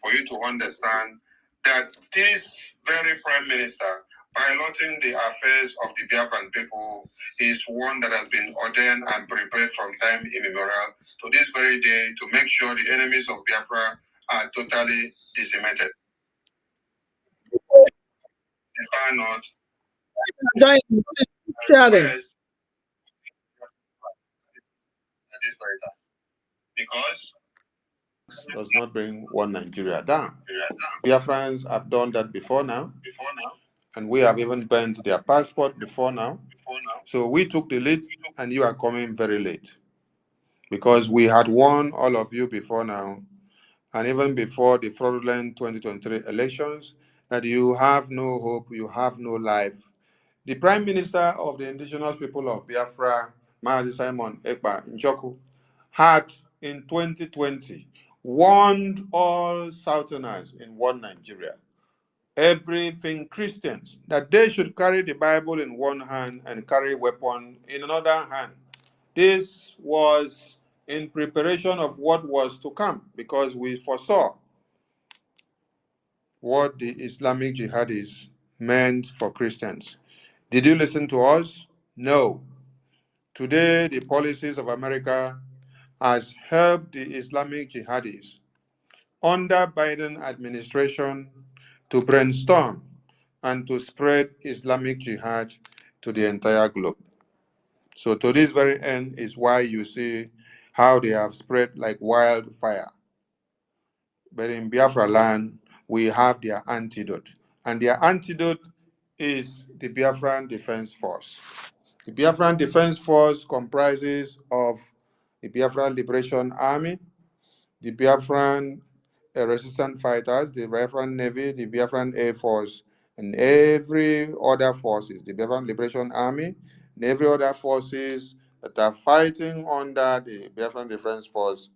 for you to understand that this very prime minister piloting the affairs of the Biafran people is one that has been ordained and prepared from time immemorial to this very day to make sure the enemies of Biafra are totally decimated. If I not, sharing. At this very time, because does not bring one Nigeria down. Biafrans have done that before now, and we have even burnt their passport before now. So we took the lead, and you are coming very late, because we had warned all of you before now, and even before the fraudulent 2023 elections, that you have no hope, you have no life. The Prime Minister of the indigenous people of Biafra, Mazi Simon Ekpa Njoku, had in 2020 warned all Southerners in one Nigeria, everything Christians, that they should carry the Bible in one hand and carry weapon in another hand. This was in preparation of what was to come, because we foresaw what the Islamic jihadis meant for Christians. Did you listen to us? No. Today, the policies of America has helped the Islamic jihadis under Biden administration to brainstorm and to spread Islamic jihad to the entire globe. So to this very end is why you see how they have spread like wildfire. But in Biafra land, we have their antidote. And their antidote is the Biafran Defense Force. The Biafran Defense Force comprises of the Biafran Liberation Army, the Biafran resistant fighters, the Biafran Navy, the Biafran Air Force, and every other forces, the Biafran Liberation Army, and every other forces that are fighting under the Biafran Defense Force,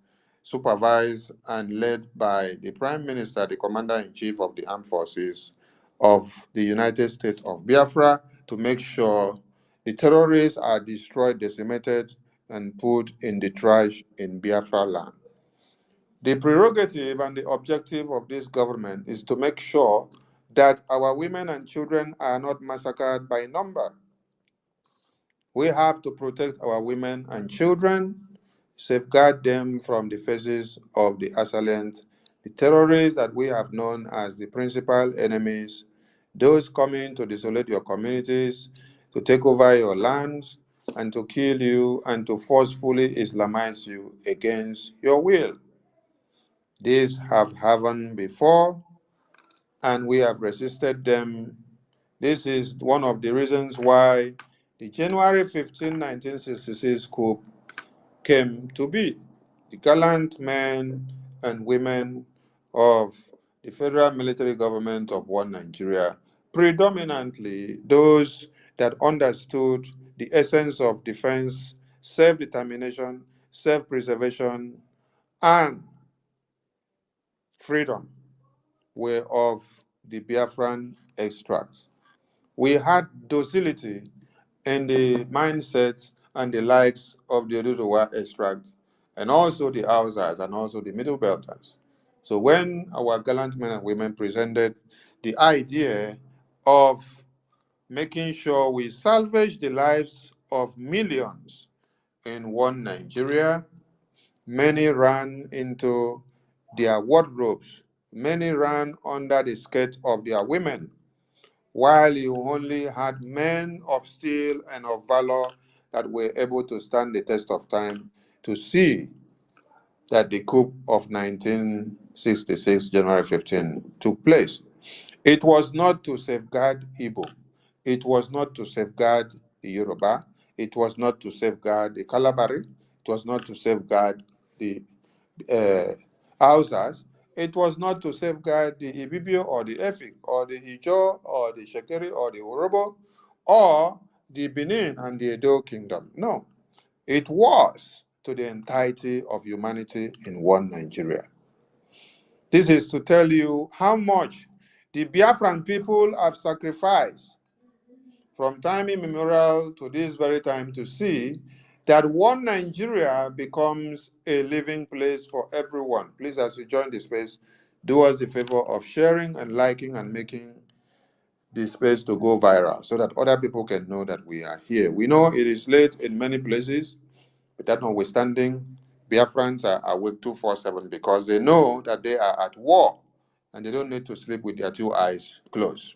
supervised and led by the Prime Minister, the Commander-in-Chief of the Armed Forces of the United States of Biafra, to make sure the terrorists are destroyed, decimated, and put in the trash in Biafra land. The prerogative and the objective of this government is to make sure that our women and children are not massacred by number. We have to protect our women and children, safeguard them from the faces of the assailants, the terrorists that we have known as the principal enemies, those coming to desolate your communities, to take over your lands, and to kill you and to forcefully Islamize you against your will. These have happened before, and we have resisted them. This is one of the reasons why the January 15, 1966 coup came to be. The gallant men and women of the federal military government of one Nigeria, predominantly those that understood the essence of defense, self-determination, self-preservation, and freedom, were of the Biafran extract. We had docility in the mindsets and the likes of the Oduduwa extract, and also the Hausas and also the Middle Belters. So when our gallant men and women presented the idea of making sure we salvage the lives of millions in one Nigeria, many ran into their wardrobes. Many ran under the skirt of their women, while you only had men of steel and of valor that were able to stand the test of time to see that the coup of 1966, January 15, took place. It was not to safeguard Igbo. It was not to safeguard the Yoruba. It was not to safeguard the Kalabari. It was not to safeguard the uh, Hausas. It was not to safeguard the Ibibio or the Efik or the Ijo or the Shekeri or the Orobo or the Benin and the Edo kingdom. No, it was to the entirety of humanity in one Nigeria. This is to tell you how much the Biafran people have sacrificed from time immemorial to this very time to see that one Nigeria becomes a living place for everyone. Please, as you join the space, do us the favor of sharing and liking and making this space to go viral so that other people can know that we are here. We know it is late in many places, but that notwithstanding, Biafrans are awake 247 because they know that they are at war and they don't need to sleep with their two eyes closed.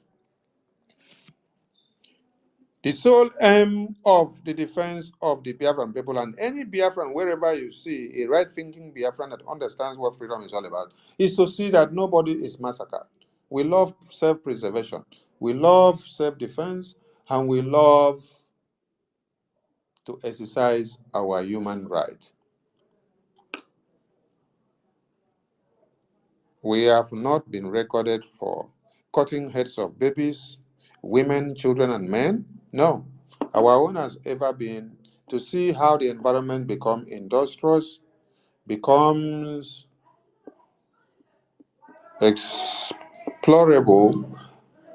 The sole aim of the defense of the Biafran people and any Biafran, wherever you see a right-thinking Biafran that understands what freedom is all about, is to see that nobody is massacred. We love self-preservation, we love self-defense, and we love to exercise our human right. We have not been recorded for cutting heads of babies, women, children, and men. No. Our own has ever been to see how the environment becomes industrious, becomes explorable,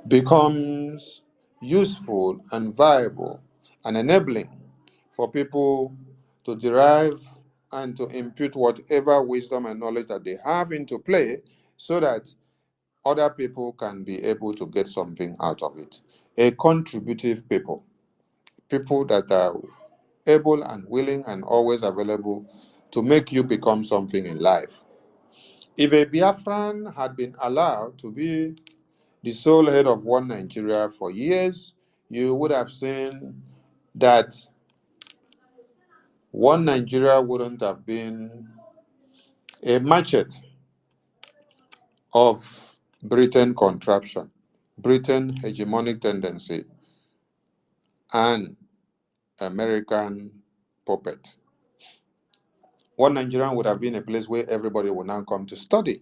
becomes useful and viable and enabling for people to derive and to impute whatever wisdom and knowledge that they have into play so that other people can be able to get something out of it. A contributive people, people that are able and willing and always available to make you become something in life. If a Biafran had been allowed to be the sole head of one Nigeria for years, you would have seen that one Nigeria wouldn't have been a matchet of Britain contraption, Britain hegemonic tendency, and American puppet. One Nigerian would have been a place where everybody will now come to study,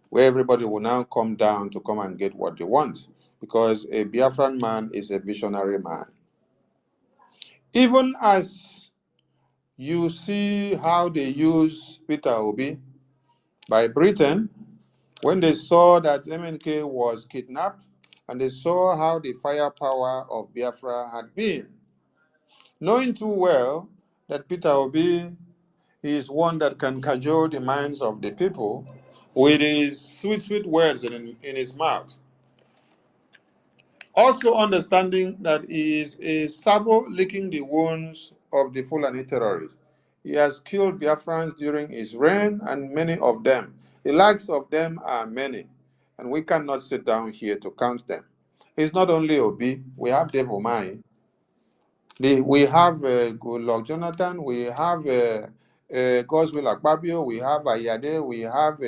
where everybody will now come down to come and get what they want, because a Biafran man is a visionary man. Even as you see how they use Peter Obi by Britain, when they saw that MNK was kidnapped, and they saw how the firepower of Biafra had been, knowing too well that Peter Obi is one that can cajole the minds of the people with his sweet, sweet words in his mouth. Also understanding that he is a sabo licking the wounds of the Fulani terrorists. He has killed Biafrans during his reign, and many of them, the likes of them are many, and we cannot sit down here to count them. It's not only Obi, we have Dave Omai, we have Goodluck Jonathan, we have Godswill Akpabio, we have Ayade, we have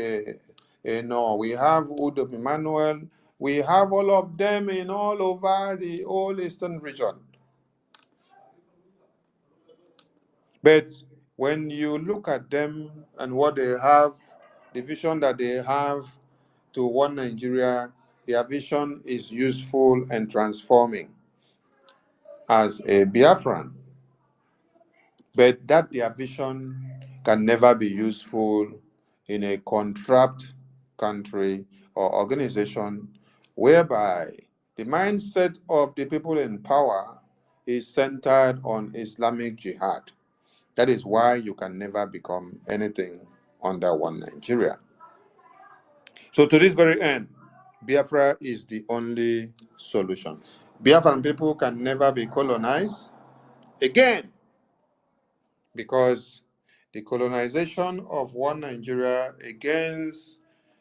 no, we have Udo Emmanuel, we have all of them in all over the whole eastern region. But when you look at them and what they have, the vision that they have to one Nigeria, their vision is useful and transforming as a Biafran. But that their vision can never be useful in a contract country or organization whereby the mindset of the people in power is centered on Islamic jihad. That is why you can never become anything under one Nigeria. So to this very end, Biafra is the only solution. Biafran people can never be colonized again, because the colonization of one Nigeria against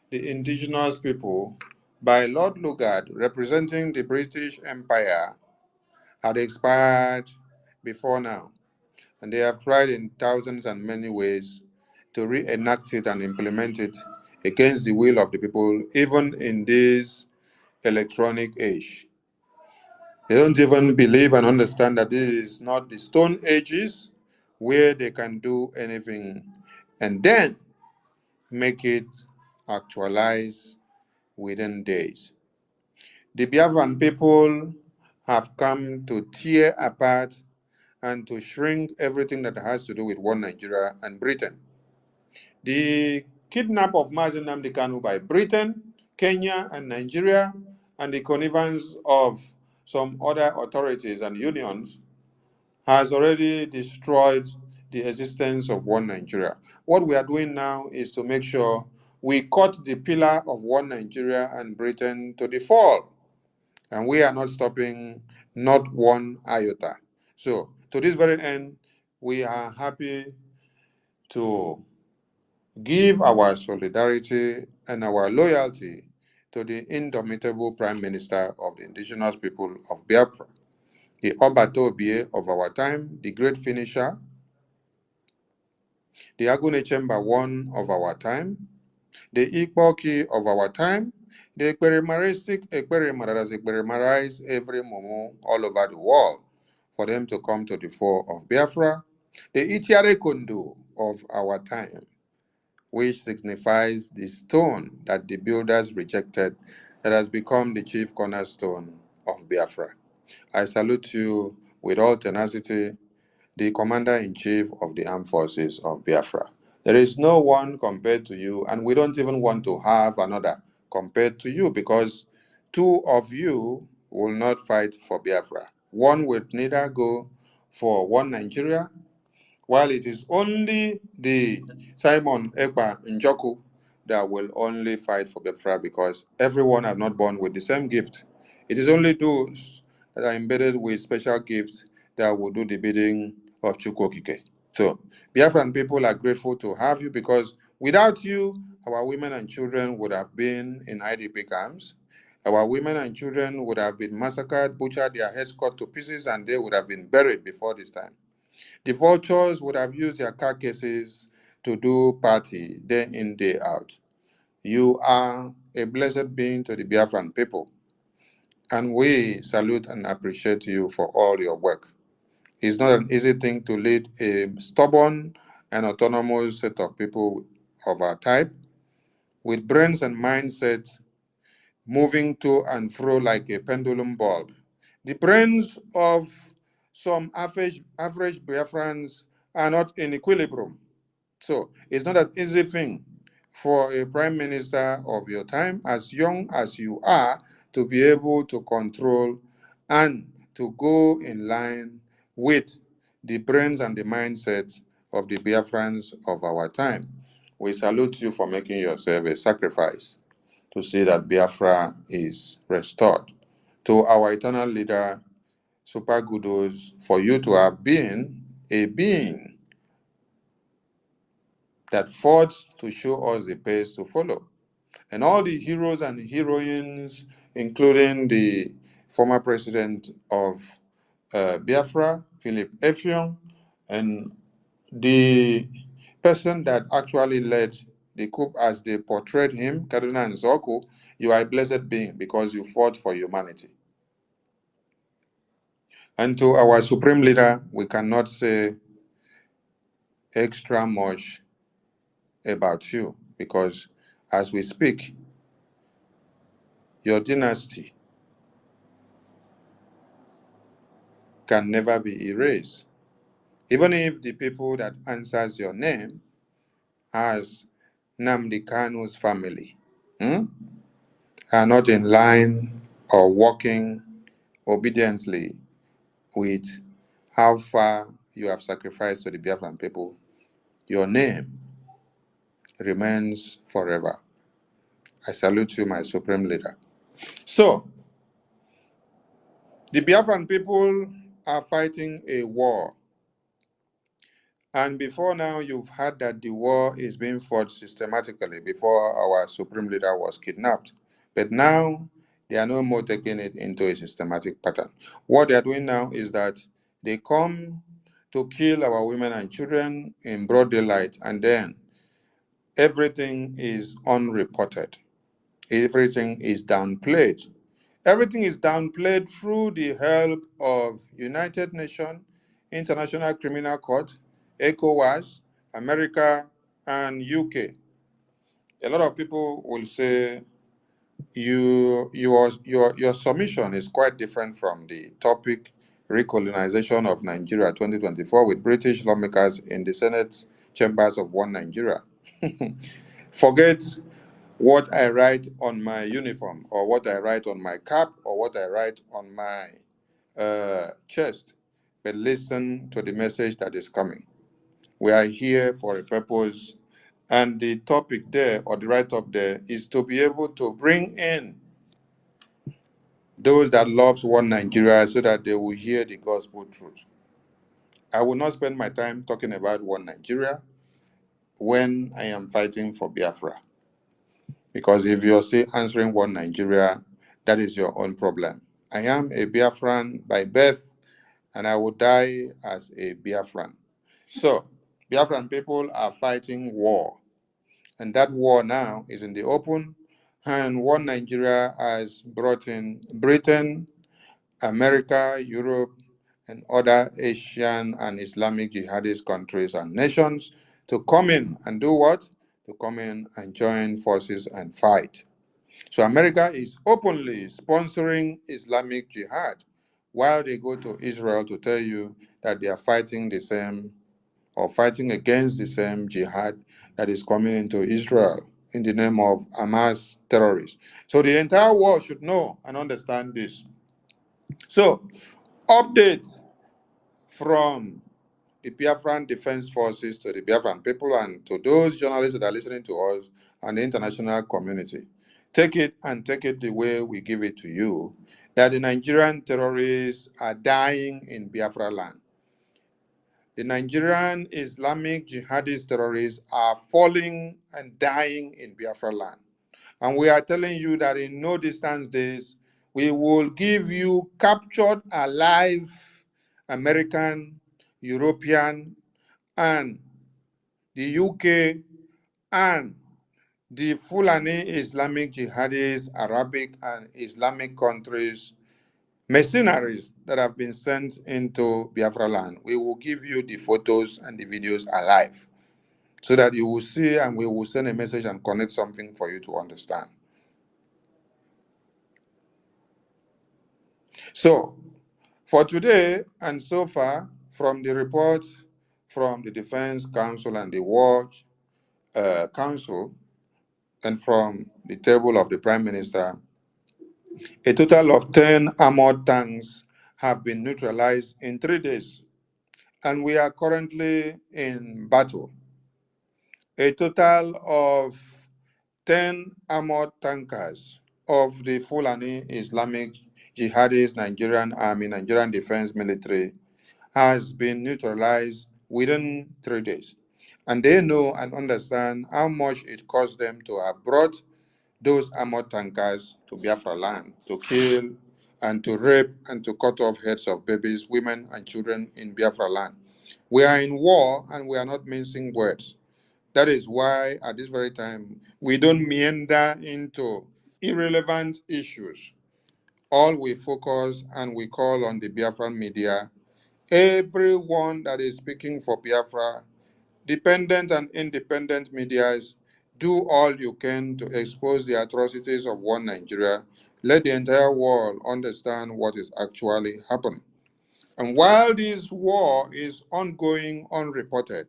the indigenous people by Lord Lugard, representing the British Empire, had expired before now, and they have tried in thousands and many ways to reenact it and implement it against the will of the people, even in this electronic age. They don't even believe and understand that this is not the Stone Ages where they can do anything and then make it actualize within days. The Biafran people have come to tear apart and to shrink everything that has to do with one Nigeria and Britain. The kidnap of Mazi Nnamdi Kanu by Britain, Kenya, and Nigeria, and the connivance of some other authorities and unions has already destroyed the existence of one Nigeria. What we are doing now is to make sure we caught the pillar of one Nigeria and Britain to the fall. And we are not stopping, not one iota. So, to this very end, we are happy to give our solidarity and our loyalty to the indomitable Prime Minister of the indigenous people of Biafra, the Obatobie of our time, the great finisher, the Agune Chamber One of our time, the Ikpoki of our time, the Ekperimaristic Ekperima that has Ekperimarized every Momo all over the world for them to come to the fore of Biafra, the Itiare Kundu of our time, which signifies the stone that the builders rejected that has become the chief cornerstone of Biafra. I salute you with all tenacity, the Commander-in-Chief of the Armed Forces of Biafra. There is no one compared to you, and we don't even want to have another compared to you, because two of you will not fight for Biafra. One will neither go for one Nigeria, while it is only the Simon Ekpa Njoku that will only fight for Biafra, because everyone are not born with the same gift. It is only those that are embedded with special gifts that will do the bidding of Chukwokike. So, Biafran people are grateful to have you, because without you, our women and children would have been in IDP camps. Our women and children would have been massacred, butchered, their heads cut to pieces, and they would have been buried before this time. The vultures would have used their carcasses to do party day in, day out. You are a blessed being to the Biafran people, and we salute and appreciate you for all your work. It's not an easy thing to lead a stubborn and autonomous set of people of our type, with brains and mindsets moving to and fro like a pendulum bulb. The brains of some average Biafrans are not in equilibrium. So it's not an easy thing for a prime minister of your time, as young as you are, to be able to control and to go in line with the brains and the mindsets of the Biafrans of our time. We salute you for making yourself a sacrifice to see that Biafra is restored. To our eternal leader, super kudos for you to have been a being that fought to show us the pace to follow. And all the heroes and heroines, including the former president of Biafra, Philip Effiong, and the person that actually led the coup as they portrayed him, Kaduna Nzoku, you are a blessed being because you fought for humanity. And to our supreme leader, we cannot say extra much about you, because as we speak, your dynasty can never be erased. Even if the people that answers your name as Namdi Kanu's family are not in line or walking obediently with how far you have sacrificed to the Biafran people, your name remains forever. I salute you, my supreme leader. So, the Biafran people are fighting a war. And before now, you've heard that the war is being fought systematically before our supreme leader was kidnapped. But now, they are no more taking it into a systematic pattern. What they are doing now is that they come to kill our women and children in broad daylight, and then everything is unreported. Everything is downplayed. Everything is downplayed through the help of United Nations, International Criminal Court, ECOWAS, America, and UK. A lot of people will say your submission is quite different from the topic recolonization of Nigeria 2024 with British lawmakers in the Senate chambers of one Nigeria. Forget what I write on my uniform, or what I write on my cap, or what I write on my chest, but listen to the message that is coming. We are here for a purpose, And the topic there, or the write-up there, is to be able to bring in those that loves one Nigeria so that they will hear the gospel truth. I will not spend my time talking about one Nigeria when I am fighting for Biafra. Because if you're still answering one Nigeria, that is your own problem. I am a Biafran by birth, and I will die as a Biafran. So, Biafran people are fighting war, and that war now is in the open, and one Nigeria has brought in Britain, America, Europe, and other Asian and Islamic jihadist countries and nations to come in and do what? To come in and join forces and fight. So America is openly sponsoring Islamic jihad while they go to Israel to tell you that they are fighting the same or fighting against the same jihad that is coming into Israel in the name of Hamas terrorists. So the entire world should know and understand this. So, update from the Biafran Defense Forces to the Biafran people and to those journalists that are listening to us and the international community. Take it and take it the way we give it to you, that the Nigerian terrorists are dying in Biafra land. The Nigerian Islamic jihadist terrorists are falling and dying in Biafra land. And we are telling you that in no distant days, we will give you captured alive American, European, and the UK, and the Fulani Islamic jihadists, Arabic and Islamic countries, mercenaries that have been sent into Biafra land. We will give you the photos and the videos alive so that you will see, and we will send a message and connect something for you to understand. So, for today and so far, from the reports from the Defense Council and the Watch Council, and from the table of the Prime Minister, a total of 10 armored tanks have been neutralized in 3 days, and we are currently in battle. A total of 10 armored tankers of the Fulani Islamic Jihadist Nigerian Army, Nigerian Defense Military, has been neutralized within 3 days. And they know and understand how much it cost them to have brought those armored tankers to Biafra land to kill and to rape and to cut off heads of babies, women, and children in Biafra land. We are in war and we are not mincing words. That is why at this very time we don't meander into irrelevant issues. All we focus and we call on the Biafran media, everyone that is speaking for Biafra, dependent and independent medias, do all you can to expose the atrocities of one Nigeria. Let the entire world understand what is actually happening. And while this war is ongoing unreported,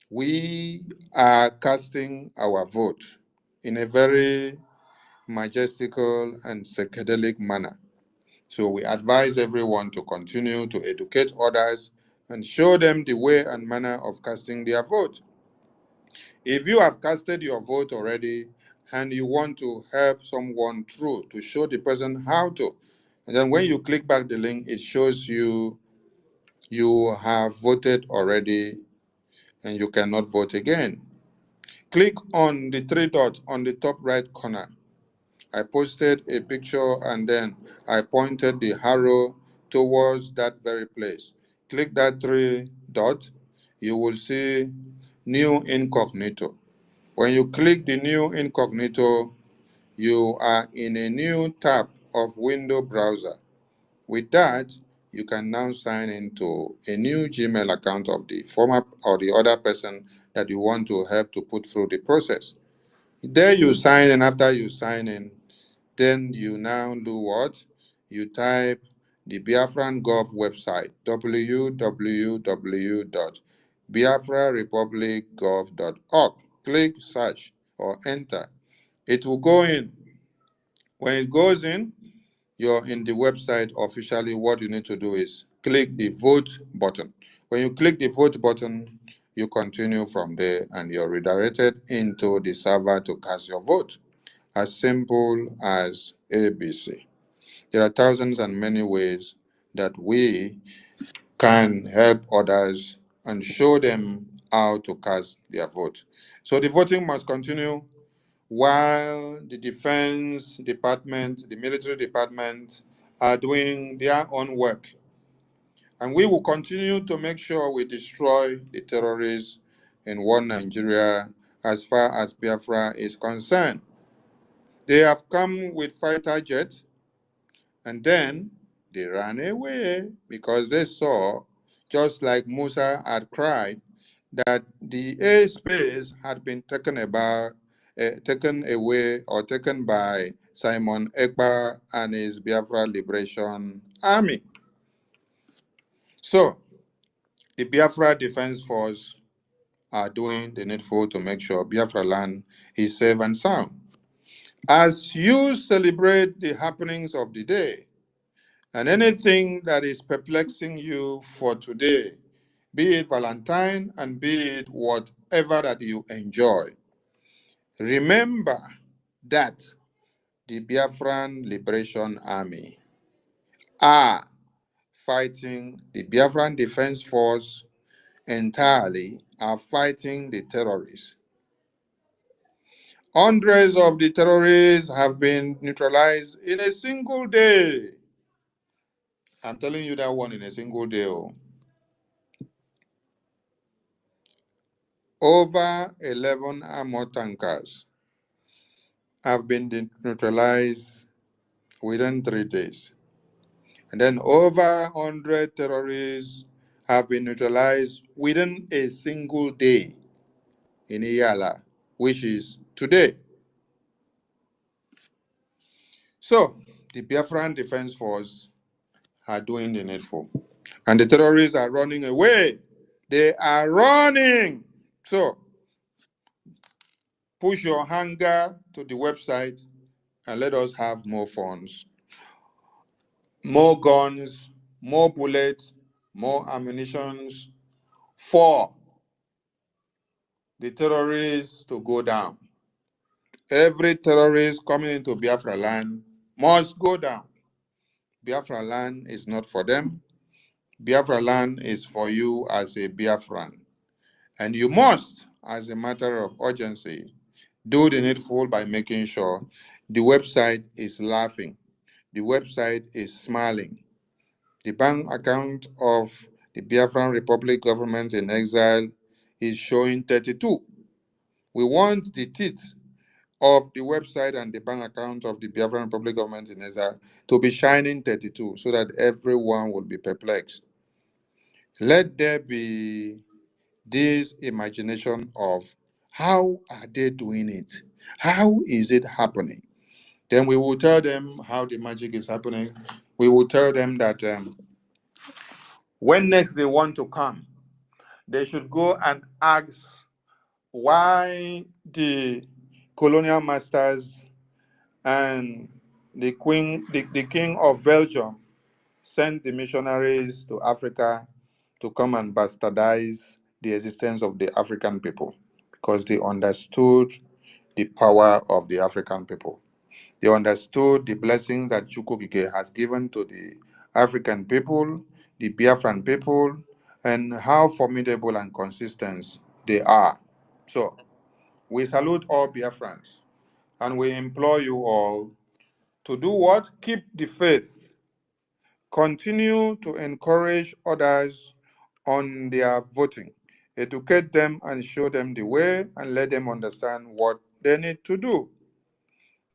we are casting our vote in a very majestical and psychedelic manner. So we advise everyone to continue to educate others and show them the way and manner of casting their vote. If you have casted your vote already and you want to help someone through to show the person how to, and then when you click back the link, it shows you have voted already and you cannot vote again. Click on the 3 dots on the top right corner. I posted a picture and then I pointed the arrow towards that very place. Click that 3 dots. You will see new incognito. When you click the new incognito, you are in a new tab of window browser. With that, you can now sign into a new Gmail account of the former or the other person that you want to help to put through the process. There you sign in. After you sign in, then you now do what? You type the Biafran Gov website, www.biafrarepublicgov.org. Click search or enter. It will go in. When it goes in, you're in the website officially. What you need to do is click the vote button. When you click the vote button, you continue from there and you're redirected into the server to cast your vote. As simple as ABC. There are thousands and many ways that we can help others and show them how to cast their vote. So the voting must continue while the defense department, the military department are doing their own work. And we will continue to make sure we destroy the terrorists in one Nigeria as far as Biafra is concerned. They have come with fighter jets and then they ran away because they saw, just like Musa had cried, that the airspace had been taken away or taken by Simon Ekpa and his Biafra Liberation Army. So the Biafra Defense Force are doing the needful to make sure Biafra land is safe and sound. As you celebrate the happenings of the day, and anything that is perplexing you for today, be it Valentine and be it whatever that you enjoy, remember that the Biafran Liberation Army are fighting, the Biafran Defense Force entirely are fighting the terrorists. Hundreds of the terrorists have been neutralized in a single day. I'm telling you that one in a single day. Over 11 armored tankers have been neutralized within 3 days. And then over 100 terrorists have been neutralized within a single day in Iyala, which is today. So, the Biafran Defense Force are doing the needful. And the terrorists are running away. They are running. So, push your hunger to the website and let us have more funds, more guns, more bullets, more ammunition for the terrorists to go down. Every terrorist coming into Biafra land must go down. Biafra land is not for them. Biafra land is for you as a Biafran. And you must, as a matter of urgency, do the needful by making sure the website is laughing, the website is smiling. The bank account of the Biafran Republic government in exile is showing 32. We want the teeth of the website and the bank account of the Biafran Republic government in exile to be shining 32 so that everyone will be perplexed. Let there be this imagination of how are they doing it? How is it happening? Then we will tell them how the magic is happening. We will tell them that when next they want to come, they should go and ask why the colonial masters and the king of Belgium sent the missionaries to Africa to come and bastardize the existence of the African people because they understood the power of the African people. They understood the blessing that Chukwukike has given to the African people, the Biafran people, and how formidable and consistent they are. So, we salute all Biafrans and we implore you all to do what? Keep the faith. Continue to encourage others on their voting. Educate them and show them the way and let them understand what they need to do.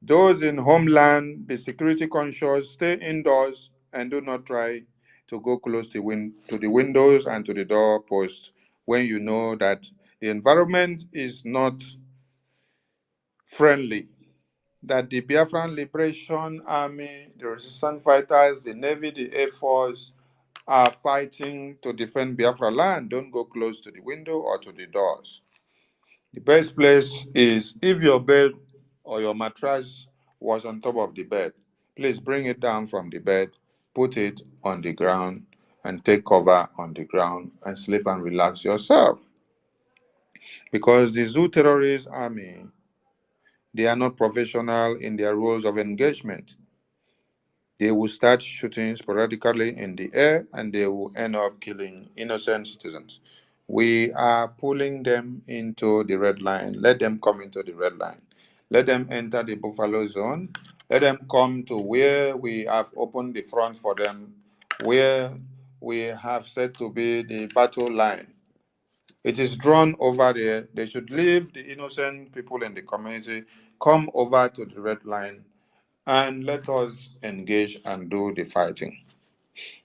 Those in homeland, be security conscious, stay indoors, and do not try to go close to the windows and to the doorposts when you know that the environment is not friendly. That the Biafran Liberation Army, the resistance fighters, the Navy, the Air Force are fighting to defend Biafra land. Don't go close to the window or to the doors. The best place is if your bed or your mattress was on top of the bed, please bring it down from the bed, put it on the ground, and take cover on the ground and sleep and relax yourself. Because the zoo terrorist army, they are not professional in their rules of engagement. They will start shooting sporadically in the air and they will end up killing innocent citizens. We are pulling them into the red line. Let them come into the red line. Let them enter the buffalo zone. Let them come to where we have opened the front for them, where we have said to be the battle line. It is drawn over there. They should leave the innocent people in the community, come over to the red line, and let us engage and do the fighting.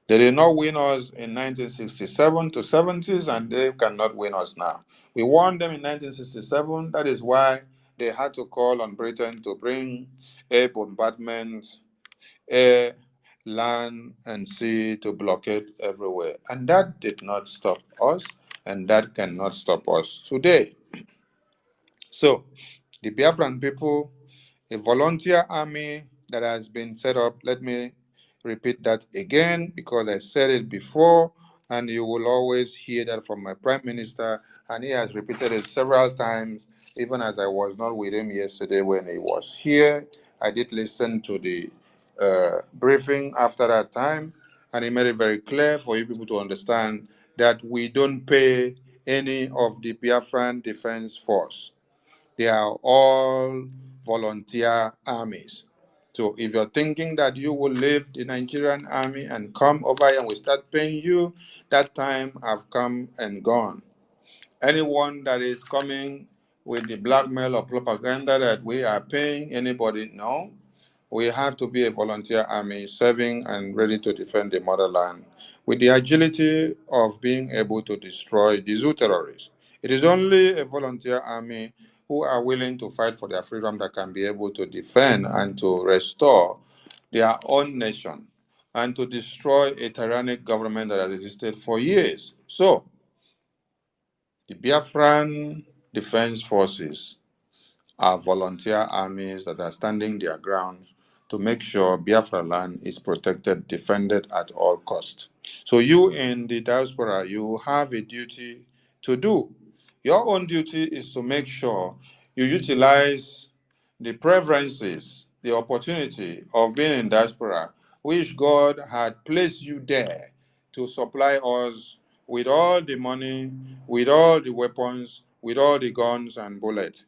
They did not win us in 1967 to 70s, and they cannot win us now. We won them in 1967. That is why they had to call on Britain to bring air bombardments, air, land, and sea to blockade everywhere. And that did not stop us, and that cannot stop us today. So, the Biafran people, a volunteer army that has been set up. Let me repeat that again because I said it before, and you will always hear that from my Prime Minister, and he has repeated it several times, even as I was not with him yesterday when he was here. I did listen to the briefing after that time, and he made it very clear for you people to understand that we don't pay any of the Biafran Defense Force. They are all volunteer armies. So if you're thinking that you will leave the Nigerian army and come over here and we start paying you, that time have come and gone. Anyone that is coming with the blackmail or propaganda that we are paying anybody, no. We have to be a volunteer army serving and ready to defend the motherland with the agility of being able to destroy the zoo terrorists. It is only a volunteer army who are willing to fight for their freedom that can be able to defend and to restore their own nation and to destroy a tyrannic government that has existed for years. So, the Biafran Defense Forces are volunteer armies that are standing their ground to make sure Biafra land is protected, defended at all costs. So you in the diaspora, you have a duty to do. Your own duty is to make sure you utilize the preferences, the opportunity of being in diaspora, which God had placed you there to supply us with all the money, with all the weapons, with all the guns and bullets.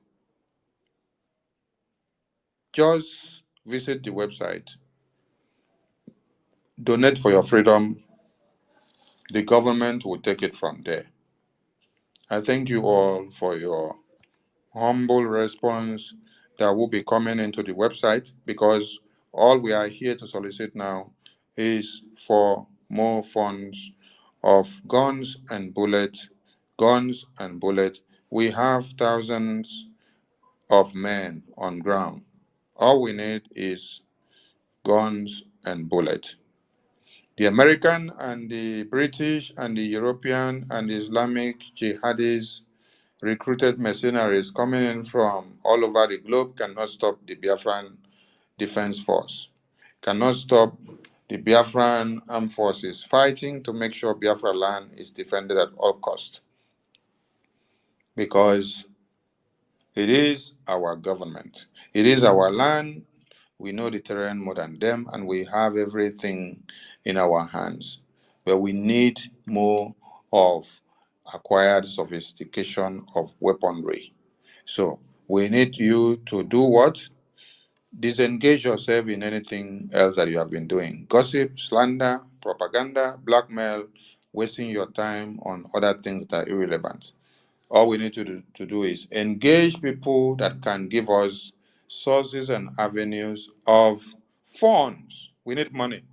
Just visit the website, donate for your freedom. The government will take it from there. I thank you all for your humble response that will be coming into the website because all we are here to solicit now is for more funds of guns and bullets. Guns and bullets. We have thousands of men on ground. All we need is guns and bullets. The American and the British and the European and the Islamic jihadis recruited mercenaries coming in from all over the globe cannot stop the Biafran Defense Force, cannot stop the Biafran armed forces fighting to make sure Biafra land is defended at all costs. Because it is our government, it is our land. We know the terrain more than them, and we have everything in our hands. But we need more of acquired sophistication of weaponry. So we need you to do what? Disengage yourself in anything else that you have been doing. Gossip, slander, propaganda, blackmail, wasting your time on other things that are irrelevant. All we need to do is engage people that can give us sources and avenues of funds. We need money.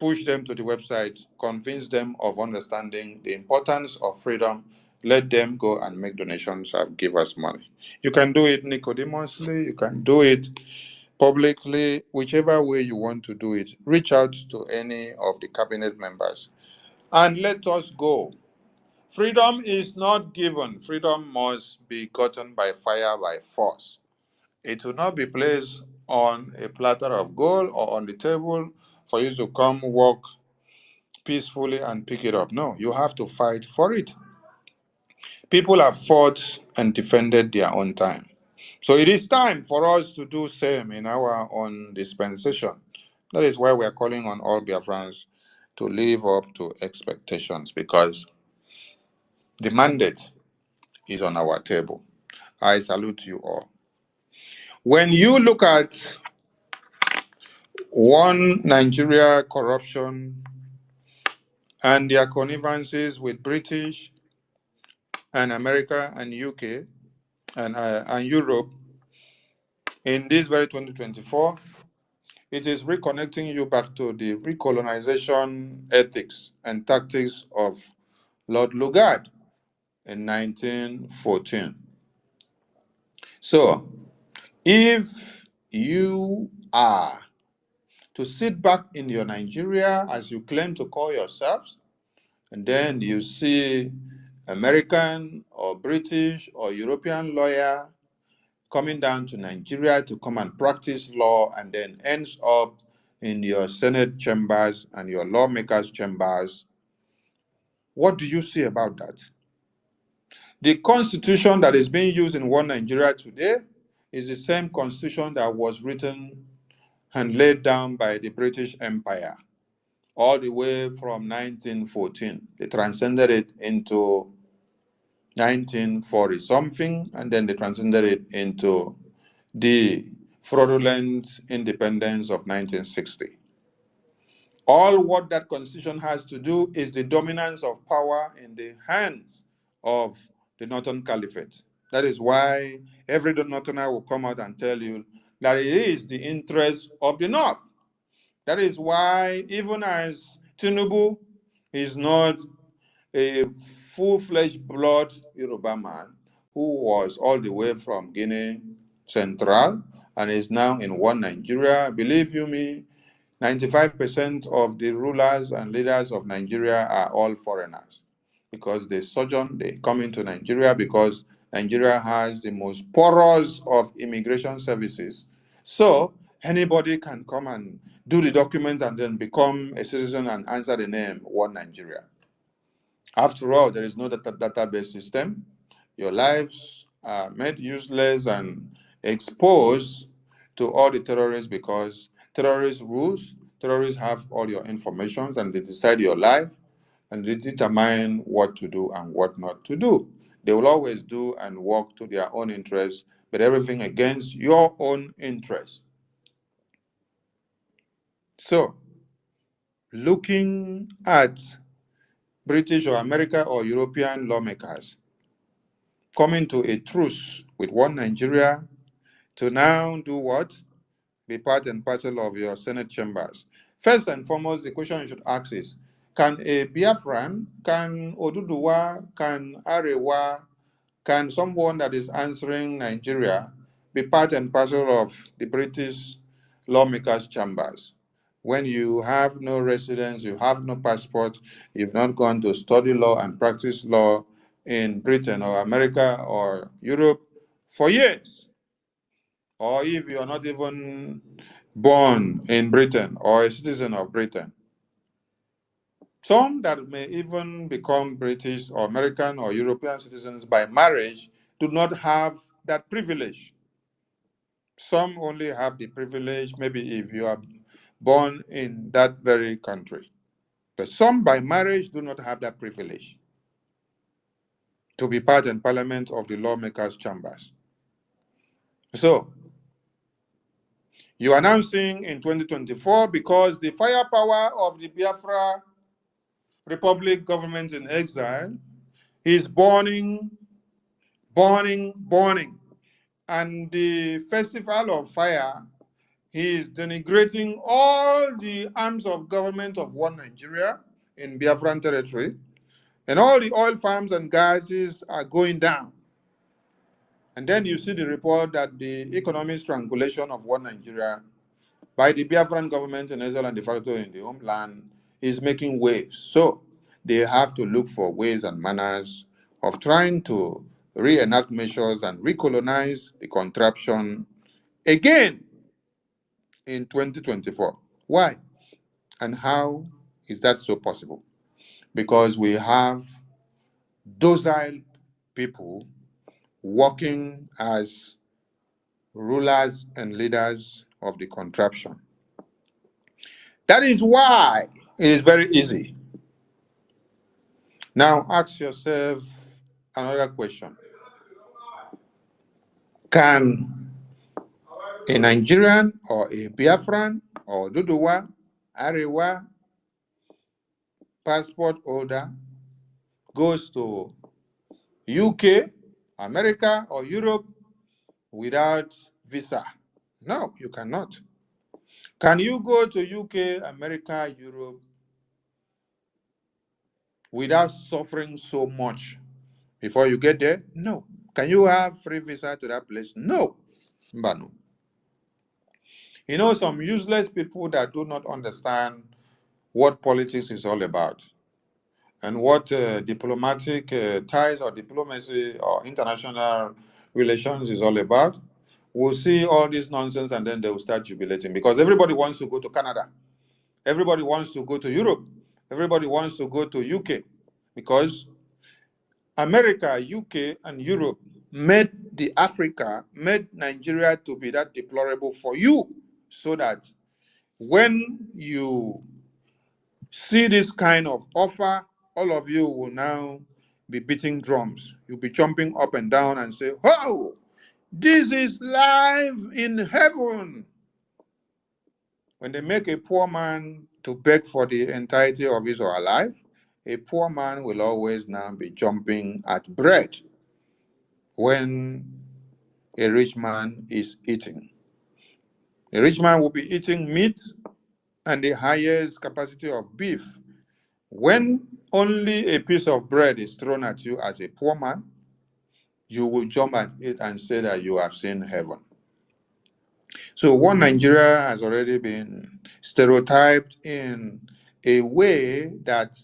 Push them to the website, convince them of understanding the importance of freedom. Let them go and make donations and give us money. You can do it nicodemously, you can do it publicly, whichever way you want to do it. Reach out to any of the cabinet members and let us go. Freedom is not given. Freedom must be gotten by fire, by force. It will not be placed on a platter of gold or on the table for you to come walk peacefully and pick it up. No, you have to fight for it. People have fought and defended their own time. So it is time for us to do same in our own dispensation. That is why we are calling on all Biafrans to live up to expectations, because the mandate is on our table. I salute you all. When you look at one Nigeria corruption and their connivances with British and America and UK and Europe in this very 2024, it is reconnecting you back to the recolonization ethics and tactics of Lord Lugard in 1914. So, if you are to sit back in your Nigeria as you claim to call yourselves, and then you see American or British or European lawyer coming down to Nigeria to come and practice law, and then ends up in your Senate chambers and your lawmakers' chambers, what do you see about that? The constitution that is being used in one Nigeria today is the same constitution that was written and laid down by the British Empire all the way from 1914. They transcended it into 1940 something, and then they transcended it into the fraudulent independence of 1960. All what that constitution has to do is the dominance of power in the hands of the Northern Caliphate. That is why every Northerner will come out and tell you that it is the interest of the North. That is why, even as Tinubu is not a full-fledged blood Yoruba man who was all the way from Guinea Central and is now in one Nigeria, believe you me, 95% of the rulers and leaders of Nigeria are all foreigners, because they sojourn, they come into Nigeria because Nigeria has the most porous of immigration services. So anybody can come and do the document and then become a citizen and answer the name One Nigeria. After all, there is no database system. Your lives are made useless and exposed to all the terrorists, because terrorists rules, terrorists have all your information and they decide your life and they determine what to do and what not to do. They will always do and work to their own interests, but everything against your own interests. So, looking at British or American or European lawmakers coming to a truce with one Nigeria to now do what? Be part and parcel of your Senate chambers. First and foremost, the question you should ask is, can a Biafran, can Oduduwa, can Arewa, can someone that is answering Nigeria be part and parcel of the British lawmakers' chambers? When you have no residence, you have no passport, you've not gone to study law and practice law in Britain or America or Europe for years, or if you are not even born in Britain or a citizen of Britain. Some that may even become British or American or European citizens by marriage do not have that privilege. Some only have the privilege maybe if you are born in that very country. But some by marriage do not have that privilege to be part and parliament of the lawmakers' chambers. So, you are announcing in 2024, because the firepower of the Biafra Republic government in exile is burning, burning, burning. And the festival of fire, he is denigrating all the arms of government of one Nigeria in Biafran territory, and all the oil farms and gases are going down. And then you see the report that the economic strangulation of one Nigeria by the Biafran government in Israel and de facto in the homeland is making waves. So they have to look for ways and manners of trying to reenact measures and recolonize the contraption again in 2024. Why? And how is that so possible? Because we have docile people working as rulers and leaders of the contraption. That is why it is very easy. Now ask yourself another question. Can a Nigerian or a Biafran or Duduwa, Arewa passport holder goes to UK, America, or Europe without visa? No, you cannot. Can you go to UK, America, Europe without suffering so much before you get there? No. Can you have free visa to that place? No. But no. You know, some useless people that do not understand what politics is all about and what diplomatic ties or diplomacy or international relations is all about will see all this nonsense and then they will start jubilating because everybody wants to go to Canada. Everybody wants to go to Europe. Everybody wants to go to UK because America, UK, and Europe made made Nigeria to be that deplorable for you so that when you see this kind of offer, all of you will now be beating drums. You'll be jumping up and down and say, oh, this is life in heaven. When they make a poor man to beg for the entirety of his or her life, a poor man will always now be jumping at bread when a rich man is eating. A rich man will be eating meat and the highest capacity of beef. When only a piece of bread is thrown at you as a poor man, you will jump at it and say that you have seen heaven. So one Nigeria has already been stereotyped in a way that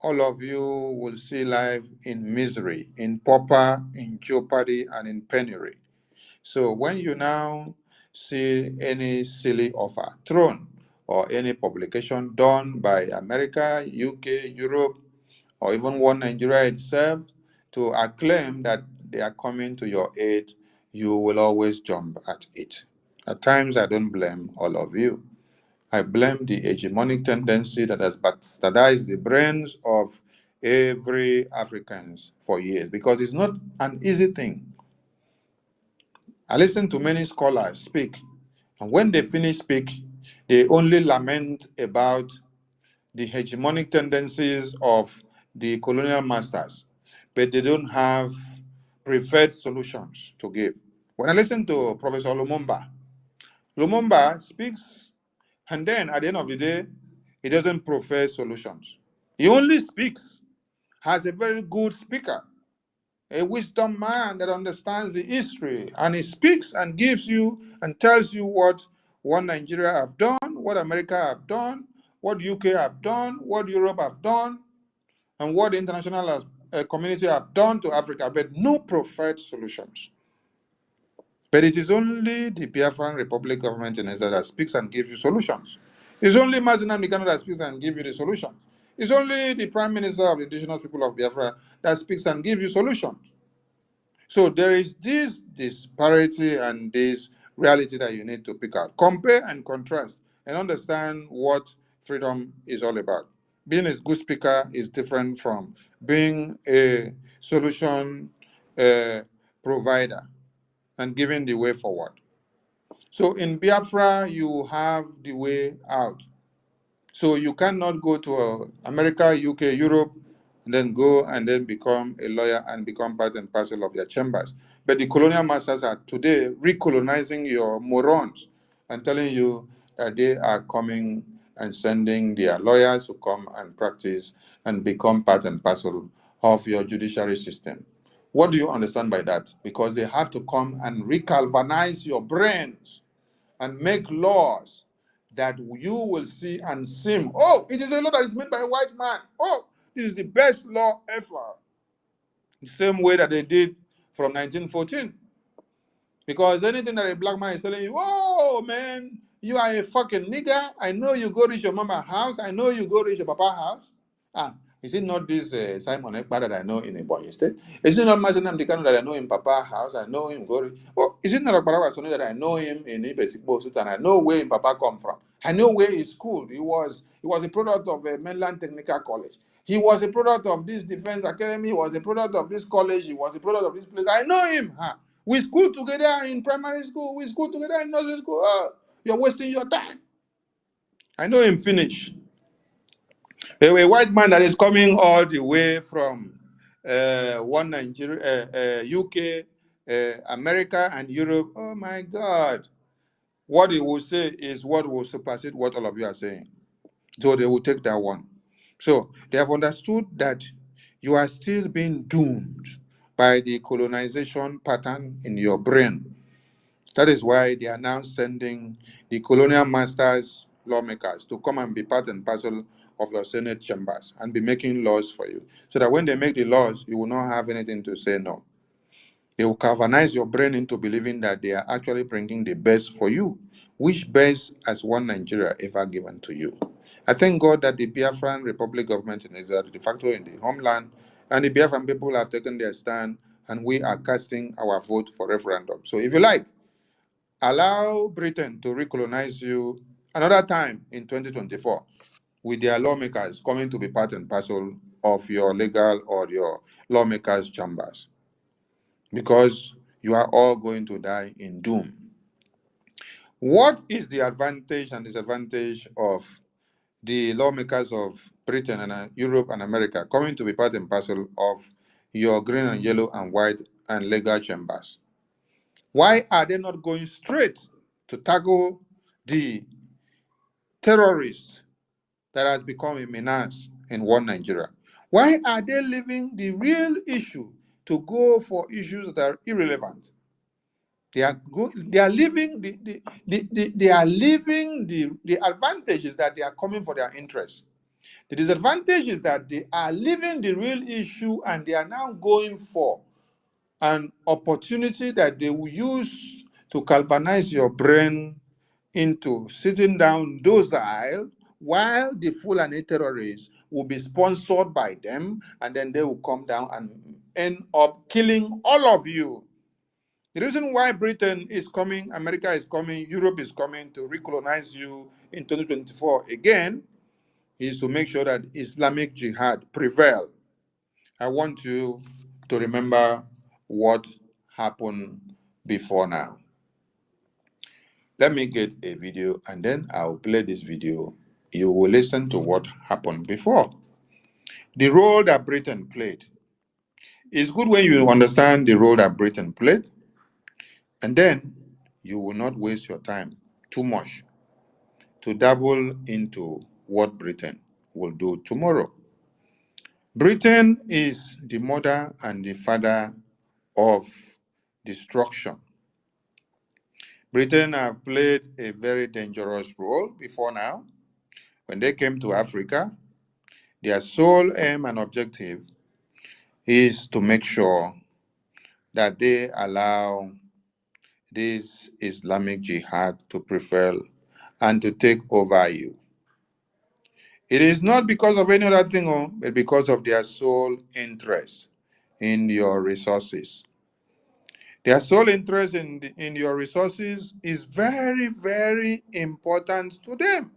all of you will see life in misery, in pauper, in jeopardy, and in penury. So when you now see any silly offer thrown or any publication done by America, UK, Europe, or even one Nigeria itself to acclaim that they are coming to your aid, you will always jump at it. At times, I don't blame all of you. I blame the hegemonic tendency that has bastardized the brains of every Africans for years because it's not an easy thing. I listen to many scholars speak, and when they finish speak, they only lament about the hegemonic tendencies of the colonial masters, but they don't have preferred solutions to give. When I listen to Professor Lumumba speaks, and then at the end of the day, he doesn't prefer solutions. He only speaks, has a very good speaker, a wisdom man that understands the history, and he speaks and gives you and tells you what one Nigeria have done, what America have done, what UK have done, what Europe have done, and what the international community have done to Africa, but no preferred solutions. But it is only the Biafran Republic government in Nigeria that speaks and gives you solutions. It's only Mazina Mikano that speaks and gives you the solutions. It's only the Prime Minister of the indigenous people of Biafra that speaks and gives you solutions. So there is this disparity and this reality that you need to pick out. Compare and contrast and understand what freedom is all about. Being a good speaker is different from being a solution provider and giving the way forward. So in Biafra, you have the way out. So you cannot go to America, UK, Europe, and then go and then become a lawyer and become part and parcel of their chambers. But the colonial masters are today recolonizing your morons and telling you that they are coming and sending their lawyers to come and practice and become part and parcel of your judiciary system. What do you understand by that? Because they have to come and regalvanize your brains and make laws that you will see and seem, oh, it is a law that is made by a white man. Oh, this is the best law ever. The same way that they did from 1914. Because anything that a black man is telling you, oh, man, you are a fucking nigger. I know you go reach your mama's house. I know you go reach your papa's house. Is it not this Simon Ekpa that I know in Ebonyi State? Is it not Mazenam Dikano that I know in Papa house? I know him. Oh, is it not Akbarawa Sonu that I know him in Ibesikbo Sut, and I know where Papa come from? I know where he schooled. He was a product of a mainland technical college. He was a product of this defense academy. He was a product of this college. He was a product of this place. I know him. Huh? We schooled together in primary school. We schooled together in nursery school. You're wasting your time. I know him finish. A white man that is coming all the way from one Nigeria, UK, America, and Europe. Oh my God. What he will say is what will supersede what all of you are saying. So they will take that one. So they have understood that you are still being doomed by the colonization pattern in your brain. That is why they are now sending the colonial masters, lawmakers, to come and be part and parcel of your Senate chambers and be making laws for you. So that when they make the laws, you will not have anything to say no. They will galvanize your brain into believing that they are actually bringing the best for you. Which best has one Nigeria ever given to you? I thank God that the Biafran Republic government in Israel, de facto in the homeland, and the Biafran people have taken their stand, and we are casting our vote for referendum. So if you like, allow Britain to recolonize you another time in 2024 with their lawmakers coming to be part and parcel of your legal or your lawmakers' chambers, because you are all going to die in doom. What is the advantage and disadvantage of the lawmakers of Britain and Europe and America coming to be part and parcel of your green and yellow and white and legal chambers? Why are they not going straight to tackle the terrorists that has become a menace in one Nigeria? Why are they leaving the real issue to go for issues that are irrelevant? They are leaving the advantages that they are coming for their interests. The disadvantage is that they are leaving the real issue and they are now going for an opportunity that they will use to galvanize your brain into sitting down docile while the Fulani terrorists will be sponsored by them, and then they will come down and end up killing all of you. The reason why Britain is coming, America is coming, Europe is coming to recolonize you in 2024 again is to make sure that Islamic Jihad prevail. I want you to remember what happened before now. Let me get a video and then I'll play this video. You will listen to what happened before. The role that Britain played. It's good when you understand the role that Britain played, and then you will not waste your time too much to dabble into what Britain will do tomorrow. Britain is the mother and the father of destruction. Britain have played a very dangerous role before now. When they came to Africa, their sole aim and objective is to make sure that they allow this Islamic Jihad to prevail and to take over you. It is not because of any other thing, but because of their sole interest in your resources. Their sole interest in your resources is very, very important to them.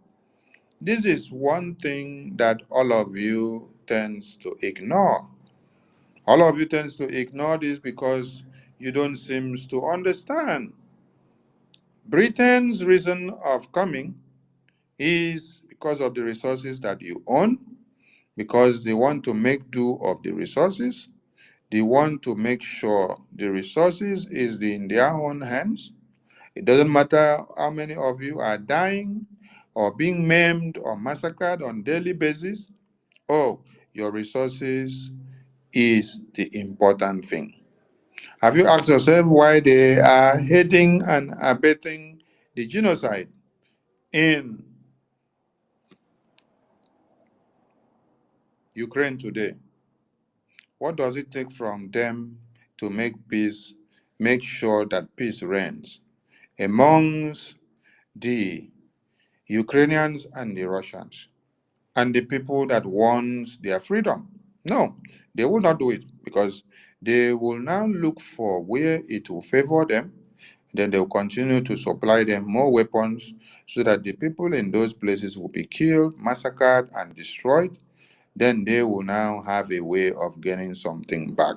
This is one thing that all of you tends to ignore. All of you tends to ignore this because you don't seem to understand. Britain's reason of coming is because of the resources that you own, because they want to make do of the resources. They want to make sure the resources is in their own hands. It doesn't matter how many of you are dying or being maimed or massacred on a daily basis. Oh, your resources is the important thing. Have you asked yourself why they are heading and abetting the genocide in Ukraine today? What does it take from them to make peace, make sure that peace reigns amongst the Ukrainians and the Russians? and the people that want their freedom. No, they will not do it because they will now look for where it will favor them. Then they will continue to supply them more weapons so that the people in those places will be killed, massacred, and destroyed. Then they will now have a way of getting something back.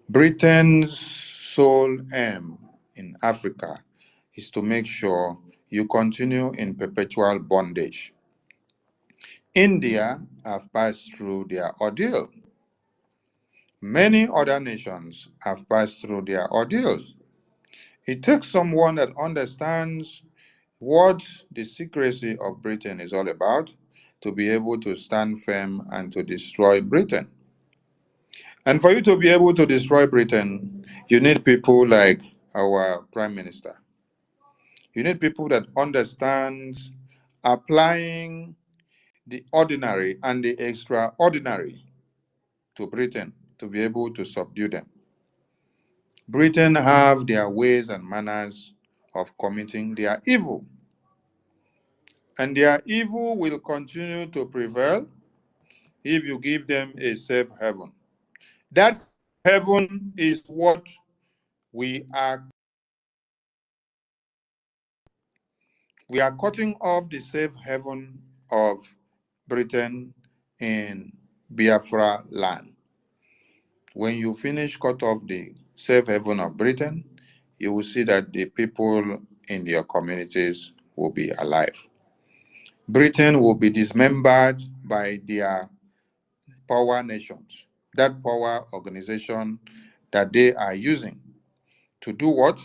Britain's sole aim in Africa is to make sure you continue in perpetual bondage. India have passed through their ordeal. Many other nations have passed through their ordeals. It takes someone that understands what the secrecy of Britain is all about to be able to stand firm and to destroy Britain. And for you to be able to destroy Britain, you need people like our Prime Minister. You need people that understand applying the ordinary and the extraordinary to Britain to be able to subdue them. Britain have their ways and manners of committing their evil, and their evil will continue to prevail if you give them a safe haven. That safe haven is what we are cutting off the safe haven of Britain in Biafra land. When you finish cut off the safe haven of Britain, you will see that the people in your communities will be alive. Britain will be dismembered by their power nations, that power organization that they are using to do what?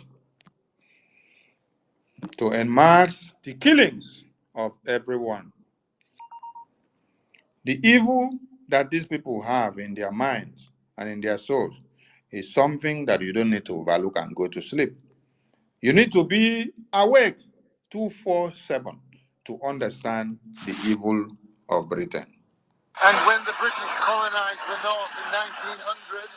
To enmask the killings of everyone. The evil that these people have in their minds and in their souls is something that you don't need to overlook and go to sleep. You need to be awake 24/7 to understand the evil of Britain. And when the British colonized the North in 1900,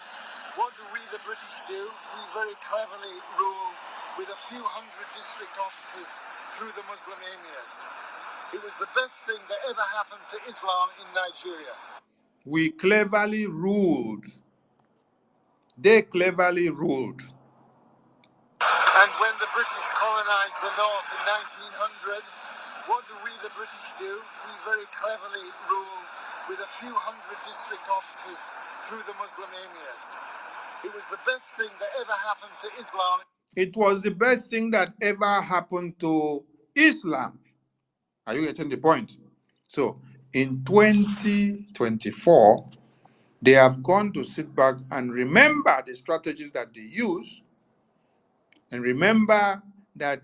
what do we, the British, do? We very cleverly rule with a few hundred district officers through the Muslim emirs. It was the best thing that ever happened to Islam in Nigeria. We cleverly ruled. They cleverly ruled. And when the British colonized the North in 1900, what do we, the British, do? We very cleverly rule with a few hundred district officers through the Muslim emirs. It was the best thing that ever happened to Islam. It was the best thing that ever happened to Islam. Are you getting the point? So, in 2024, they have gone to sit back and remember the strategies that they use, and remember that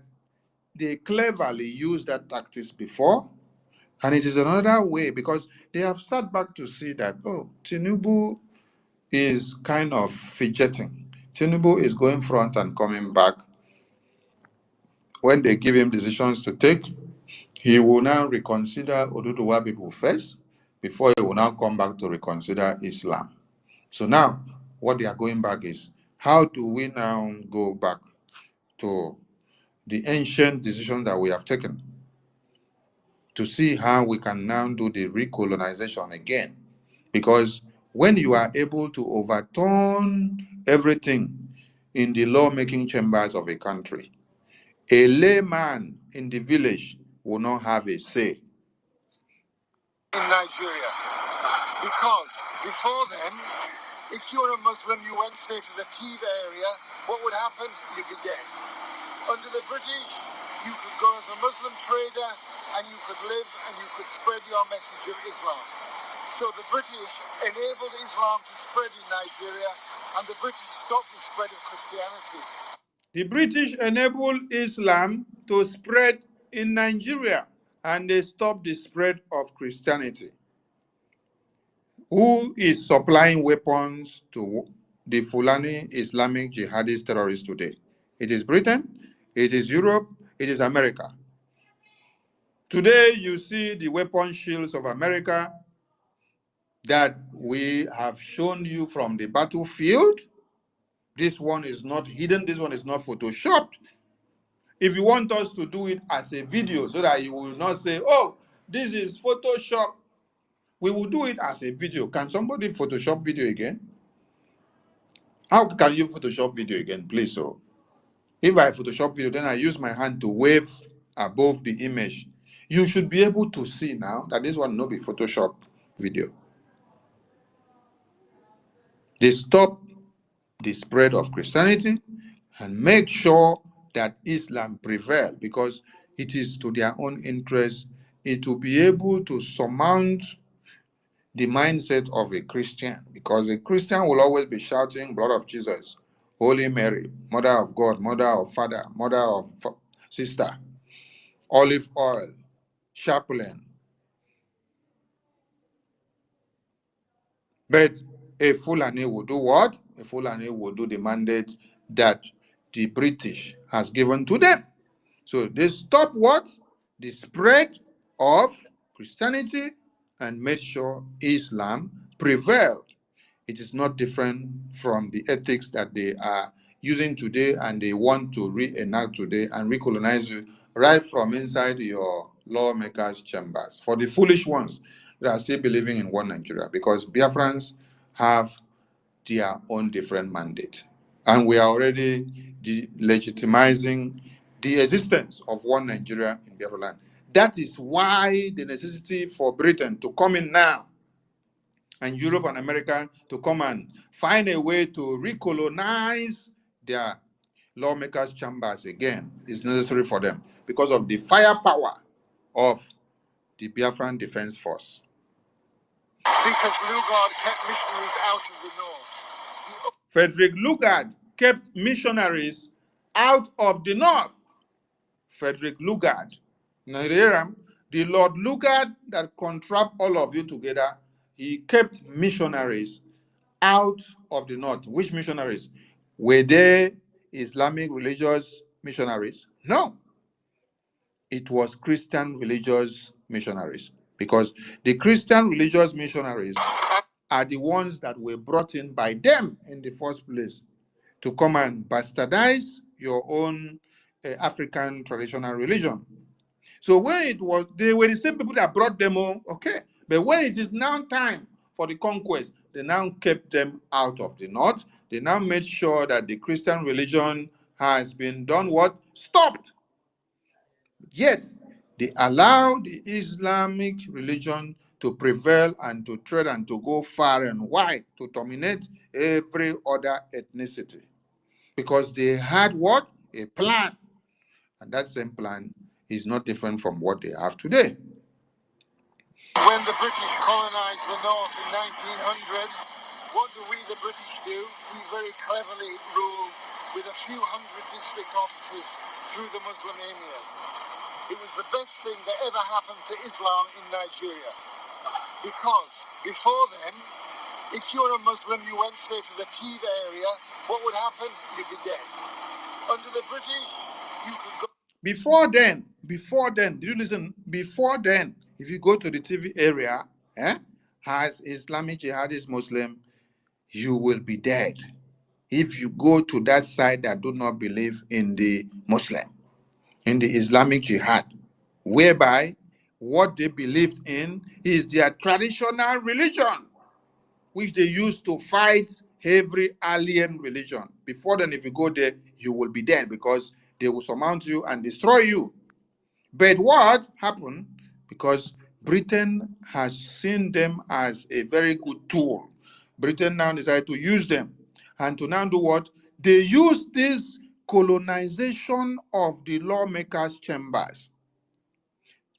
they cleverly used that tactics before. And it is another way because they have sat back to see that, oh, Tinubu is kind of fidgeting. Tinubu is going front and coming back. When they give him decisions to take, he will now reconsider Oduduwa people first before he will now come back to reconsider Islam. So now, what they are going back is, how do we now go back to the ancient decision that we have taken to see how we can now do the recolonization again? Because when you are able to overturn everything in the lawmaking chambers of a country, a layman in the village will not have a say. In Nigeria, because before then, if you were a Muslim, you went, say, to the Tiv area, what would happen? You'd be dead. Under the British, you could go as a Muslim trader and you could live and you could spread your message of Islam. So the British enabled Islam to spread in Nigeria and the British stopped the spread of Christianity. The British enabled Islam to spread in Nigeria and they stopped the spread of Christianity. Who is supplying weapons to the Fulani Islamic jihadist terrorists today? It is Britain, it is Europe, it is America. Today, you see the weapon shields of America that we have shown you from the battlefield. This one is not hidden, this one is not photoshopped. If you want us to do it as a video so that you will not say, oh, This is Photoshop. We will do it as a video. Can somebody Photoshop video again? How can you Photoshop video again, please? So, if I Photoshop video, then I use my hand to wave above the image. You should be able to see now that this one no be Photoshop video. They stop the spread of Christianity and make sure that Islam prevail, because it is to their own interest. It will be able to surmount the mindset of a Christian, because a Christian will always be shouting blood of Jesus, Holy Mary, Mother of God, Mother of Father, Mother of Sister, olive oil, chaplain. But a Fulani will do what? A Fulani will do the mandate that the British has given to them. So they stop what? The spread of Christianity and made sure Islam prevailed. It is not different from the ethics that they are using today, and they want to reenact today and recolonize you right from inside your lawmakers' chambers. For the foolish ones that are still believing in one Nigeria, because Biafrans have their own different mandate. And we are already legitimizing the existence of one Nigeria in Biafra land. That is why the necessity for Britain to come in now, and Europe and America to come and find a way to recolonize their lawmakers' chambers again is necessary for them, because of the firepower of the Biafran Defense Force. Because Lugard kept missionaries out of the north. Frederick Lugard kept missionaries out of the north. Frederick Lugard. Now, the Lord Lugard that contract all of you together, he kept missionaries out of the north. Which missionaries? Were they Islamic religious missionaries? No. It was Christian religious missionaries, because the Christian religious missionaries are the ones that were brought in by them in the first place to come and bastardize your own African traditional religion. So when it was, they were the same people that brought them all, okay. But when it is now time for the conquest, they now kept them out of the north. They now made sure that the Christian religion has been done what? Stopped. Yet, they allow the Islamic religion to prevail and to tread and to go far and wide to dominate every other ethnicity. Because they had what? A plan. And that same plan is not different from what they have today. When the British colonized the north in 1900, what do we, the British, do? We very cleverly rule with a few hundred district officers through the Muslim emirs. It was the best thing that ever happened to Islam in Nigeria. Because before then, if you're a Muslim, you went, say, to the Tiv area, what would happen? You'd be dead. Under the British, you could go. Before then, do you listen? Before then, if you go to the TV area, as Islamic jihadist Muslim, you will be dead. If you go to that side that do not believe in the Muslim, in the Islamic jihad, whereby what they believed in is their traditional religion, which they used to fight every alien religion. Before then, if you go there, you will be dead, because they will surmount you and destroy you. But what happened? Because Britain has seen them as a very good tool. Britain now decided to use them. And to now do what? They use this colonization of the lawmakers' chambers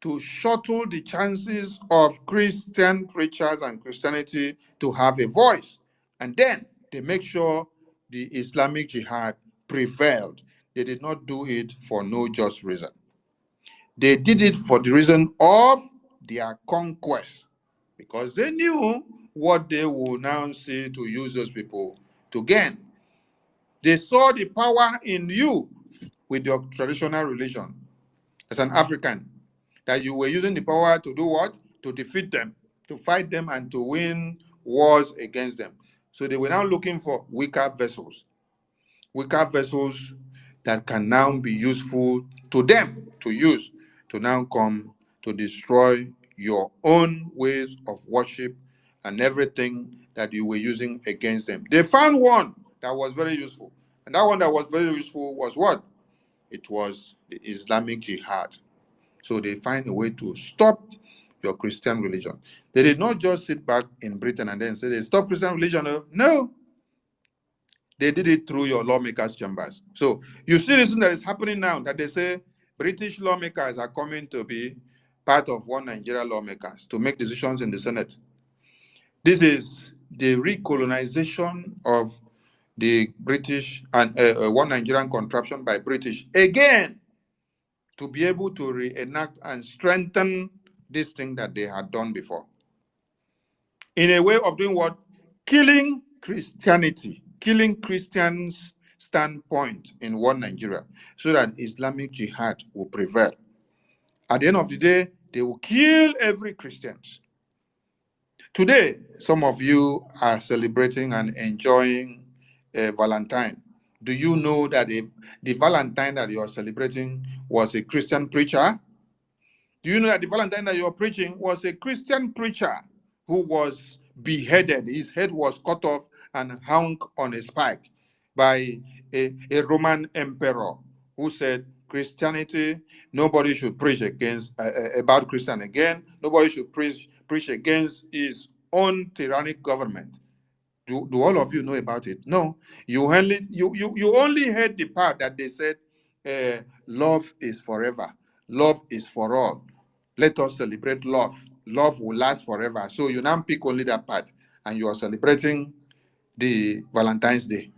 to shuttle the chances of Christian preachers and Christianity to have a voice. And then they make sure the Islamic jihad prevailed. They did not do it for no just reason. They did it for the reason of their conquest, because they knew what they would now see to use those people to gain. They saw the power in you with your traditional religion as an African, that you were using the power to do what? To defeat them, to fight them, and to win wars against them. So they were now looking for weaker vessels that can now be useful to them to use to now come to destroy your own ways of worship and everything that you were using against them. They found one that was very useful. And that one that was very useful was what? It was the Islamic Jihad. So they find a way to stop your Christian religion. They did not just sit back in Britain and then say they stop Christian religion. No, they did it through your lawmakers' chambers. So you see this thing that is happening now, that they say British lawmakers are coming to be part of One Nigeria lawmakers to make decisions in the Senate. This is the recolonization of the British and One Nigerian contraption by British again, to be able to reenact and strengthen this thing that they had done before. In a way of doing what? Killing Christianity, killing Christians' standpoint in one Nigeria, so that Islamic Jihad will prevail. At the end of the day, they will kill every Christian. Today, some of you are celebrating and enjoying Valentine. Do you know that the Valentine that you are celebrating was a Christian preacher? Do you know that the Valentine that you're preaching was a Christian preacher who was beheaded? His head was cut off and hung on a spike by a Roman emperor who said, Christianity, nobody should preach against about Christian again. Nobody should preach against his own tyrannic government. Do all of you know about it? No. You only heard the part that they said, love is forever. Love is for all. Let us celebrate love. Love will last forever. So you now pick only that part, and you are celebrating the Valentine's Day.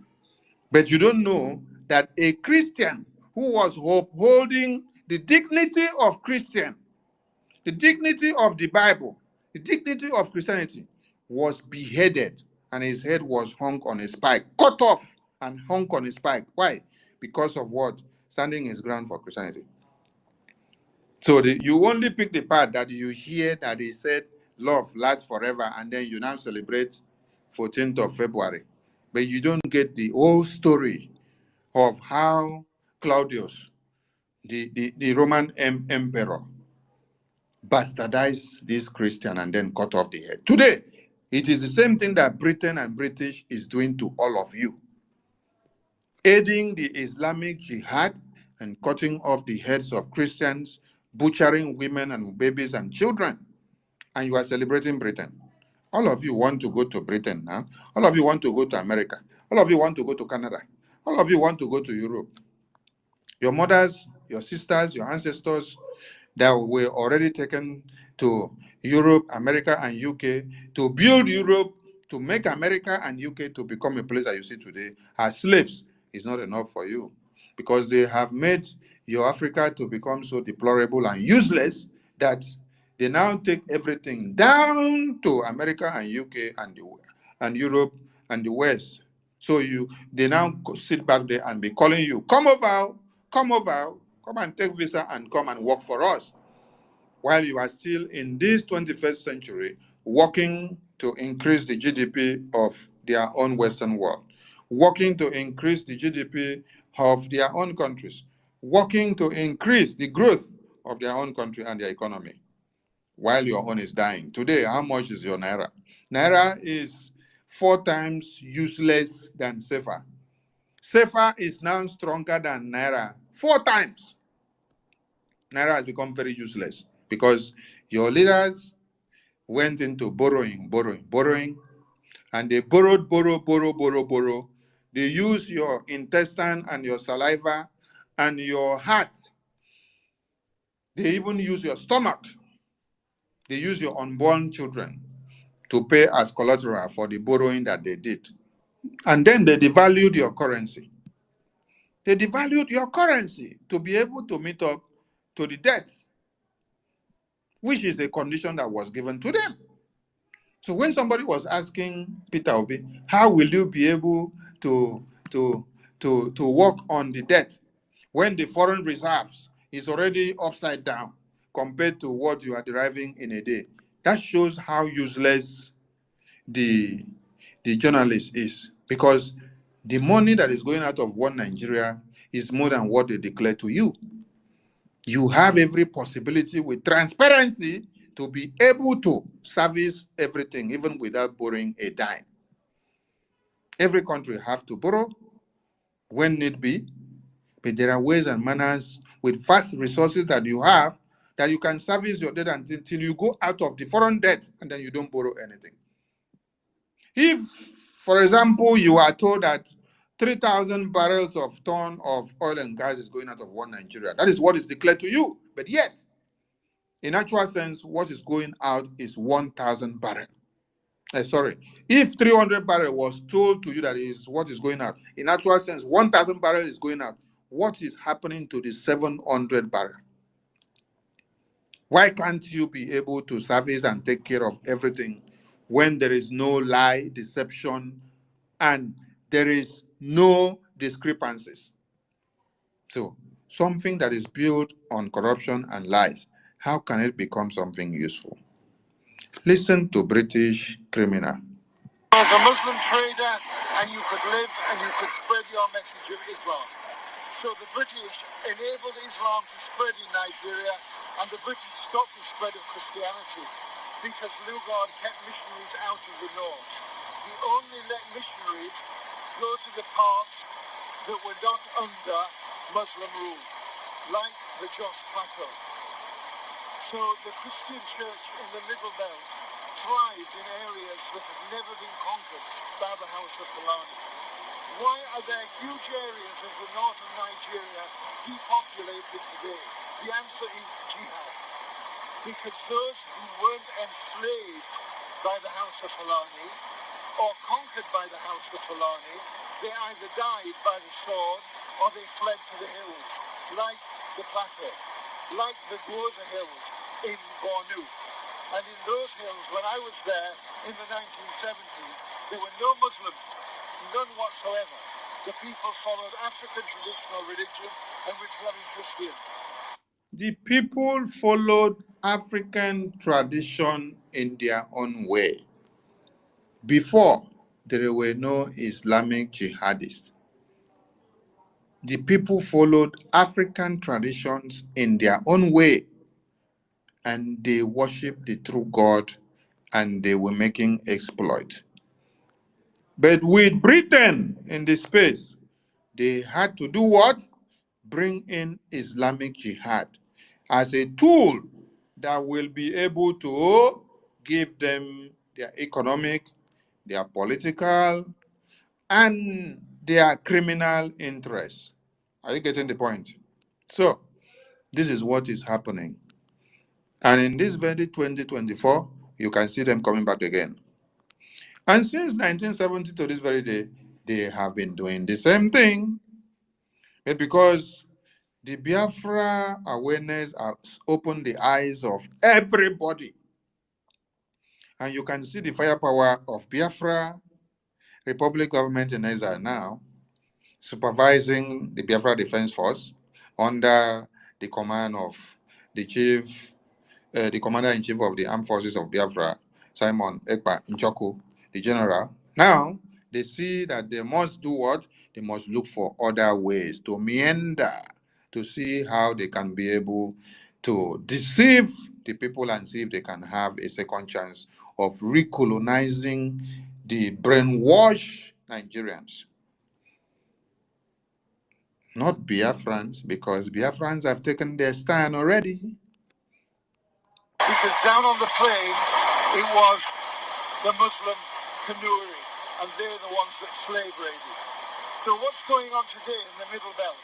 But you don't know that a Christian who was upholding the dignity of Christian, the dignity of the Bible, the dignity of Christianity, was beheaded, and his head was hung on a spike, cut off and hung on a spike. Why? Because of what? Standing his ground for Christianity. So you only pick the part that you hear that they said love lasts forever, and then you now celebrate 14th of February. But you don't get the whole story of how Claudius, the Roman emperor, bastardized this Christian and then cut off the head. Today, it is the same thing that Britain and British is doing to all of you. Aiding the Islamic Jihad and cutting off the heads of Christians, butchering women and babies and children. And you are celebrating Britain. All of you want to go to Britain now. All of you want to go to America. All of you want to go to Canada. All of you want to go to Europe. Your mothers, your sisters, your ancestors that were already taken to Europe, America, and UK to build Europe, to make America and UK to become a place that you see today as slaves is not enough for you, because they have made your Africa to become so deplorable and useless that they now take everything down to America and UK and Europe and the West. So they now sit back there and be calling you, come over, come and take visa and come and work for us, while you are still in this 21st century working to increase the GDP of their own Western world, working to increase the GDP of their own countries, working to increase the growth of their own country and their economy, while your own is dying. Today, how much is your Naira? Naira is 4 times useless than SEFA. SEFA is now stronger than Naira 4 times. Naira has become very useless because your leaders went into borrowing, and they borrow. They use your intestine and your saliva and your heart. They even use your stomach. They use your unborn children to pay as collateral for the borrowing that they did. And then they devalued your currency. They devalued your currency to be able to meet up to the debt, which is a condition that was given to them. So when somebody was asking Peter Obi, how will you be able to work on the debt when the foreign reserves is already upside down compared to what you are deriving in a day? That shows how useless the journalist is, because the money that is going out of one Nigeria is more than what they declare to you. You have every possibility with transparency to be able to service everything, even without borrowing a dime. Every country have to borrow when need be, but there are ways and manners with vast resources that you have that you can service your debt until you go out of the foreign debt and then you don't borrow anything. If, for example, you are told that 3,000 barrels of ton of oil and gas is going out of one Nigeria, that is what is declared to you. But yet, in actual sense, what is going out is 1,000 barrels. Sorry, if 300 barrels was told to you that is what is going out, in actual sense, 1,000 barrels is going out. What is happening to the 700 barrels? Why can't you be able to service and take care of everything when there is no lie, deception, and there is no discrepancies? So, something that is built on corruption and lies, how can it become something useful? Listen to British criminal. As a Muslim trader, and you could live and you could spread your message of Islam. So the British enabled Islam to spread in Nigeria, and the British stopped the spread of Christianity because Lugard kept missionaries out of the north. He only let missionaries go to the parts that were not under Muslim rule, like the Jos Plateau. So the Christian church in the Middle Belt thrived in areas that had never been conquered by the House of Fulani. Why are there huge areas of the north of Nigeria depopulated today? The answer is jihad. Because those who weren't enslaved by the House of Fulani or conquered by the House of Fulani, they either died by the sword or they fled to the hills, like the Plateau, like the Goza Hills in Bornu. And in those hills, when I was there in the 1970s, there were no Muslims, none whatsoever. The people followed African traditional religion and were dwelling Christians. The people followed African tradition in their own way. Before, there were no Islamic jihadists. The people followed African traditions in their own way, and they worshiped the true God, and they were making exploit. But with Britain in the space, they had to do what? Bring in Islamic jihad as a tool that will be able to give them their economic, their political, and their criminal interests. Are you getting the point? So, this is what is happening. And in this very 2024, you can see them coming back again. And since 1970 to this very day, they have been doing the same thing. But because the Biafra awareness has opened the eyes of everybody, and you can see the firepower of Biafra Republic government in exile now, supervising the Biafra Defense Force under the command of the the commander-in-chief of the armed forces of Biafra, Simon Ekpa Nchoku, the general. Now, they see that they must do what? They must look for other ways to meander, to see how they can be able to deceive the people and see if they can have a second chance of recolonizing the brainwashed Nigerians. Not Biafrans, because Biafrans have taken their stand already. Because down on the plain, it was the Muslim Kanuri, and they're the ones that slave raided. So what's going on today in the Middle Belt?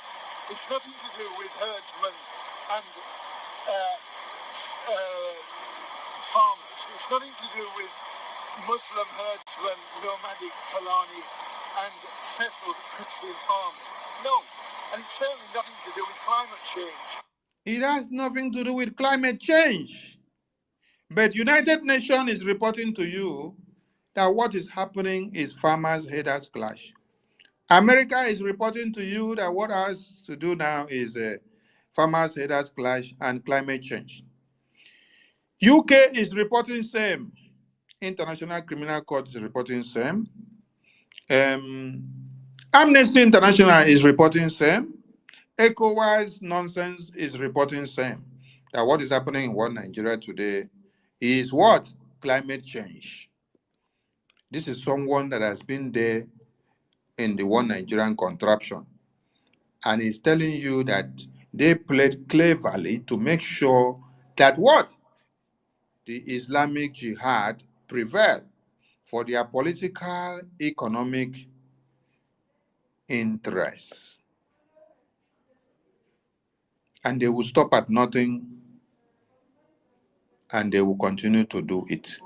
It's nothing to do with herdsmen and farmers. It's nothing to do with Muslim herdsmen, nomadic Fulani, and settled Christian farmers. No, and it's certainly nothing to do with climate change. It has nothing to do with climate change. But United Nations is reporting to you that what is happening is farmers' headers clash. America is reporting to you that what has to do now is farmers' headers clash and climate change. UK is reporting same. International Criminal Court is reporting same. Amnesty International is reporting same. ECOWAS nonsense is reporting same. That what is happening in one Nigeria today is what? Climate change. This is someone that has been there in the one Nigerian contraption and is telling you that they played cleverly to make sure that what? The Islamic Jihad prevail for their political, economic interests. And they will stop at nothing and they will continue to do it.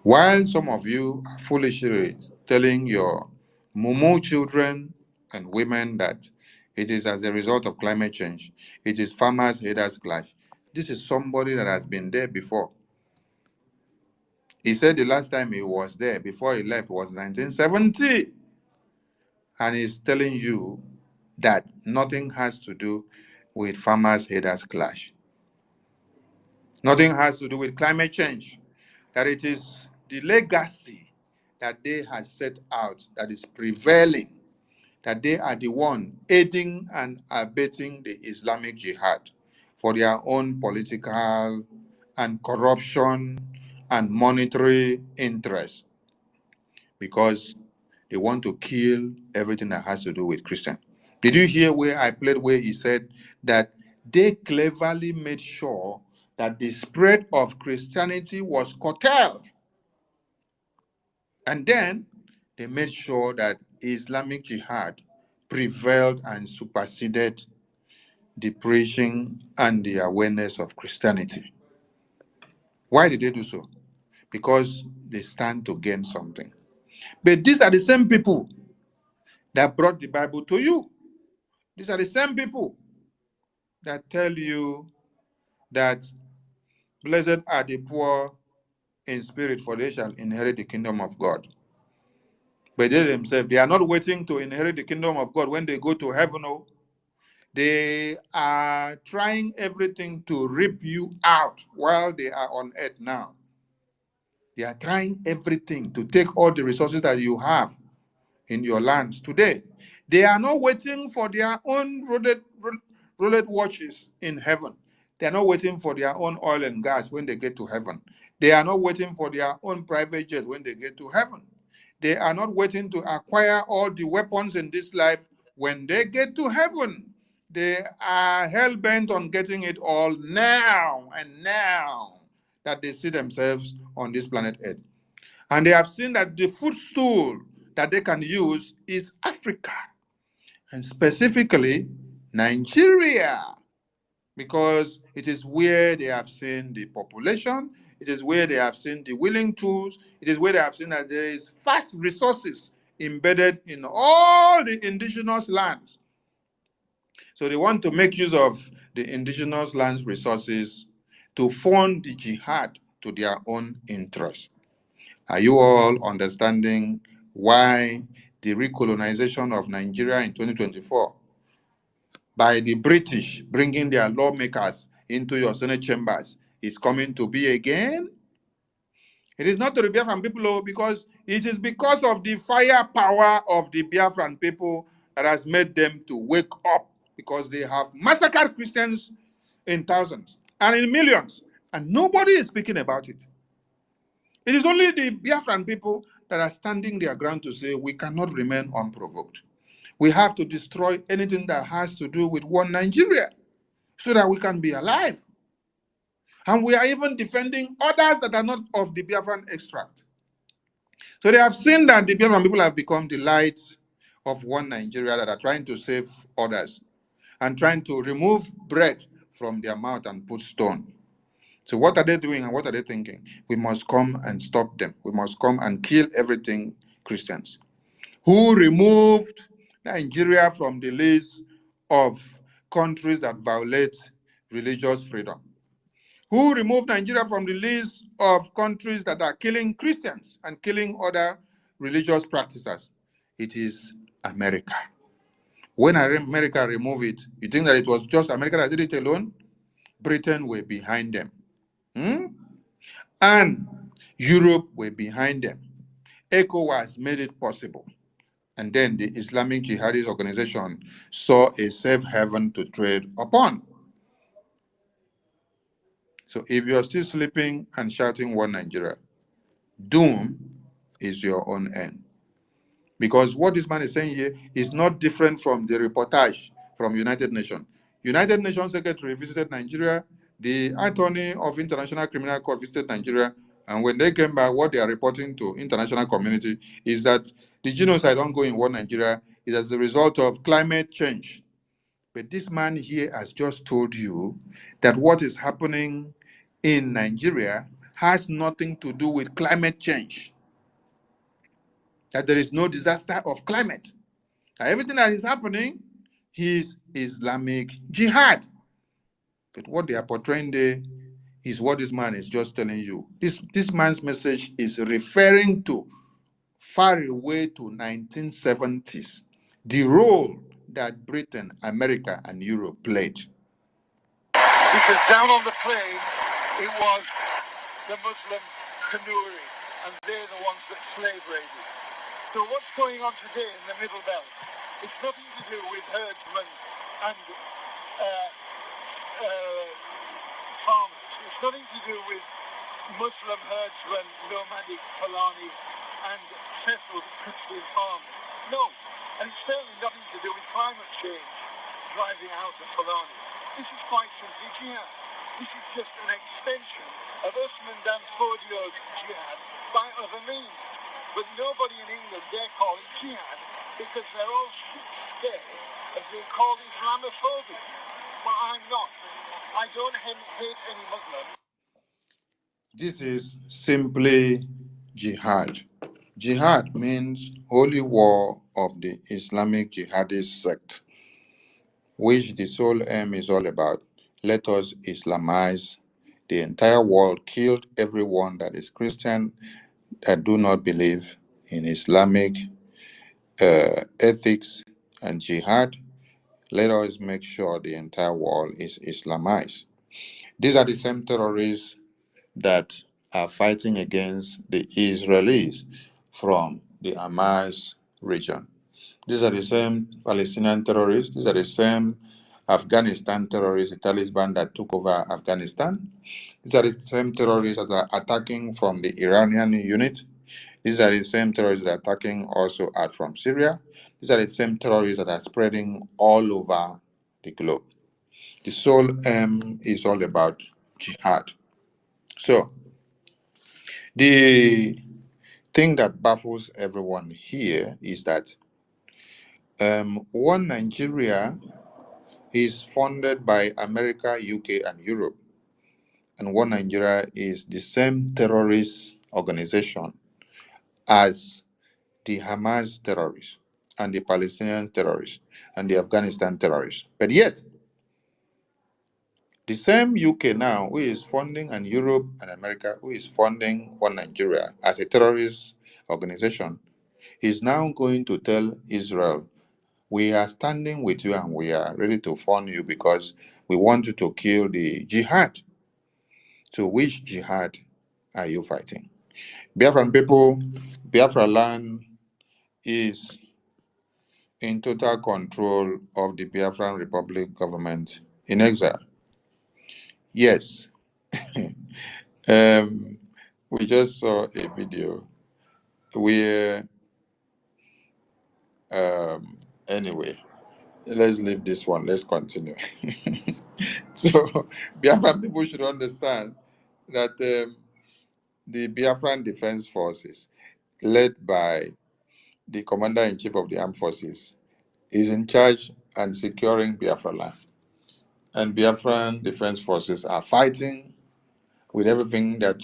While some of you are foolishly telling your mumu children and women that it is as a result of climate change, it is farmers' haters clash. This is somebody that has been there before. He said the last time he was there before he left was 1970. And he's telling you that nothing has to do with farmers' haters clash. Nothing has to do with climate change. That it is the legacy that they had set out that is prevailing, that they are the one aiding and abetting the Islamic Jihad for their own political and corruption and monetary interests, because they want to kill everything that has to do with Christian. Did you hear where I played where he said that they cleverly made sure that the spread of Christianity was curtailed? And then they made sure that Islamic Jihad prevailed and superseded the preaching and the awareness of Christianity. Why did they do so? Because they stand to gain something. But these are the same people that brought the Bible to you. These are the same people that tell you that blessed are the poor in spirit, for they shall inherit the kingdom of God. But they themselves, they are not waiting to inherit the kingdom of God when they go to heaven. Oh, they are trying everything to rip you out while they are on earth now. They are trying everything to take all the resources that you have in your lands today. They are not waiting for their own roulette watches in heaven. They are not waiting for their own oil and gas when they get to heaven. They are not waiting for their own private jets when they get to heaven. They are not waiting to acquire all the weapons in this life when they get to heaven. They are hell-bent on getting it all now and now that they see themselves on this planet Earth. And they have seen that the footstool that they can use is Africa, and specifically Nigeria, because it is where they have seen the population, it is where they have seen the willing tools, it is where they have seen that there is vast resources embedded in all the indigenous lands. So they want to make use of the indigenous lands resources to fund the jihad to their own interest. Are you all understanding why the recolonization of Nigeria in 2024 by the British bringing their lawmakers into your Senate chambers is coming to be again? It is not to the Biafran people, because it is because of the firepower of the Biafran people that has made them to wake up, because they have massacred Christians in thousands and in millions, and nobody is speaking about it. It is only the Biafran people that are standing their ground to say we cannot remain unprovoked. We have to destroy anything that has to do with one Nigeria so that we can be alive. And we are even defending others that are not of the Biafran extract. So they have seen that the Biafran people have become the light of one Nigeria that are trying to save others and trying to remove bread from their mouth and put stone. So what are they doing and what are they thinking? We must come and stop them. We must come and kill everything Christians. Who removed Nigeria from the list of countries that violate religious freedom? Who removed Nigeria from the list of countries that are killing Christians and killing other religious practices? It is America. When America removed it, you think that it was just America that did it alone? Britain were behind them. And Europe were behind them. ECOWAS made it possible. And then the Islamic Jihadist organization saw a safe haven to trade upon. So if you are still sleeping and shouting one Nigeria, doom is your own end. Because what this man is saying here is not different from the reportage from United Nations. United Nations Secretary visited Nigeria, the attorney of International Criminal Court visited Nigeria, and when they came back, what they are reporting to international community is that the genocide ongoing in one Nigeria is as a result of climate change. But this man here has just told you that what is happening in Nigeria has nothing to do with climate change, that there is no disaster of climate. Everything that is happening is Islamic jihad. But what they are portraying there is what this man is just telling you. This man's message is referring to far away to 1970s, the role that Britain, America, and Europe played. Because down on the plain, it was the Muslim Kanuri, and they're the ones that slave raided. So what's going on today in the Middle Belt? It's nothing to do with herdsmen and farmers. It's nothing to do with Muslim herdsmen, nomadic Fulani, and settled Christian farmers. No, and it's certainly nothing to do with climate change driving out the Fulani. This is quite simply jihad. This is just an extension of Usman Dan Fodio's jihad by other means. But nobody in England dare call it jihad because they're all scared of being called Islamophobic. Well, I'm not. I don't hate any Muslim. This is simply jihad. Jihad means holy war of the Islamic jihadist sect, which the sole aim is all about. Let us Islamize the entire world, kill everyone that is Christian, that do not believe in Islamic ethics and jihad. Let us make sure the entire world is Islamized. These are the same terrorists that are fighting against the Israelis from the Hamas region. These are the same Palestinian terrorists. These are the same Afghanistan terrorists, the Taliban that took over Afghanistan. These are the same terrorists that are attacking from the Iranian unit. These are the same terrorists that are attacking also out from Syria. These are the same terrorists that are spreading all over the globe. The sole aim is all about jihad. So, the thing that baffles everyone here is that one Nigeria is funded by America, UK, and Europe, and one Nigeria is the same terrorist organization as the Hamas terrorists and the Palestinian terrorists and the Afghanistan terrorists. But yet, the same UK now, who is funding, and Europe and America, who is funding one Nigeria as a terrorist organization, is now going to tell Israel, we are standing with you and we are ready to fund you because we want you to kill the jihad. So which jihad are you fighting? Biafran people, Biafra land is in total control of the Biafran Republic government in exile. Yes. We just saw a video where, anyway, let's leave this one. Let's continue. So, Biafran people should understand that the Biafran Defense Forces, led by the Commander-in-Chief of the Armed Forces, is in charge and securing Biafra land. And Biafran Defense Forces are fighting with everything that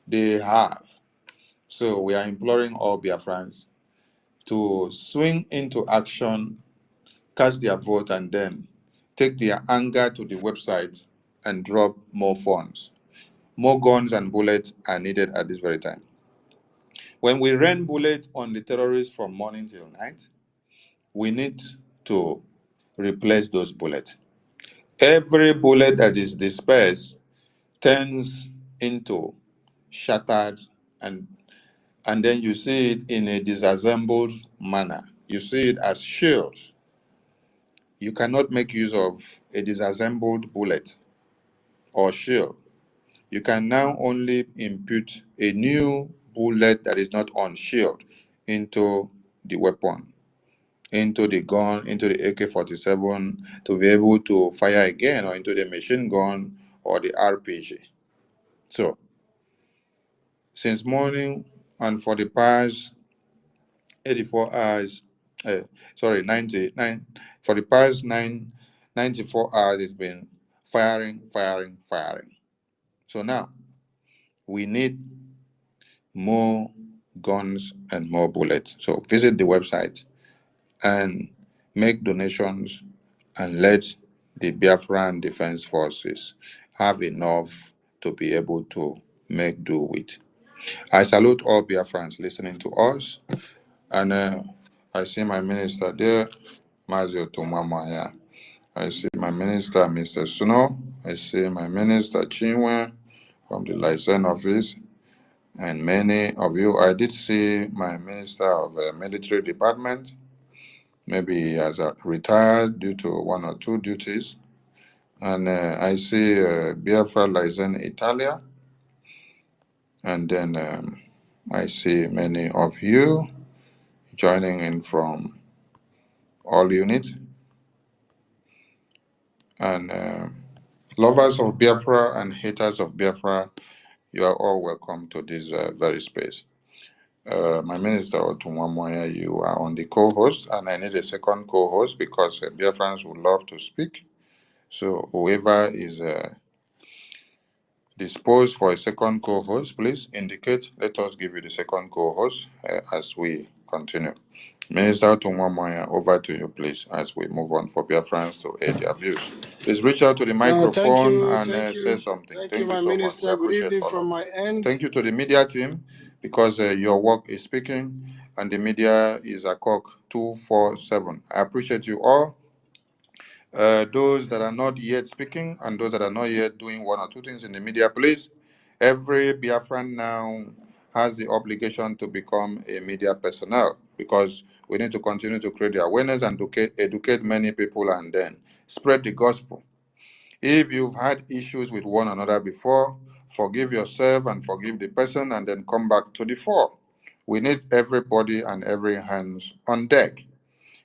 they have. So we are imploring all Biafrans to swing into action, cast their vote, and then take their anger to the website and drop more funds. More guns and bullets are needed at this very time. When we rain bullets on the terrorists from morning till night, we need to replace those bullets. Every bullet that is dispersed turns into shattered, and then you see it in a disassembled manner. You see it as shells. You cannot make use of a disassembled bullet or shell. You can now only input a new bullet that is not on shield into the weapon, into the gun, into the AK-47 to be able to fire again, or into the machine gun or the RPG. So, since morning and for the past 84 hours, uh, sorry, 99, for the past 94 hours, it's been firing, firing, firing. So now we need more guns and more bullets. So visit the website and make donations and let the Biafran Defense Forces have enough to be able to make do with. I salute all Biafrans listening to us, and I see my minister there, Mazio Tumamaya. I see my minister, Mr. Suno. I see my minister, Chinwe, from the license office, and many of you. I did see my minister of military department. Maybe he has retired due to one or two duties. And I see Biafra license Italia. And then I see many of you joining in from all units. And lovers of Biafra and haters of Biafra, you are all welcome to this very space. My minister Otumwamoya, you are on the co-host, and I need a second co-host because Biafrans would love to speak. So whoever is disposed for a second co-host, please indicate. Let us give you the second co-host as we continue. Minister Otumwamoya, over to you, please, as we move on for Biafrans to aid their views. Please reach out to the microphone and say something. Thank Thank you, you my so much. We minister. Good appreciate evening all from of my you. end. Thank you to the media team because your work is speaking and the media is a cock 247. I appreciate you all. Those that are not yet speaking and those that are not yet doing one or two things in the media, please. Every Biafran now has the obligation to become a media personnel because we need to continue to create the awareness and educate many people and then spread the gospel. If you've had issues with one another before, forgive yourself and forgive the person and then come back to the fore. We need everybody and every hands on deck.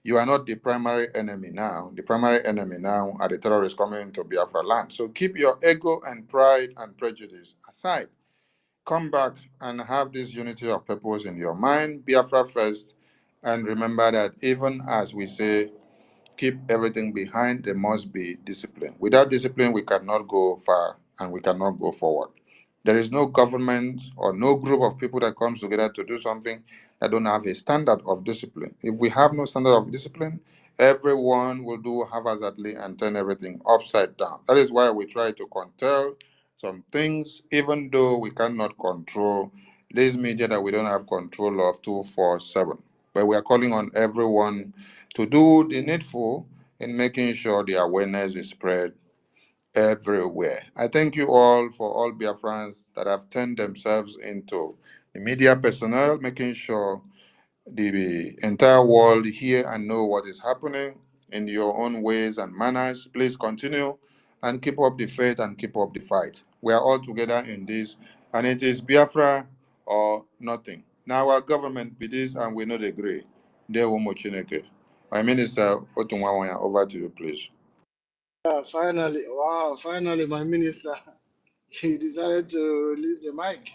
You are not the primary enemy now. The primary enemy now are the terrorists coming into Biafra land. So keep your ego and pride and prejudice aside. Come back and have this unity of purpose in your mind, Biafra first, and remember that even as we say keep everything behind, there must be discipline. Without discipline, we cannot go far and we cannot go forward. There is no government or no group of people that comes together to do something that don't have a standard of discipline. If we have no standard of discipline, everyone will do haphazardly and turn everything upside down. That is why we try to control some things, even though we cannot control this media that we don't have control of 247. But we are calling on everyone to do the needful in making sure the awareness is spread everywhere. I thank you all for all Biafrans that have turned themselves into the media personnel, making sure the entire world hear and know what is happening in your own ways and manners. Please continue and keep up the faith and keep up the fight. We are all together in this, and it is Biafra or nothing. Now our government be this, and we not agree. There will Chineke. My minister Otunwawanya, over to you, please. Finally, wow, finally, my minister, he decided to release the mic.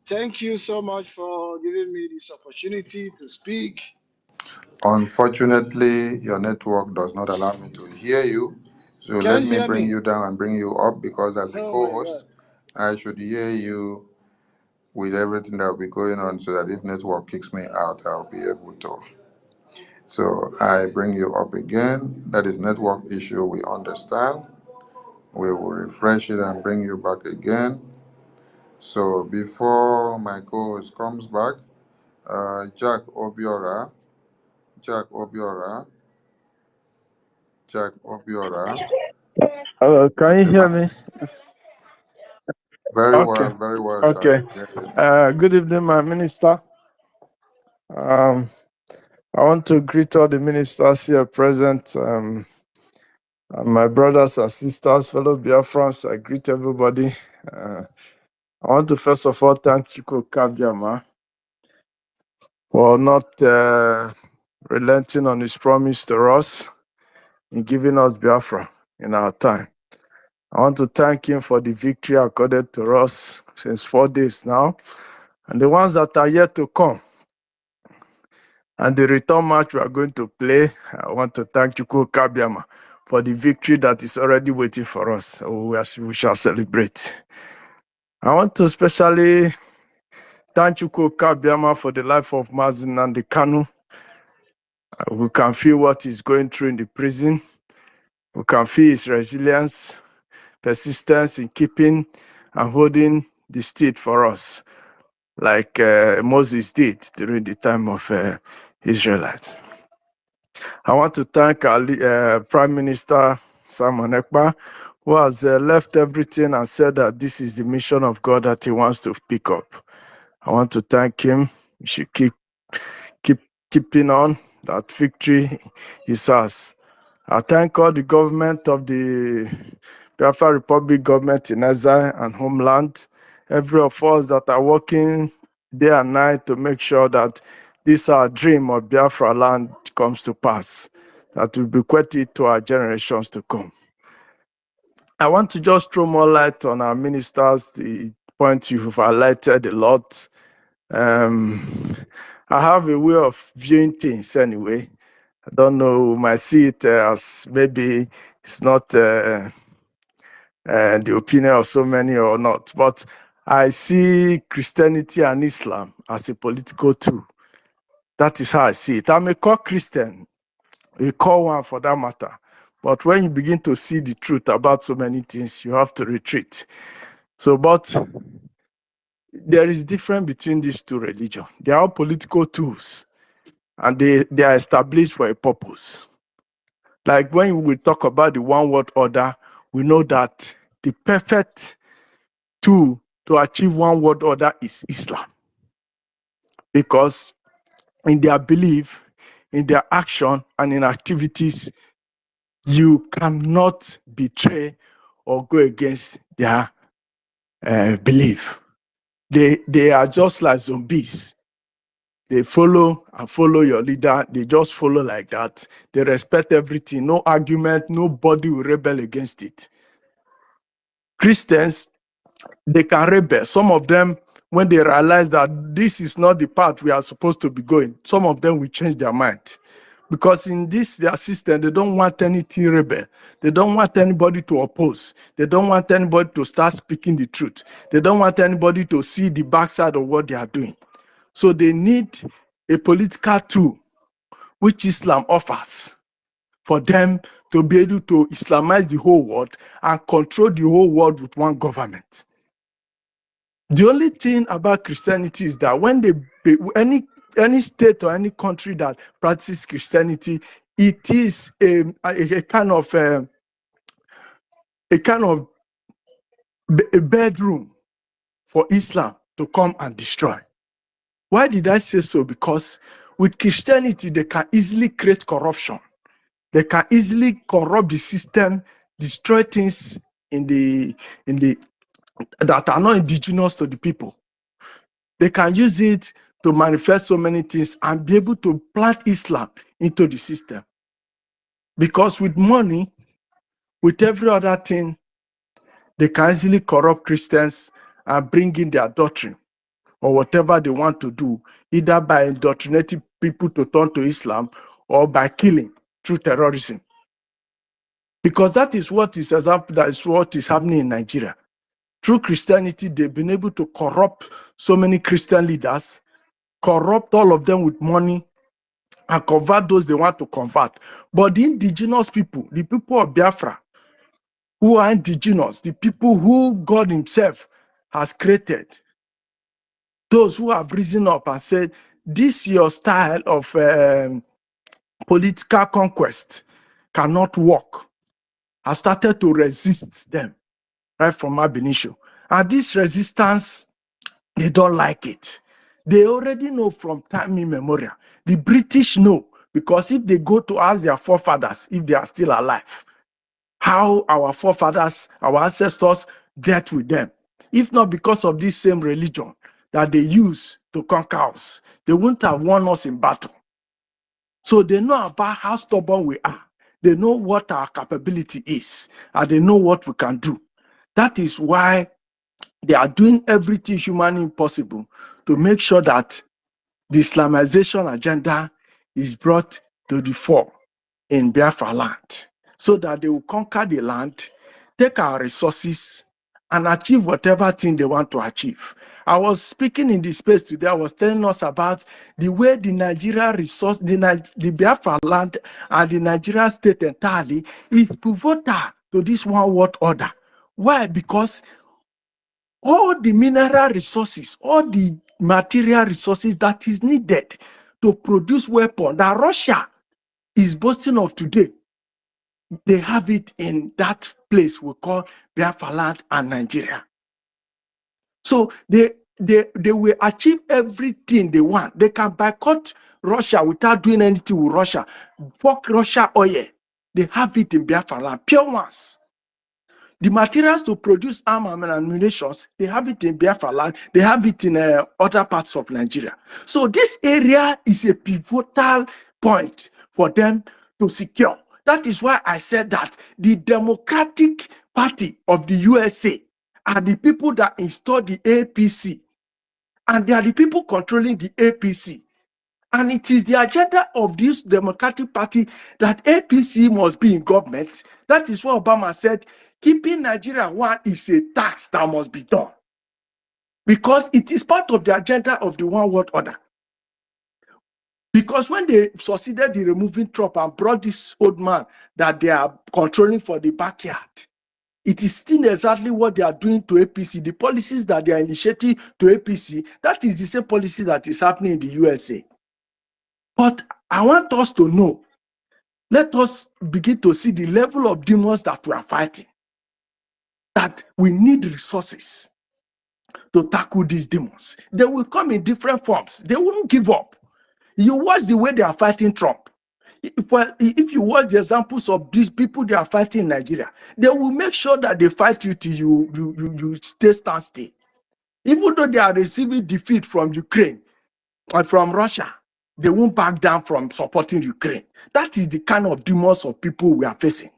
Thank you so much for giving me this opportunity to speak. Unfortunately, your network does not allow me to hear you. So Can let you me hear bring me? you down and bring you up because as a Oh my co-host, God. I should hear you with everything that will be going on so that if network kicks me out, I'll be able to. So I bring you up again. That is network issue, we understand. We will refresh it and bring you back again. So before my co-host comes back, Jack Obiora, Jack Obiora, Jack Obiora. Hello, can you The hear mic. me? Okay, Very well, sir. okay. Yeah, yeah. Good evening, my minister. Um, I want to greet all the ministers here present. And my brothers and sisters, fellow Biafrans, I greet everybody. I want to first of all thank Chiko Kabiama for not relenting on his promise to us in giving us Biafra in our time. I want to thank him for the victory accorded to us since 4 days now, and the ones that are yet to come. And the return match we are going to play, I want to thank Chukwu Kabiama for the victory that is already waiting for us. So we shall celebrate. I want to especially thank Chukwu Kabiama for the life of Mazin Nnamdi Kanu. We can feel what he's going through in the prison. We can feel his resilience, persistence in keeping and holding the state for us, like Moses did during the time of Israelites. I want to thank our Prime Minister Simon Ekpa, who has left everything and said that this is the mission of God that he wants to pick up. I want to thank him. We should keeping on. That victory is ours. I thank all the government of the Biafra Republic government in exile and homeland, every of us that are working day and night to make sure that this our dream of Biafra land comes to pass, that will bequeath it to our generations to come. I want to just throw more light on our ministers, the point you've highlighted a lot. I have a way of viewing things anyway. I don't know, you might see it as maybe it's not the opinion of so many or not, but I see Christianity and Islam as a political tool. That is how I see it. I'm a core Christian, a core one for that matter. But when you begin to see the truth about so many things, you have to retreat. So, but there is difference between these two religions. They are all political tools, and they are established for a purpose. Like when we talk about the one world order, we know that the perfect tool to achieve one world order is Islam. Because in their belief, in their action, and in activities, you cannot betray or go against their belief. They are just like zombies. They follow and follow your leader. They just follow like that. They respect everything. No argument. Nobody will rebel against it. Christians, they can rebel. Some of them, when they realize that this is not the path we are supposed to be going, some of them will change their mind. Because in this their system, they don't want anything rebel. They don't want anybody to oppose. They don't want anybody to start speaking the truth. They don't want anybody to see the backside of what they are doing. So they need a political tool, which Islam offers, for them to be able to Islamize the whole world and control the whole world with one government. The only thing about Christianity is that when any state or any country that practices Christianity, it is a kind of a bedroom for Islam to come and destroy. Why did I say so? Because with Christianity, they can easily create corruption. They can easily corrupt the system, destroy things that are not indigenous to the people. They can use it to manifest so many things and be able to plant Islam into the system. Because with money, with every other thing, they can easily corrupt Christians and bring in their doctrine or whatever they want to do, either by indoctrinating people to turn to Islam or by killing through terrorism. Because that is what is happening in Nigeria. Through Christianity, they've been able to corrupt so many Christian leaders, corrupt all of them with money, and convert those they want to convert. But the indigenous people, the people of Biafra, who are indigenous, the people who God himself has created, those who have risen up and said, this your style of political conquest cannot work, have started to resist them right from ab initio. And this resistance, they don't like it. They already know from time immemorial. The British know, because if they go to ask their forefathers if they are still alive, how our forefathers, our ancestors dealt with them. If not because of this same religion that they use to conquer us, they wouldn't have won us in battle. So they know about how stubborn we are. They know what our capability is, and they know what we can do. That is why they are doing everything humanly possible to make sure that the Islamization agenda is brought to the fore in Biafra land, so that they will conquer the land, take our resources, and achieve whatever thing they want to achieve. I was speaking in the space today. I was telling us about the way the Nigeria resource, the Biafra land and the Nigeria state entirely is pivotal to this one world order. Why? Because all the mineral resources, all the material resources that is needed to produce weapons that Russia is boasting of today, they have it in that place we call Biafra land and Nigeria. So they will achieve everything they want. They can boycott Russia without doing anything with Russia. Fuck Russia oil. They have it in Biafra land, pure ones. The materials to produce arms and ammunition, they have it in Biafra land, they have it in other parts of Nigeria. So this area is a pivotal point for them to secure. That is why I said that the Democratic Party of the USA are the people that installed the APC, and they are the people controlling the APC. And it is the agenda of this Democratic Party that APC must be in government. That is what Obama said, keeping Nigeria one is a tax that must be done. Because it is part of the agenda of the one world order. Because when they succeeded in removing Trump and brought this old man that they are controlling for the backyard, it is still exactly what they are doing to APC. The policies that they are initiating to APC, that is the same policy that is happening in the USA. But I want us to know, let us begin to see the level of demons that we are fighting, that we need resources to tackle these demons. They will come in different forms. They won't give up. You watch the way they are fighting Trump. If you watch the examples of these people they are fighting in Nigeria, they will make sure that they fight you till you stand still. Even though they are receiving defeat from Ukraine and from Russia, they won't back down from supporting Ukraine. That is the kind of demons of people we are facing.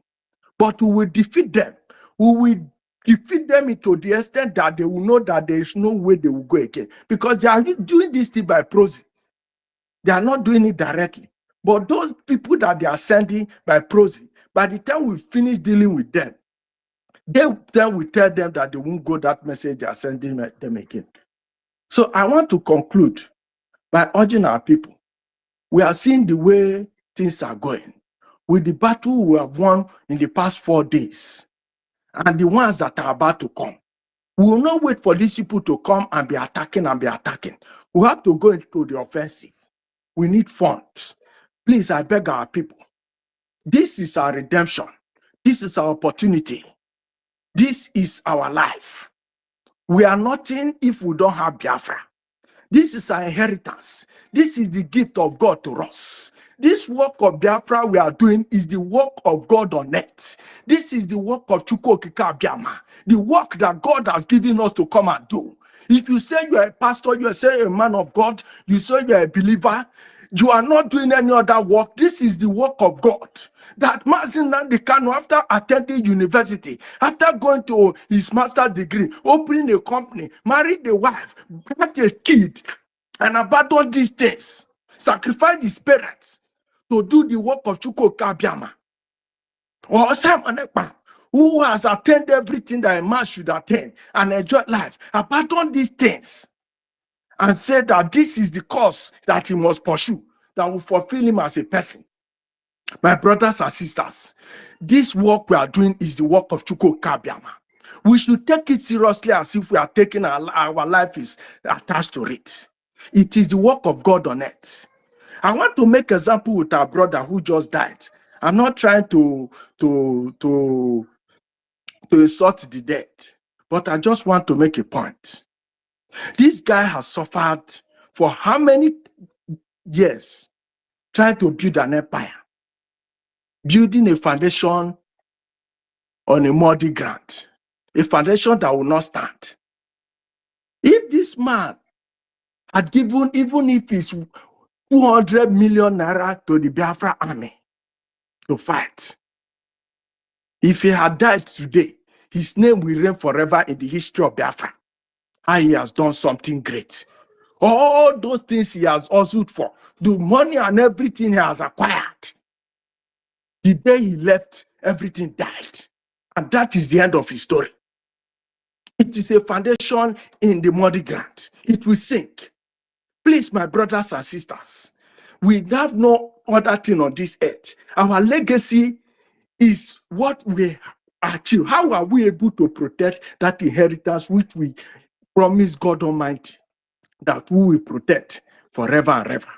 But we will defeat them. We will defeat them to the extent that they will know that there is no way they will go again. Because they are doing this thing by proxy. They are not doing it directly. But those people that they are sending by proxy, by the time we finish dealing with them, then we tell them that they won't go that message they are sending them again. So I want to conclude by urging our people. We are seeing the way things are going. With the battle we have won in the past 4 days, and the ones that are about to come. We will not wait for these people to come and be attacking and be attacking. We have to go into the offensive. We need funds. Please, I beg our people. This is our redemption. This is our opportunity. This is our life. We are nothing if we don't have Biafra. This is our inheritance. This is the gift of God to us. This work of Biafra we are doing is the work of God on earth. This is the work of Chukwu Okike Abiama, the work that God has given us to come and do. If you say you are a pastor, you say you're a man of God, you say you're a believer, you are not doing any other work. This is the work of God. That Mazin Nnamdi Kanu, after attending university, after going to his master's degree, opening a company, married a wife, got a kid, and abandoned these things, sacrificed his parents to do the work of Chukwu Okike Abiama. Or Simon Ekpa, who has attained everything that a man should attain and enjoy life, abandoned these things and said that this is the cause that he must pursue, that will fulfill him as a person. My brothers and sisters, this work we are doing is the work of Chukwu Okike Abiama. We should take it seriously as if we are taking our life is attached to it. It is the work of God on earth. I want to make example with our brother who just died. I'm not trying to insult the dead, but I just want to make a point. This guy has suffered for how many years trying to build an empire, building a foundation on a muddy ground, a foundation that will not stand. If this man had given, even if it's 200 million naira to the Biafra army to fight, if he had died today, his name will reign forever in the history of Biafra. And he has done something great. All those things he has hustled for, the money and everything he has acquired, the day he left, everything died. And that is the end of his story. It is a foundation in the muddy ground. It will sink. Please, my brothers and sisters, we have no other thing on this earth. Our legacy is what we achieve. How are we able to protect that inheritance which we promise God Almighty that we will protect forever and ever?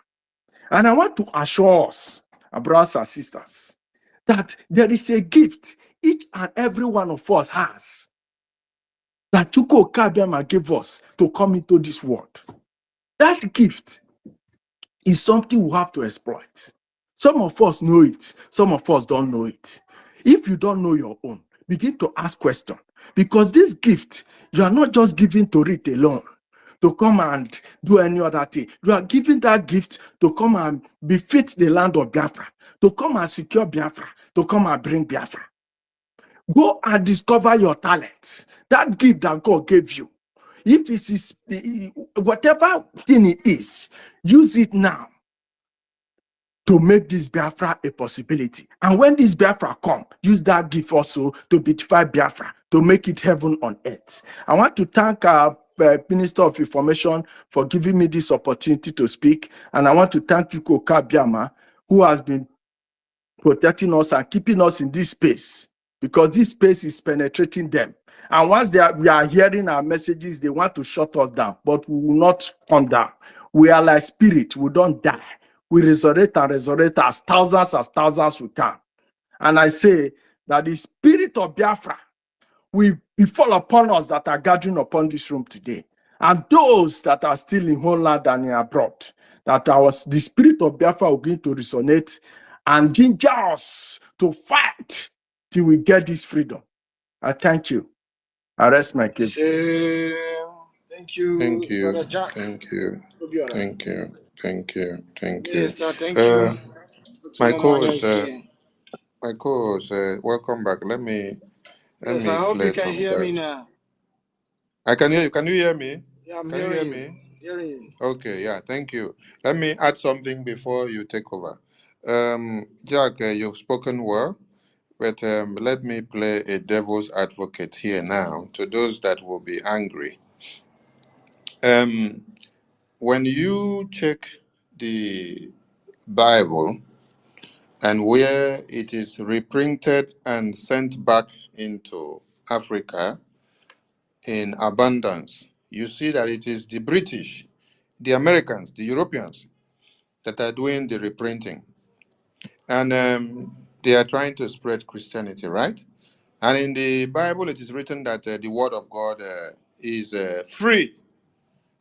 And I want to assure us, our brothers and sisters, that there is a gift each and every one of us has that Chuko Kabiama gave us to come into this world. That gift is something we have to exploit. Some of us know it, some of us don't know it. If you don't know your own, begin to ask questions, because this gift, you are not just giving to it alone, to come and do any other thing. You are giving that gift to come and befit the land of Biafra, to come and secure Biafra, to come and bring Biafra. Go and discover your talents, that gift that God gave you. If it is whatever thing it is, use it now to make this Biafra a possibility. And when this Biafra come, use that gift also to beautify Biafra, to make it heaven on earth. I want to thank our Minister of Information for giving me this opportunity to speak. And I want to thank Chuko Kabiama, who has been protecting us and keeping us in this space, because this space is penetrating them. And once we are hearing our messages, they want to shut us down, but we will not come down. We are like spirit, we don't die. We resurrect and resurrect as thousands we can. And I say that the spirit of Biafra will fall upon us that are gathering upon this room today. And those that are still in homeland and in abroad, that the spirit of Biafra will begin to resonate and ginger us to fight till we get this freedom. I thank you. I rest my case. Thank you, Thank you. Brother Jack. Thank you. Thank you. Thank you. Thank you. Yes, sir, thank you. My co-host, welcome back. Let me Yes, I hope play you can hear me now. I can hear you. Can you hear me? Yeah, I'm Can you hearing hear me? Hearing you. Okay, yeah, thank you. Let me add something before you take over. Jack, you've spoken well, but let me play a devil's advocate here now to those that will be angry. When you check the Bible and where it is reprinted and sent back into Africa in abundance, you see that it is the British, the Americans, the Europeans that are doing the reprinting. And they are trying to spread Christianity, right? And in the Bible, it is written that the Word of God is free.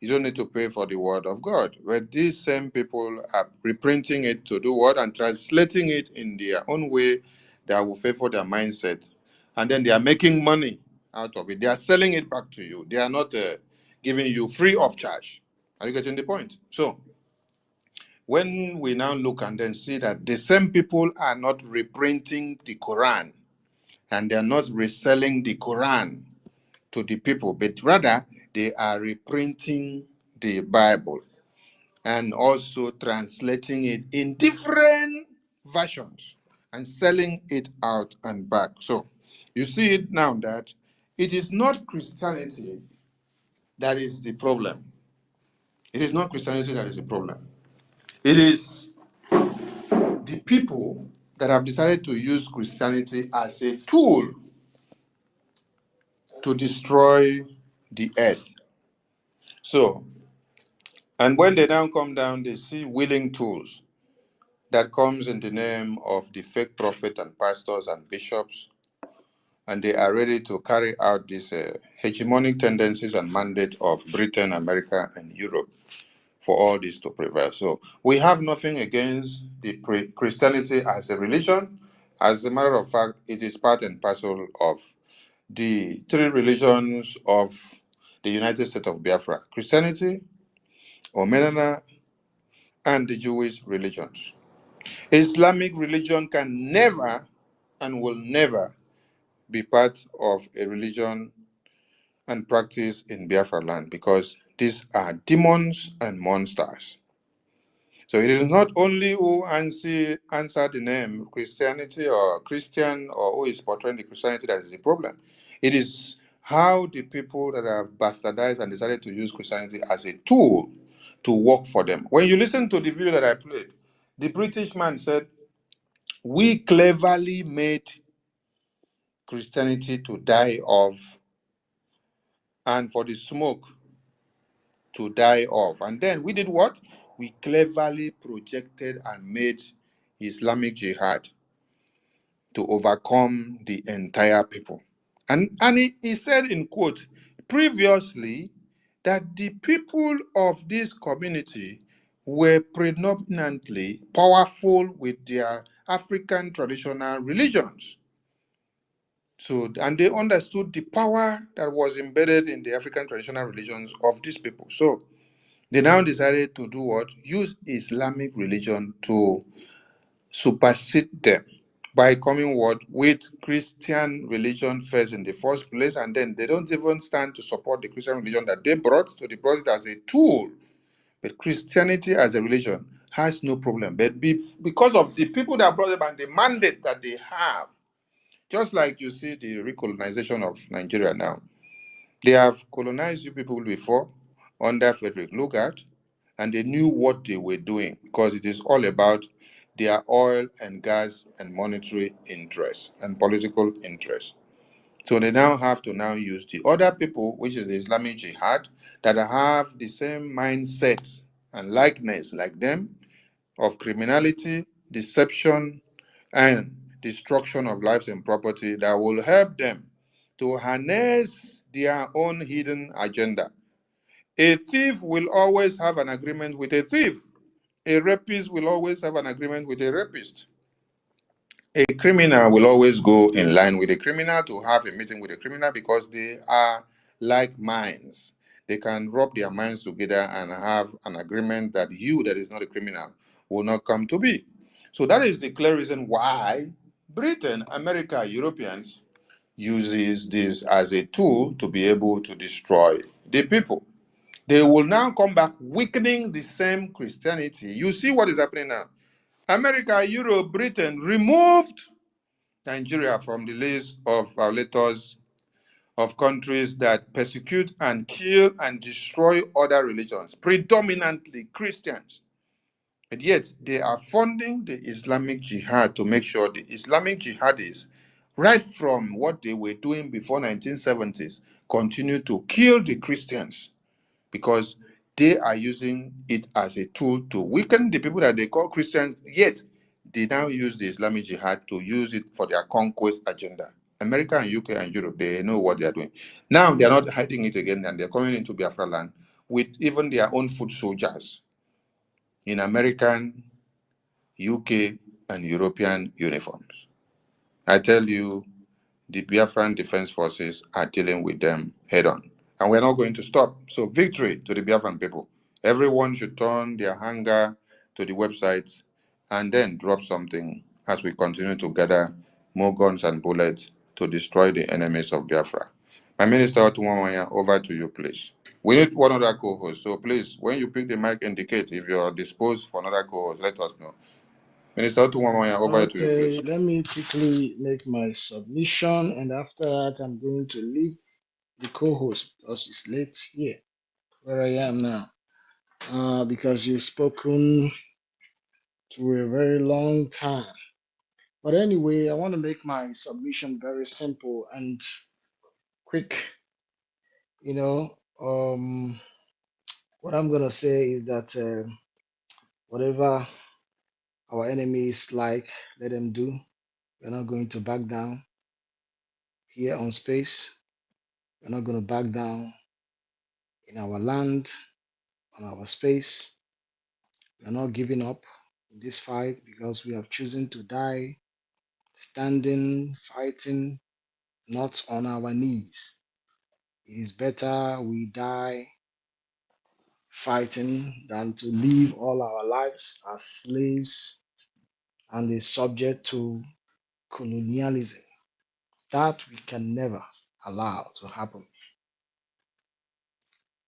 You don't need to pay for the Word of God. But these same people are reprinting it to do what? And translating it in their own way that will favor their mindset. And then they are making money out of it. They are selling it back to you. They are not giving you free of charge. Are you getting the point? So, when we now look and then see that the same people are not reprinting the Quran and they are not reselling the Quran to the people, but rather they are reprinting the Bible and also translating it in different versions and selling it out and back. So you see it now that it is not Christianity that is the problem. It is not Christianity that is the problem. It is the people that have decided to use Christianity as a tool to destroy the earth. So, and when they now come down, they see willing tools that comes in the name of the fake prophet and pastors and bishops, and they are ready to carry out these hegemonic tendencies and mandate of Britain, America, and Europe for all this to prevail. So we have nothing against the Christianity as a religion, As a matter of fact, it is part and parcel of the three religions of the United States of Biafra: Christianity, Omenana, and the Jewish religions. Islamic religion can never and will never be part of a religion and practice in Biafra land because these are demons and monsters. So it is not only who answer the name Christianity or Christian or who is portraying the Christianity that is the problem. It is how the people that have bastardized and decided to use Christianity as a tool to work for them. When you listen to the video that I played, the British man said, "We cleverly made Christianity to die off and for the smoke to die off." And then we did what? We cleverly projected and made Islamic Jihad to overcome the entire people. And he said in quote, previously, that the people of this community were predominantly powerful with their African traditional religions. So, and they understood the power that was embedded in the African traditional religions of these people. So, they now decided to do what? Use Islamic religion to supersede them by coming what? With Christian religion first in the first place, and then they don't even stand to support the Christian religion that they brought, so they brought it as a tool. But Christianity as a religion has no problem. But because of the people that brought them and the mandate that they have, just like you see the recolonization of Nigeria now, they have colonized you people before under Frederick Lugard, and they knew what they were doing because it is all about their oil and gas and monetary interests and political interests. So they now have to now use the other people, which is the Islamic Jihad, that have the same mindset and likeness like them of criminality, deception, and destruction of lives and property that will help them to harness their own hidden agenda. A thief will always have an agreement with a thief. A rapist will always have an agreement with a rapist. A criminal will always go in line with a criminal to have a meeting with a criminal because they are like minds. They can rub their minds together and have an agreement that you, that is not a criminal, will not come to be. So that is the clear reason why Britain, America, Europeans uses this as a tool to be able to destroy the people. They will now come back weakening the same Christianity. You see what is happening now. America, Europe, Britain removed Nigeria from the list of violators of countries that persecute and kill and destroy other religions, predominantly Christians. And yet they are funding the Islamic Jihad to make sure the Islamic jihadists, right from what they were doing before 1970s, continue to kill the Christians because they are using it as a tool to weaken the people that they call Christians, yet they now use the Islamic Jihad to use it for their conquest agenda. America and UK and Europe, they know what they are doing. Now they are not hiding it again and they're coming into Biafra land with even their own foot soldiers in American, UK, and European uniforms. I tell you, the Biafran Defense Forces are dealing with them head on. And we're not going to stop. So, victory to the Biafran people. Everyone should turn their anger to the websites and then drop something as we continue to gather more guns and bullets to destroy the enemies of Biafra. My Minister Otumwamanya, over to you, please. We need one other co host. So, please, when you pick the mic, indicate if you're disposed for another co host. Let us know. Minister Otumwamanya, over to you, please. Okay, let me quickly make my submission, and after that, I'm going to leave the co-host because it's late here where I am now. Because you've spoken to a very long time. But anyway, I want to make my submission very simple and quick. You know, what I'm gonna say is that whatever our enemies like, let them do. We're not going to back down here on space. We're not going to back down in our land, on our space. We're not giving up in this fight because we have chosen to die standing, fighting, not on our knees. It is better we die fighting than to live all our lives as slaves and is subject to colonialism. That we can never allow to happen.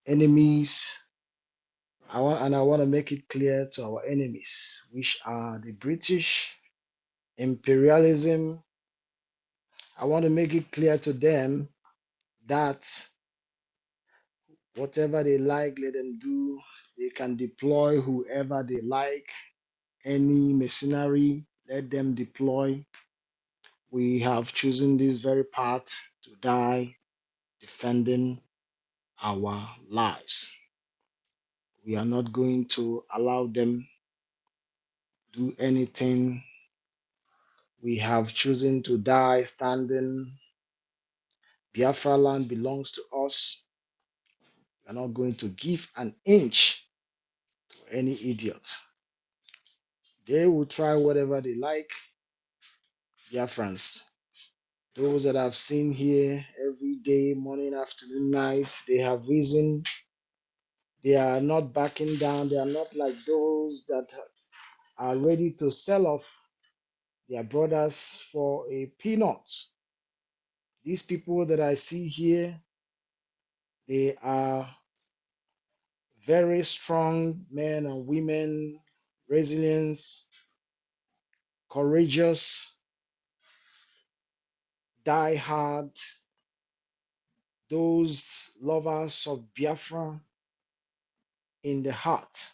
Enemies, I want to make it clear to our enemies, which are the British imperialism. I want to make it clear to them that whatever they like, let them do. They can deploy whoever they like, any mercenary, let them deploy. We have chosen this very path to die defending our lives. We are not going to allow them do anything. We have chosen to die standing. Biafra land belongs to us. We are not going to give an inch to any idiot. They will try whatever they like. Biafrans, those that I've seen here every day, morning, afternoon, night, they have risen. They are not backing down. They are not like those that are ready to sell off their brothers for a peanut. These people that I see here, they are very strong men and women, resilient, courageous, die hard, those lovers of Biafra in the heart,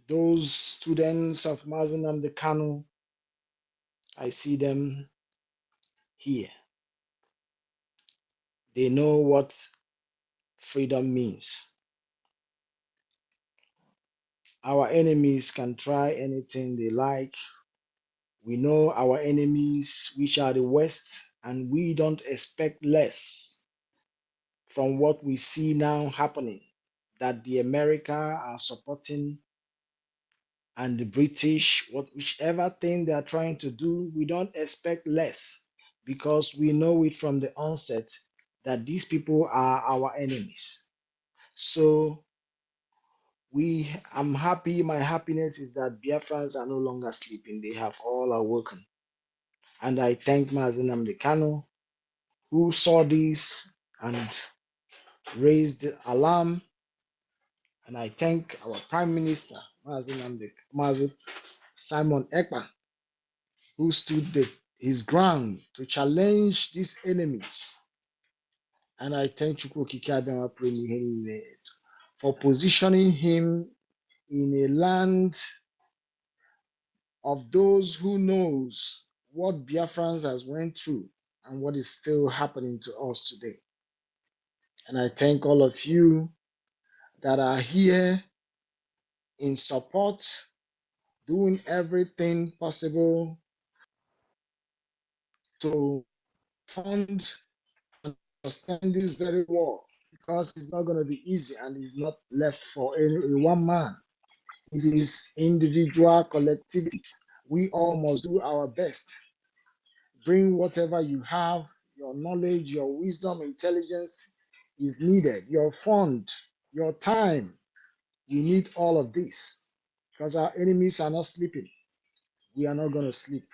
those students of Mazen Nnamdi Kanu, I see them here. They know what freedom means. Our enemies can try anything they like. We know our enemies, which are the West, and we don't expect less from what we see now happening, that the America are supporting and the British, whichever thing they are trying to do, we don't expect less because we know it from the onset that these people are our enemies. So I'm happy. My happiness is that Biafrans are no longer sleeping. They have all awoken. And I thank Mazen Nnamdi Kanu who saw this and raised the alarm. And I thank our Prime Minister, Mazen Simon Ekpa, who stood his ground to challenge these enemies. And I thank Chukwu Kikadama for positioning him in a land of those who knows what Biafrans has went through and what is still happening to us today. And I thank all of you that are here in support, doing everything possible to fund and sustain this very war, because it's not going to be easy and it's not left for any one man. It is individual collectivities. We all must do our best. Bring whatever you have, your knowledge, your wisdom, intelligence is needed, your fund, your time. You need all of this because our enemies are not sleeping. We are not going to sleep.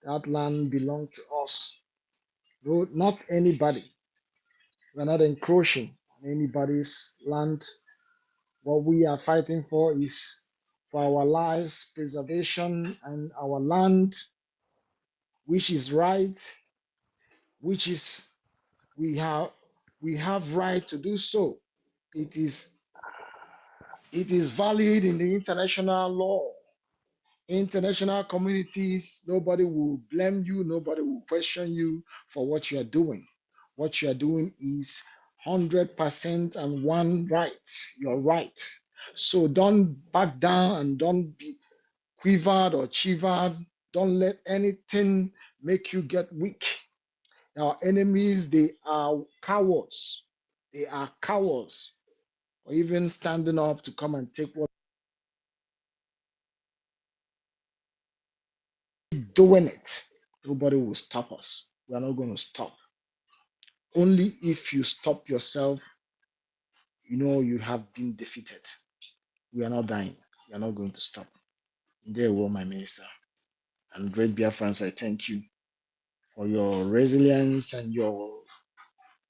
That land belongs to us. No, not anybody. We are not encroaching on anybody's land. What we are fighting for is for our lives, preservation, and our land, which is right, which is we have right to do so. It is valued in the international law. International communities, nobody will blame you, nobody will question you for what you are doing. What you are doing is 100% and one right. You're right. So don't back down and don't be quivered or chivered. Don't let anything make you get weak. Our enemies, they are cowards. They are cowards. Or even standing up to come and take what doing it. Nobody will stop us. We are not going to stop. Only if you stop yourself, you know you have been defeated. We are not dying. We are not going to stop. There will my minister. And great Biafrans, I thank you for your resilience and your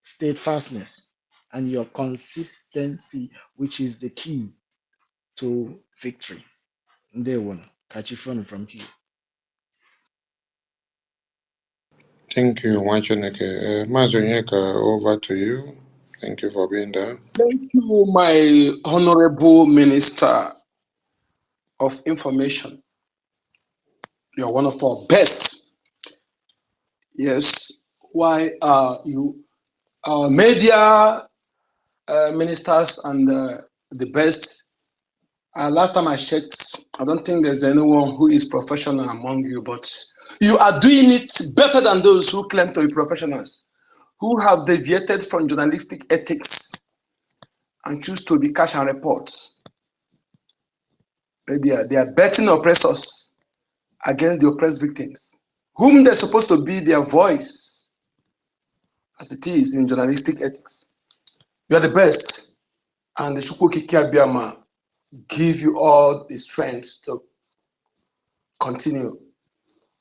steadfastness and your consistency, which is the key to victory. There one. Catch you from here. Thank you, Wachaneke. Mazonyeka, over to you. Thank you for being there. Thank you, my honorable Minister of Information. You are one of our best. Yes. Why are you our media ministers and the best? Last time I checked, I don't think there's anyone who is professional among you, but you are doing it better than those who claim to be professionals, who have deviated from journalistic ethics and choose to be cash and report. They are betting oppressors against the oppressed victims, whom they're supposed to be their voice, as it is in journalistic ethics. You are the best, and the Shukwuki Kiabiama give you all the strength to continue,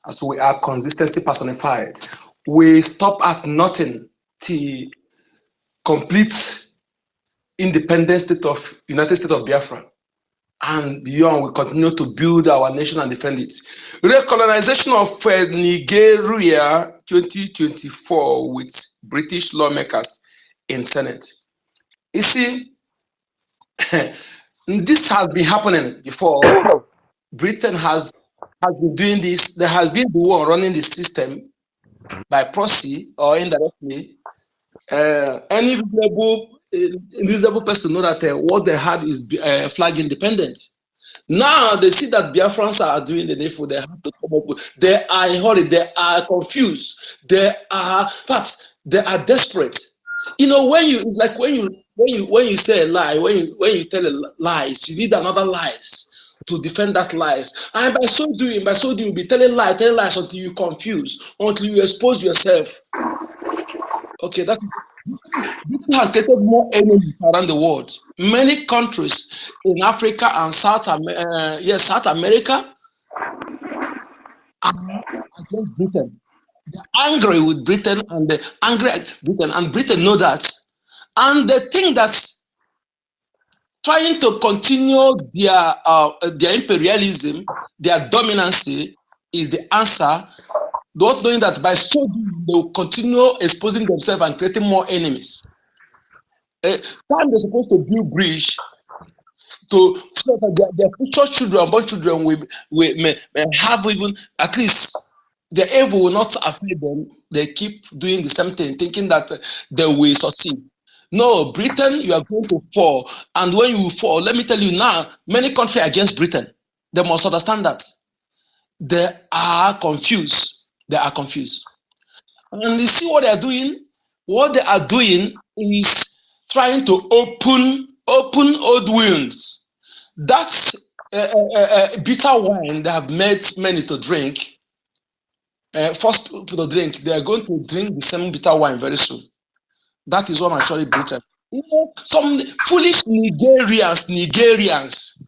as we are consistency personified. We stop at nothing till complete independent state of United States of Biafra. And beyond, we continue to build our nation and defend it. Recolonization of Nigeria 2024 with British lawmakers in Senate. You see, this has been happening before. Britain has been doing this. There has been the war running the system by proxy or indirectly. Any reasonable person know that what they had is flag independent. Now they see that Biafrans are doing the needful. They have to come up with. They are in hurry. They are confused. They are desperate. You know, it's like when you say a lie, when you tell a lies, you need another lies to defend that lies. And by so doing, you'll be telling lies until you confuse, until you expose yourself. Okay, this has created more enemies around the world. Many countries in Africa and South America are against Britain. They're angry with Britain, and they're angry at Britain, and Britain know that. And they think that trying to continue their imperialism, their dominancy is the answer, not knowing that by so doing, they will continue exposing themselves and creating more enemies. Time they're supposed to build bridge so that their future children, unborn children, may have even at least the evil will not affect them. They keep doing the same thing, thinking that they will succeed. No, Britain, you are going to fall. And when you fall, let me tell you now, many countries against Britain. They must understand that. They are confused. They are confused. And you see what they are doing? What they are doing is trying to open old wounds. That's bitter wine they have made many to drink. First to drink, they are going to drink the same bitter wine very soon. That is what actually Britain. You know, some foolish Nigerians.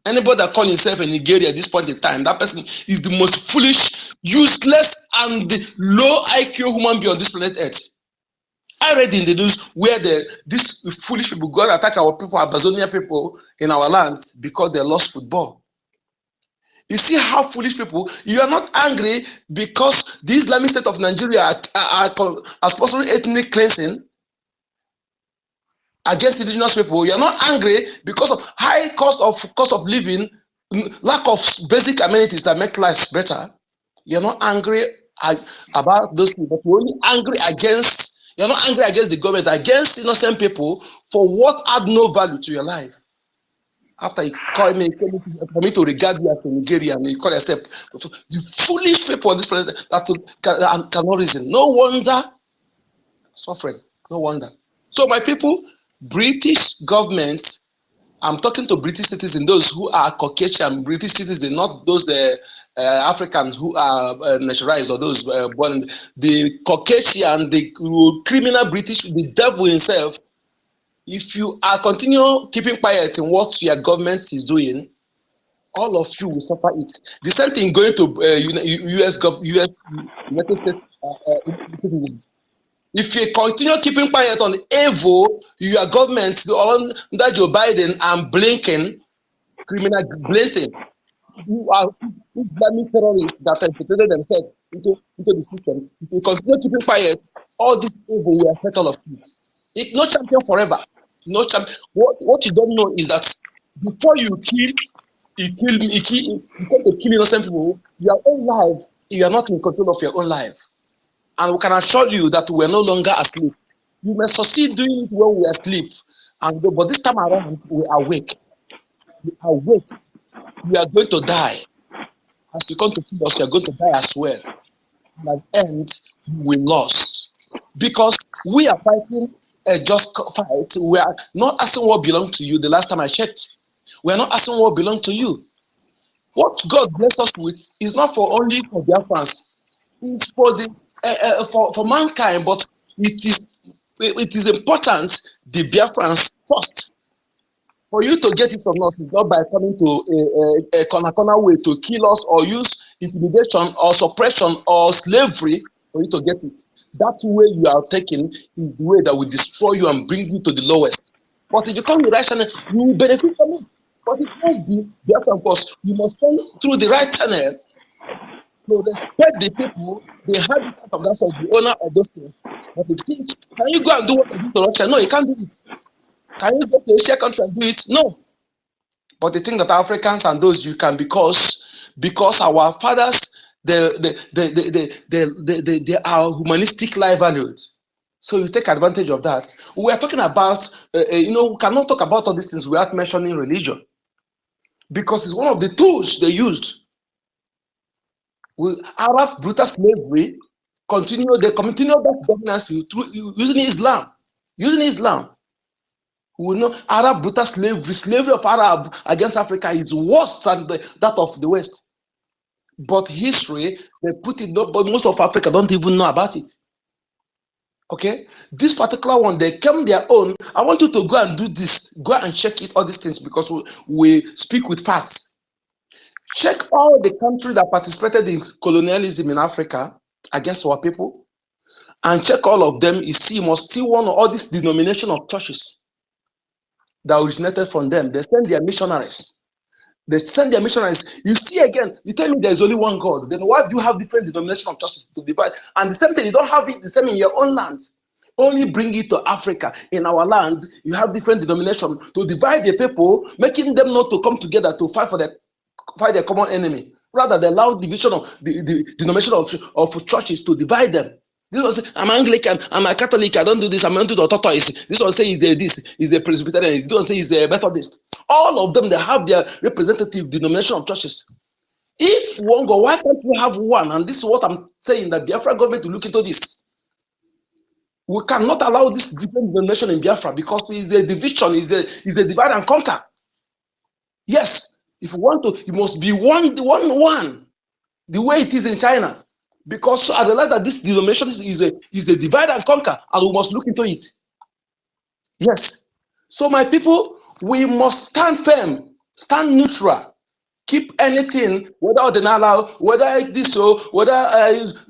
Anybody that call himself a Nigerian at this point in time, that person is the most foolish, useless, and low IQ human being on this planet Earth. I read in the news where these foolish people go and attack our people, Amazonian people in our lands because they lost football. You see how foolish people, you are not angry because the Islamic State of Nigeria are sponsoring ethnic cleansing against indigenous people. You are not angry because of high cost of living, lack of basic amenities that make life better. You're not angry about those things, but you're only angry against, you're not angry against the government, against innocent people for what add no value to your life. After you call me, for me to regard you as a Nigerian, you call yourself the foolish people on this planet that cannot reason. No wonder suffering. No wonder. So my people, British governments I'm talking to British citizens, those who are Caucasian British citizens, not those Africans who are naturalized or those born. The Caucasian, the criminal British, the devil himself. If you are continue keeping quiet in what your government is doing, all of you will suffer it. The same thing going to US United States citizens. If you continue keeping quiet on evil, your government under Joe Biden and Blinken, criminal Blinken, who are Islamic terrorists that have infiltrated themselves into the system. If you continue keeping quiet, all this evil will affect all of you. It's no champion forever. No champion. What you don't know is that before you kill, you come to kill innocent people. Your own life, you are not in control of your own life. And we can assure you that we are no longer asleep. You may succeed doing it when we are asleep. But this time around, we are awake. We are awake. We are going to die. As you come to kill us, you are going to die as well. And at the end, we lost. Because we are fighting a just fight. We are not asking what belongs to you. The last time I checked, we are not asking what belongs to you. What God bless us with is not only for Biafrans. It's for the for mankind, but it is important the Biafrans first. For you to get it from us is not by coming to a corner way to kill us or use intimidation or suppression or slavery for you to get it. That way you are taking is the way that will destroy you and bring you to the lowest. But if you come with rational, you will benefit from it. But it must be Biafran first. You must come through the right channel to respect the people, the habitat of that sort, the owner of those things. But you think, can you go and do what they do to Russia? No, you can't do it. Can you go to Asia country and do it? No. But they think that Africans and those you can because our fathers they are humanistic life values. So you take advantage of that. We are talking about we cannot talk about all these things without mentioning religion, because it's one of the tools they used. Arab brutal slavery they continue that dominance through using Islam. We know Arab brutal slavery of Arab against Africa is worse than that of the West. But history, they put it, but most of Africa don't even know about it. Okay, this particular one, they came their own. I want you to go and do this, go and check it, all these things, because we speak with facts. Check all the countries that participated in colonialism in Africa against our people, and check all of them. You must see one of all these denomination of churches that originated from them. They send their missionaries. You see again, you tell me there's only one God. Then why do you have different denomination of churches to divide? And the same thing, you don't have it the same in your own land. Only bring it to Africa. In our land, you have different denomination to divide the people, making them not to come together to fight their common enemy. Rather, they allow division of the denomination of churches to divide them. This one say, I'm Anglican, I'm a Catholic, I don't do this, I'm into the tortoise. This one say he's a Presbyterian, this one say he's a Methodist. All of them, they have their representative denomination of churches. If one go, why can't we have one? And this is what I'm saying, that Biafra government to look into this. We cannot allow this different denomination in Biafra, because it's a division, it's a divide and conquer. Yes, if you want to, it must be one, the way it is in China. Because I realize that this denomination is a divide and conquer, and we must look into it. Yes. So my people, we must stand firm, stand neutral, keep anything, whether ordinary, whether this or whether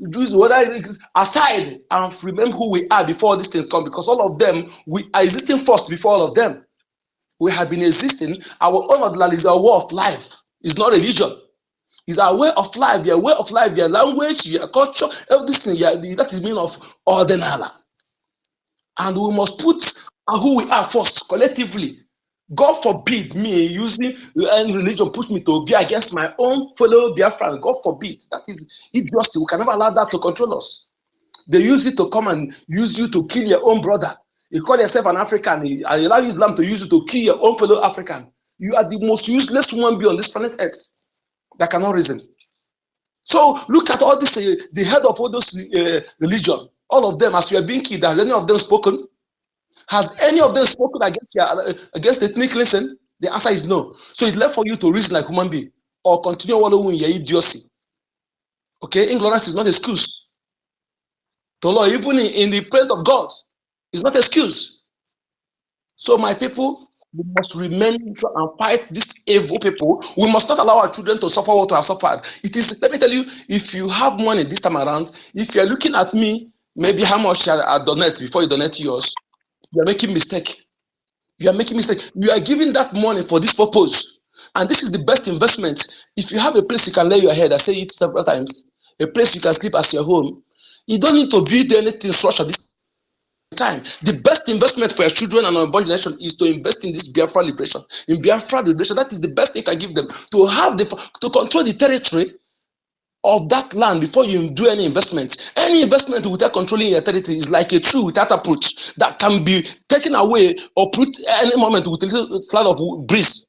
Jews, whether aside, and remember who we are before these things come. Because all of them, we are existing first before all of them. We have been existing. Our own ordinary is our way of life. It's not religion. It's our way of life, your way of life, your language, your culture, everything. That is meaning of ordinary. And we must put who we are first, collectively. God forbid me using any religion push me to be against my own fellow Biafran. God forbid. That is idiocy. We can never allow that to control us. They use it to come and use you to kill your own brother. You call yourself an African and allow Islam to use you to kill your own fellow African. You are the most useless human being on this planet Earth that cannot reason. So look at all this, the head of all those religion, all of them, as you are being killed, has any of them spoken? Has any of them spoken against ethnic cleansing? The answer is no. So it's left for you to reason like human being or continue wallowing in your idiocy. Okay, ignorance is not excuse. The law, even in the presence of God, is not excuse. So my people, we must remain neutral and fight these evil people. We must not allow our children to suffer what we have suffered. It is, let me tell you, if you have money this time around, if you're looking at me, maybe how much I donate before you donate yours, you're making mistake. You are making mistake. You are giving that money for this purpose. And this is the best investment. If you have a place you can lay your head, I say it several times, a place you can sleep as your home, you don't need to build anything structure this time. The best investment for your children and unborn generation is to invest in this Biafra liberation. In Biafra liberation, that is the best thing you can give them. To control the territory of that land before you do any investment. Any investment without controlling your territory is like a tree without a root that can be taken away or put any moment with a little slide of breeze.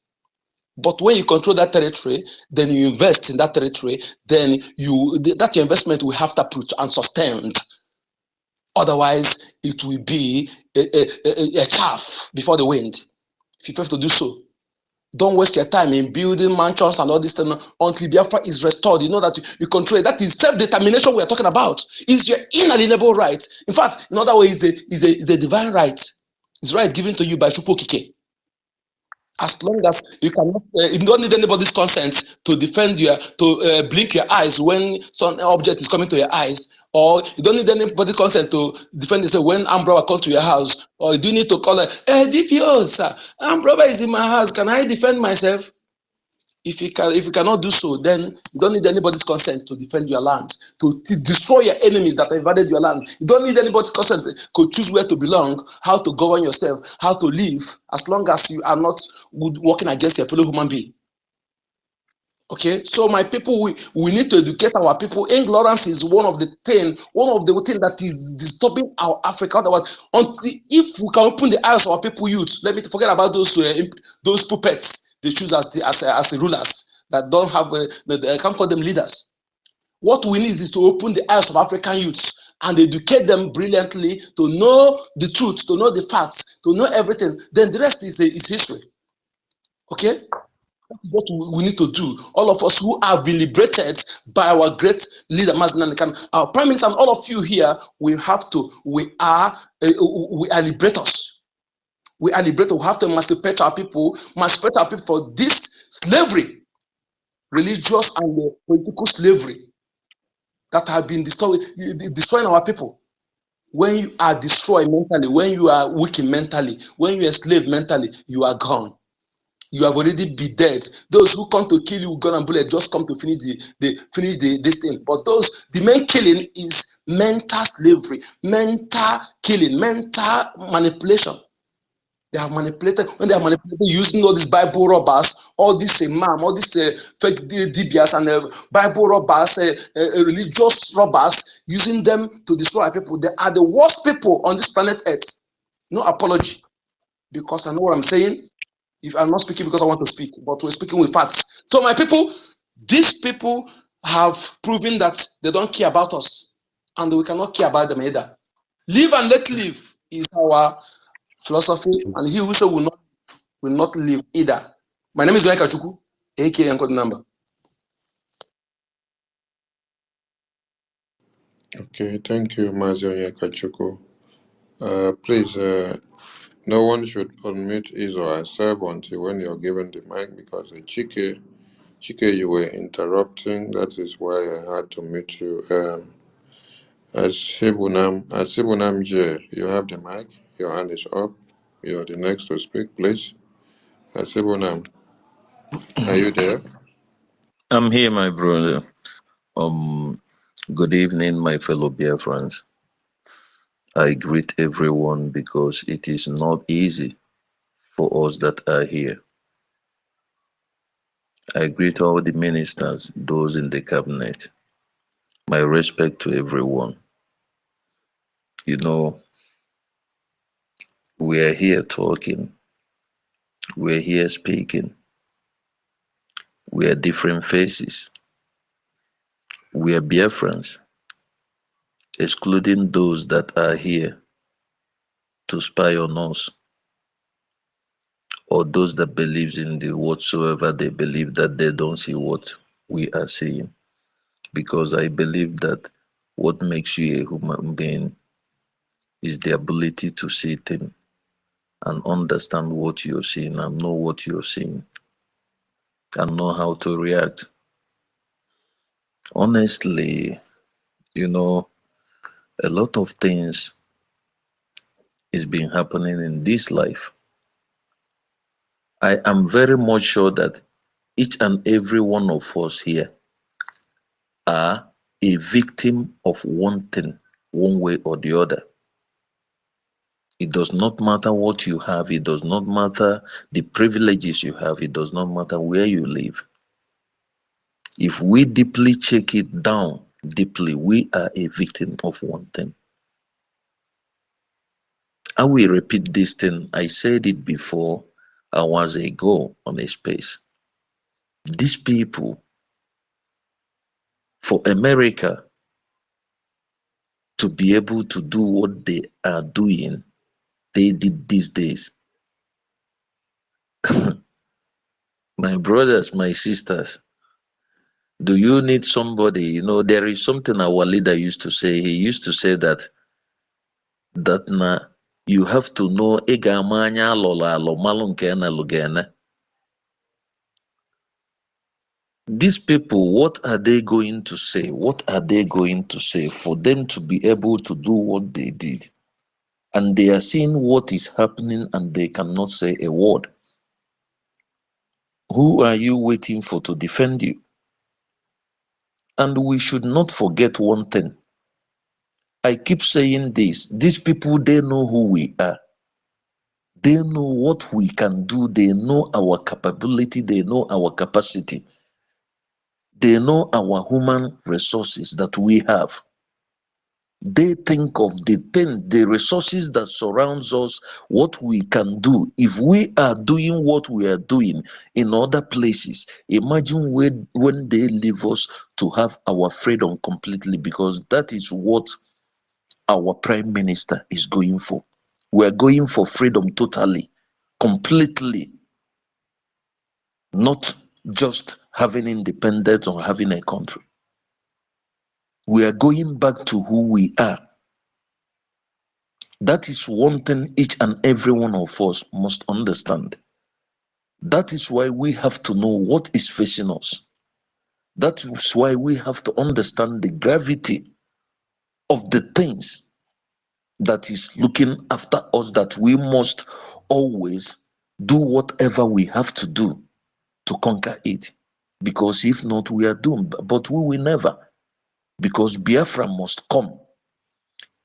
But when you control that territory, then you invest in that territory, then that your investment will have to put and sustained. Otherwise, it will be a chaff before the wind. If you fail to do so, don't waste your time in building mansions and all this thing until Biafra is restored. You know that you control it. That is self-determination we are talking about. It's your inalienable right. In fact, in other ways, it's a divine right. It's right given to you by Chukwu. As long as you cannot, you don't need anybody's consent to defend blink your eyes when some object is coming to your eyes, or you don't need anybody's consent to defend yourself when armed robber come to your house, or you do need to call it, hey, DPO, sir, armed robber is in my house, can I defend myself? If you cannot do so, then you don't need anybody's consent to defend your land, to destroy your enemies that have invaded your land. You don't need anybody's consent to choose where to belong, how to govern yourself, how to live, as long as you are not working against your fellow human being. Okay, so my people, we need to educate our people. Ignorance is one of the things that is disturbing our Africa. Otherwise, if we can open the eyes of our people, youth, let me forget about those puppets they choose as rulers that don't have I can't call them leaders. What we need is to open the eyes of African youths and educate them brilliantly to know the truth, to know the facts, to know everything. Then the rest is history. Okay. What we need to do, all of us who have been liberated by our great leader, our prime minister, and all of you here, we are liberators. We are liberators. We have to emancipate our people for this slavery, religious and political slavery that have been destroying our people. When you are destroyed mentally, when you are weak mentally, when you are slave mentally, you are gone. You have already been dead. Those who come to kill you with gun and bullet just come to finish this thing. But the main killing is mental slavery, mental killing, mental manipulation. They have manipulated. When they are manipulated using all these Bible robbers, all these imam, all these fake DBS and Bible robbers, religious robbers, using them to destroy people. They are the worst people on this planet Earth. No apology, because I know what I'm saying. If I'm not speaking because I want to speak, but we're speaking with facts. So my people, these people have proven that they don't care about us, and we cannot care about them either. Live and let live is our philosophy, and he who will not live either. My name is Onyeka Chukwu, aka Encode Number. Okay, thank you, Mazi Onyeka Chukwu. Please, no one should unmute his or herself until when you're given the mic, because Chike, you were interrupting. That is why I had to mute you. Asibunam J, you have the mic. Your hand is up. You're the next to speak, please. Asibunam, are you there? I'm here, my brother. Good evening, my fellow Biafrans. I greet everyone because it is not easy for us that are here. I greet all the ministers, those in the cabinet. My respect to everyone. You know, we are here talking. We are here speaking. We are different faces. We are Biafrans, excluding those that are here to spy on us or those that believes in the whatsoever they believe, that they don't see what we are seeing. Because I believe that what makes you a human being is the ability to see things and understand what you're seeing and know what you're seeing and know how to react. Honestly, you know, a lot of things is been happening in this life. I am very much sure that each and every one of us here are a victim of one thing, one way or the other. It does not matter what you have, it does not matter the privileges you have, it does not matter where you live. If we deeply check it down, deeply, we are a victim of one thing. I will repeat this thing. I said it before hours ago on a space. These people, for America to be able to do what they are doing, they did these days. My brothers, my sisters, do you need somebody? You know, there is something our leader used to say. He used to say that you have to know Egamanya Lola Malunkena Lugena. These people, what are they going to say? What are they going to say for them to be able to do what they did? And they are seeing what is happening and they cannot say a word. Who are you waiting for to defend you? And we should not forget one thing. I keep saying this. These people, they know who we are. They know what we can do. They know our capability. They know our capacity. They know our human resources that we have. They think of the resources that surrounds us, what we can do. If we are doing what we are doing in other places, imagine when they leave us to have our freedom completely, because that is what our prime minister is going for. We're going for freedom totally, completely, not just having independence or having a country. We are going back to who we are. That is one thing each and every one of us must understand. That is why we have to know what is facing us. That is why we have to understand the gravity of the things that is looking after us, that we must always do whatever we have to do to conquer it. Because if not, we are doomed. But we will never. Because Biafra must come.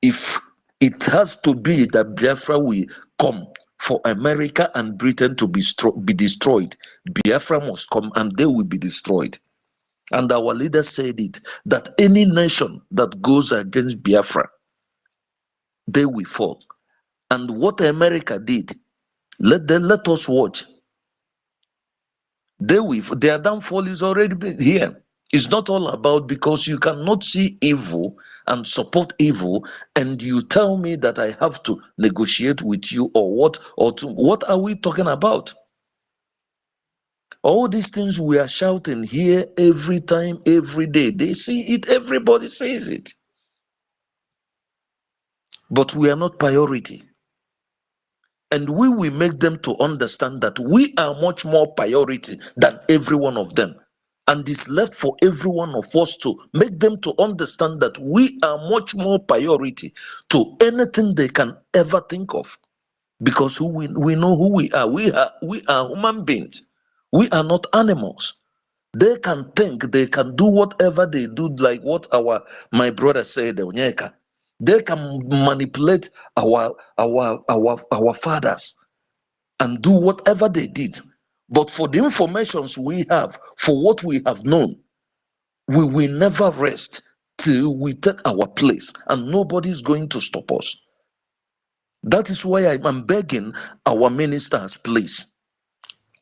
If it has to be that Biafra will come for America and Britain to be destroyed, Biafra must come and they will be destroyed. And our leader said it, that any nation that goes against Biafra, they will fall. And what America did, let us watch. Their downfall is already here. It's not all about, because you cannot see evil and support evil and you tell me that I have to negotiate with you or what are we talking about? All these things we are shouting here every time, every day. They see it, everybody sees it. But we are not priority. And we will make them to understand that we are much more priority than every one of them. And it's left for every one of us to make them to understand that we are much more priority to anything they can ever think of. Because we know who we are. We are human beings. We are not animals. They can think, they can do whatever they do, like what my brother said, Onyeka. They can manipulate our fathers and do whatever they did. But for the informations we have, for what we have known, we will never rest till we take our place, and nobody is going to stop us. That is why I am begging our ministers, please.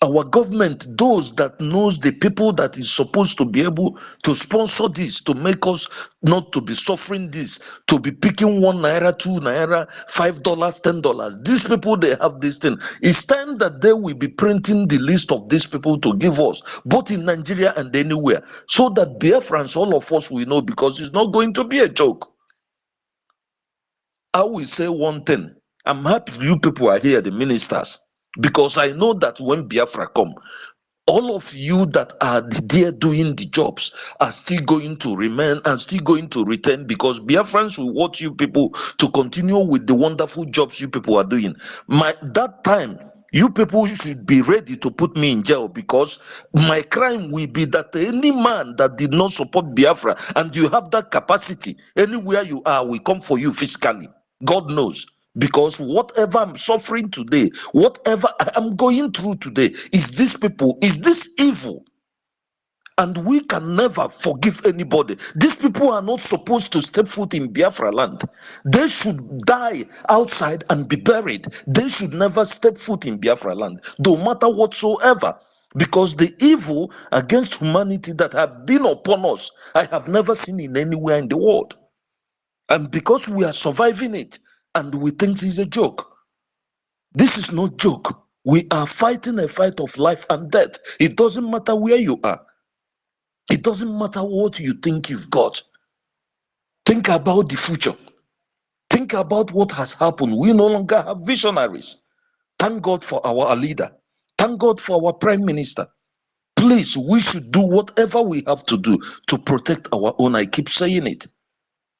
Our government, those that knows the people that is supposed to be able to sponsor this, to make us not to be suffering this, to be picking 1 naira, 2 naira, $5, $10. These people, they have this thing. It's time that they will be printing the list of these people to give us, both in Nigeria and anywhere, so that Biafrans, all of us, will know, because it's not going to be a joke. I will say one thing. I'm happy you people are here, the ministers, because I know that when Biafra come, all of you that are there doing the jobs are still going to remain and still going to return, because Biafrans will want you people to continue with the wonderful jobs you people are doing. That time, you people should be ready to put me in jail, because my crime will be that any man that did not support Biafra and you have that capacity, anywhere you are, will come for you physically. God knows. Because whatever I'm suffering today, whatever I'm going through today, is these people, is this evil. And we can never forgive anybody. These people are not supposed to step foot in Biafra land. They should die outside and be buried. They should never step foot in Biafra land, no matter whatsoever. Because the evil against humanity that have been upon us, I have never seen in anywhere in the world. And because we are surviving it, and we think it's a joke. This is no joke. We are fighting a fight of life and death. It doesn't matter where you are. It doesn't matter what you think you've got. Think about the future. Think about what has happened. We no longer have visionaries. Thank God for our leader. Thank God for our prime minister. Please, we should do whatever we have to do to protect our own. I keep saying it.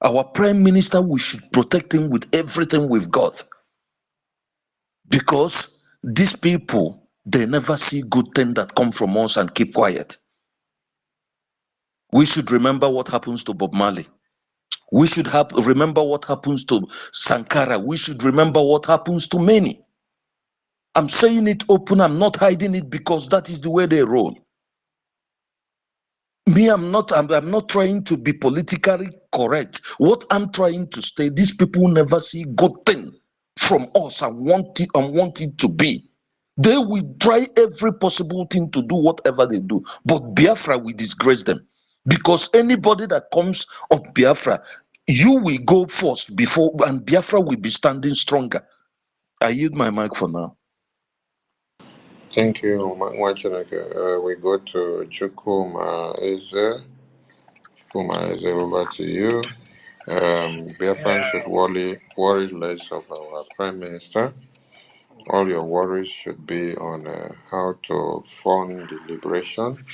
Our prime minister, we should protect him with everything we've got. Because these people, they never see good things that come from us and keep quiet. We should remember what happens to Bob Marley. We should remember what happens to Sankara. We should remember what happens to many. I'm saying it open, I'm not hiding it, because that is the way they roll. Me, I'm not trying to be politically correct. What I'm trying to say, these people never see good thing from us and want it to be. They will try every possible thing to do whatever they do, but Biafra will disgrace them. Because anybody that comes of Biafra, you will go first before, and Biafra will be standing stronger. I yield my mic for now. Thank you, Wachanaka. We go to Chukuma Eze. Chukuma Eze, over to you. Biafran should worry less of our Prime Minister. All your worries should be on how to fund the liberation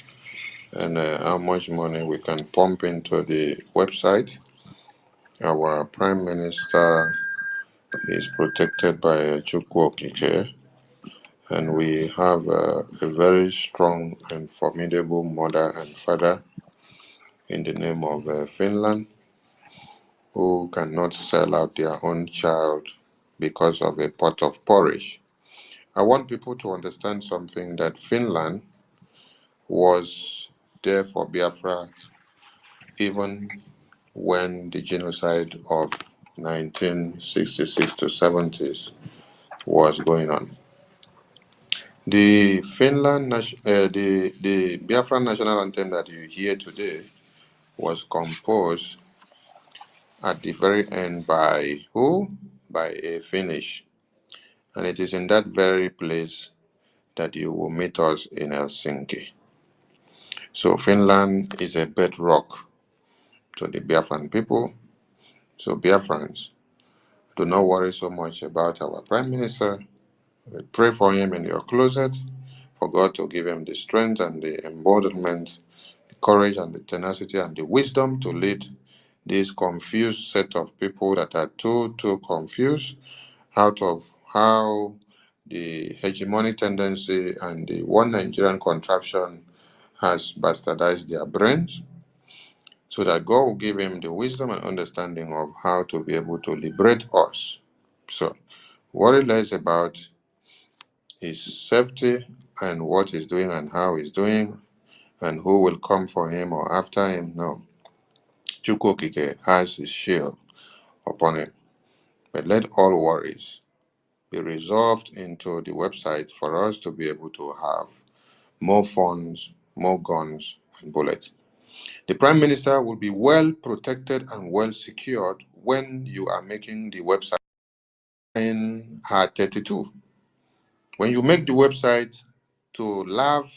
and how much money we can pump into the website. Our Prime Minister is protected by Chukwokike, and we have a very strong and formidable mother and father in the name of Finland, who cannot sell out their own child because of a pot of porridge. I want people to understand something, that Finland was there for Biafra even when the genocide of 1966 to 70s was going on. The the Biafra national anthem that you hear today was composed at the very end by who? By a Finnish. And it is in that very place that you will meet us in Helsinki. So Finland is a bedrock to the Biafran people. So Biafrans, do not worry so much about our Prime Minister. Pray for him in your closet, for God to give him the strength and the embodiment, the courage and the tenacity and the wisdom to lead this confused set of people that are too confused out of how the hegemonic tendency and the one Nigerian contraption has bastardized their brains, so that God will give him the wisdom and understanding of how to be able to liberate us. So, worry less about his safety and what he's doing and how he's doing and who will come for him or after him. No. Chukwokike has his shield upon him. But let all worries be resolved into the website for us to be able to have more funds, more guns, and bullets. The Prime Minister will be well protected and well secured when you are making the website in her 32. When you make the website to laugh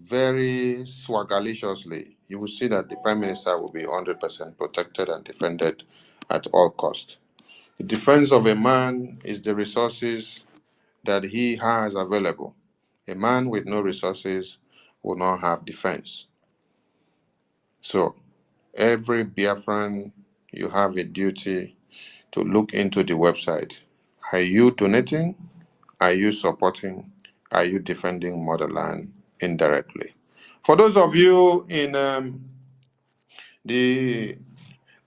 very swaggerliciously, you will see that the Prime Minister will be 100% protected and defended at all costs. The defense of a man is the resources that he has available. A man with no resources will not have defense. So, every Biafran, you have a duty to look into the website. Are you donating? Are you supporting? Are you defending motherland indirectly? For those of you in the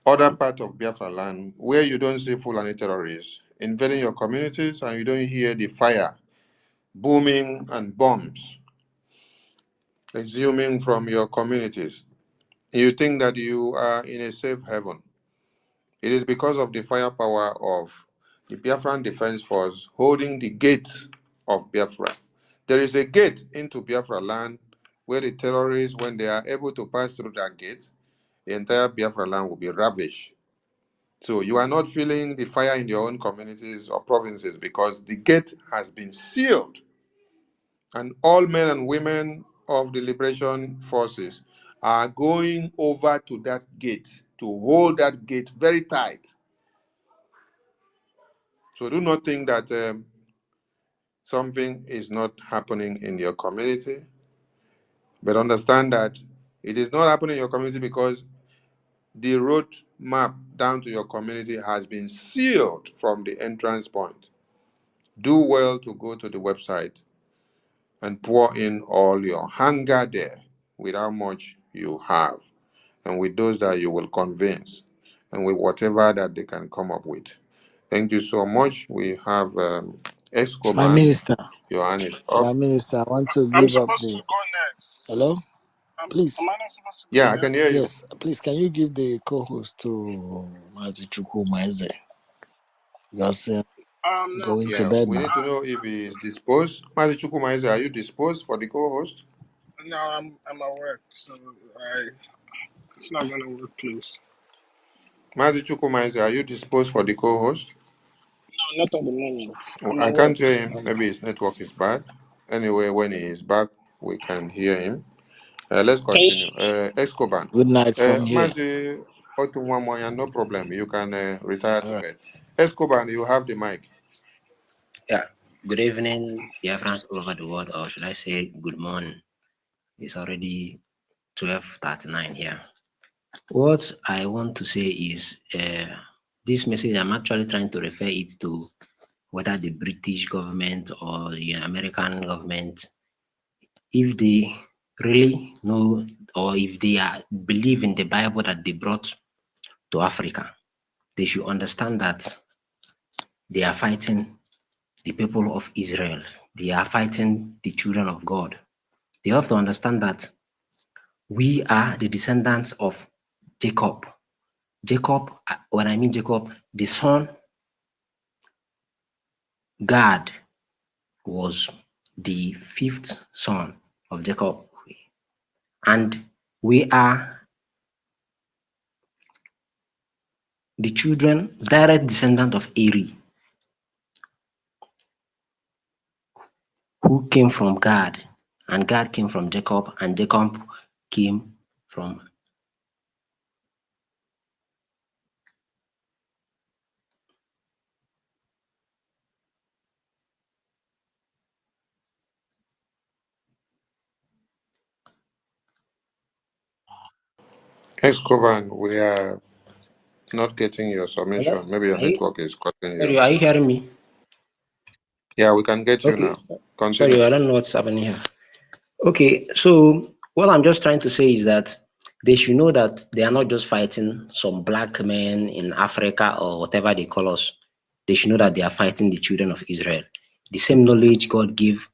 other part of Biafra land where you don't see Fulani terrorists invading your communities and you don't hear the fire booming and bombs exhuming from your communities, you think that you are in a safe haven. It is because of the firepower of the Biafran Defense Force holding the gate of Biafra. There is a gate into Biafra land where the terrorists, when they are able to pass through that gate, the entire Biafra land will be ravaged. So you are not feeling the fire in your own communities or provinces because the gate has been sealed. And all men and women of the liberation forces are going over to that gate to hold that gate very tight. So do not think that something is not happening in your community, but understand that it is not happening in your community because the road map down to your community has been sealed from the entrance point. Do well to go to the website and pour in all your hunger there with how much you have and with those that you will convince and with whatever that they can come up with. Thank you so much. We have My Escoban. minister, Your hand is up. my minister, I want to I'm give up supposed to the. go next. Hello, please. Am I not supposed to go Yeah, I next? can hear you. Yes, please. Can you give the co-host to Mazichuku Maize? Because No, going to Yeah, bed we now. need to know if he is disposed. Mazi Chukwumaize, are you disposed for the co-host? no, I'm at work, so it's not gonna work, please. Mazi Chukwumaize, are you disposed for the co-host? No, not at the moment. Oh, I'm I at work. can't hear him. Maybe his network is bad. Anyway, when he is back, we can hear him. Let's Can you? continue. Escoban. Good night from here. Mazi Otunwamoya, no problem. You can retire All to right. bed. Escoban, you have the mic. Yeah, good evening, dear friends all over the world, or should I say good morning? It's already 12:39 here. What I want to say is this message, I'm actually trying to refer it to whether the British government or the American government, if they really know or if they believe in the Bible that they brought to Africa, they should understand that they are fighting the people of Israel. They are fighting the children of God. They have to understand that we are the descendants of Jacob. Jacob, when I mean Jacob, the son, Gad, was the fifth son of Jacob. And we are the children, direct descendant of Eri, who came from Gad, and Gad came from Jacob, and Jacob came from Escoban, we are not getting your Hello? submission. Maybe your network is cutting you. Sorry, are you hearing me? Yeah, we can get you Okay. now. Continue. Sorry, I don't know what's happening here. Okay, so what I'm just trying to say is that they should know that they are not just fighting some black men in Africa or whatever they call us. They should know that they are fighting the children of Israel. The same knowledge God gave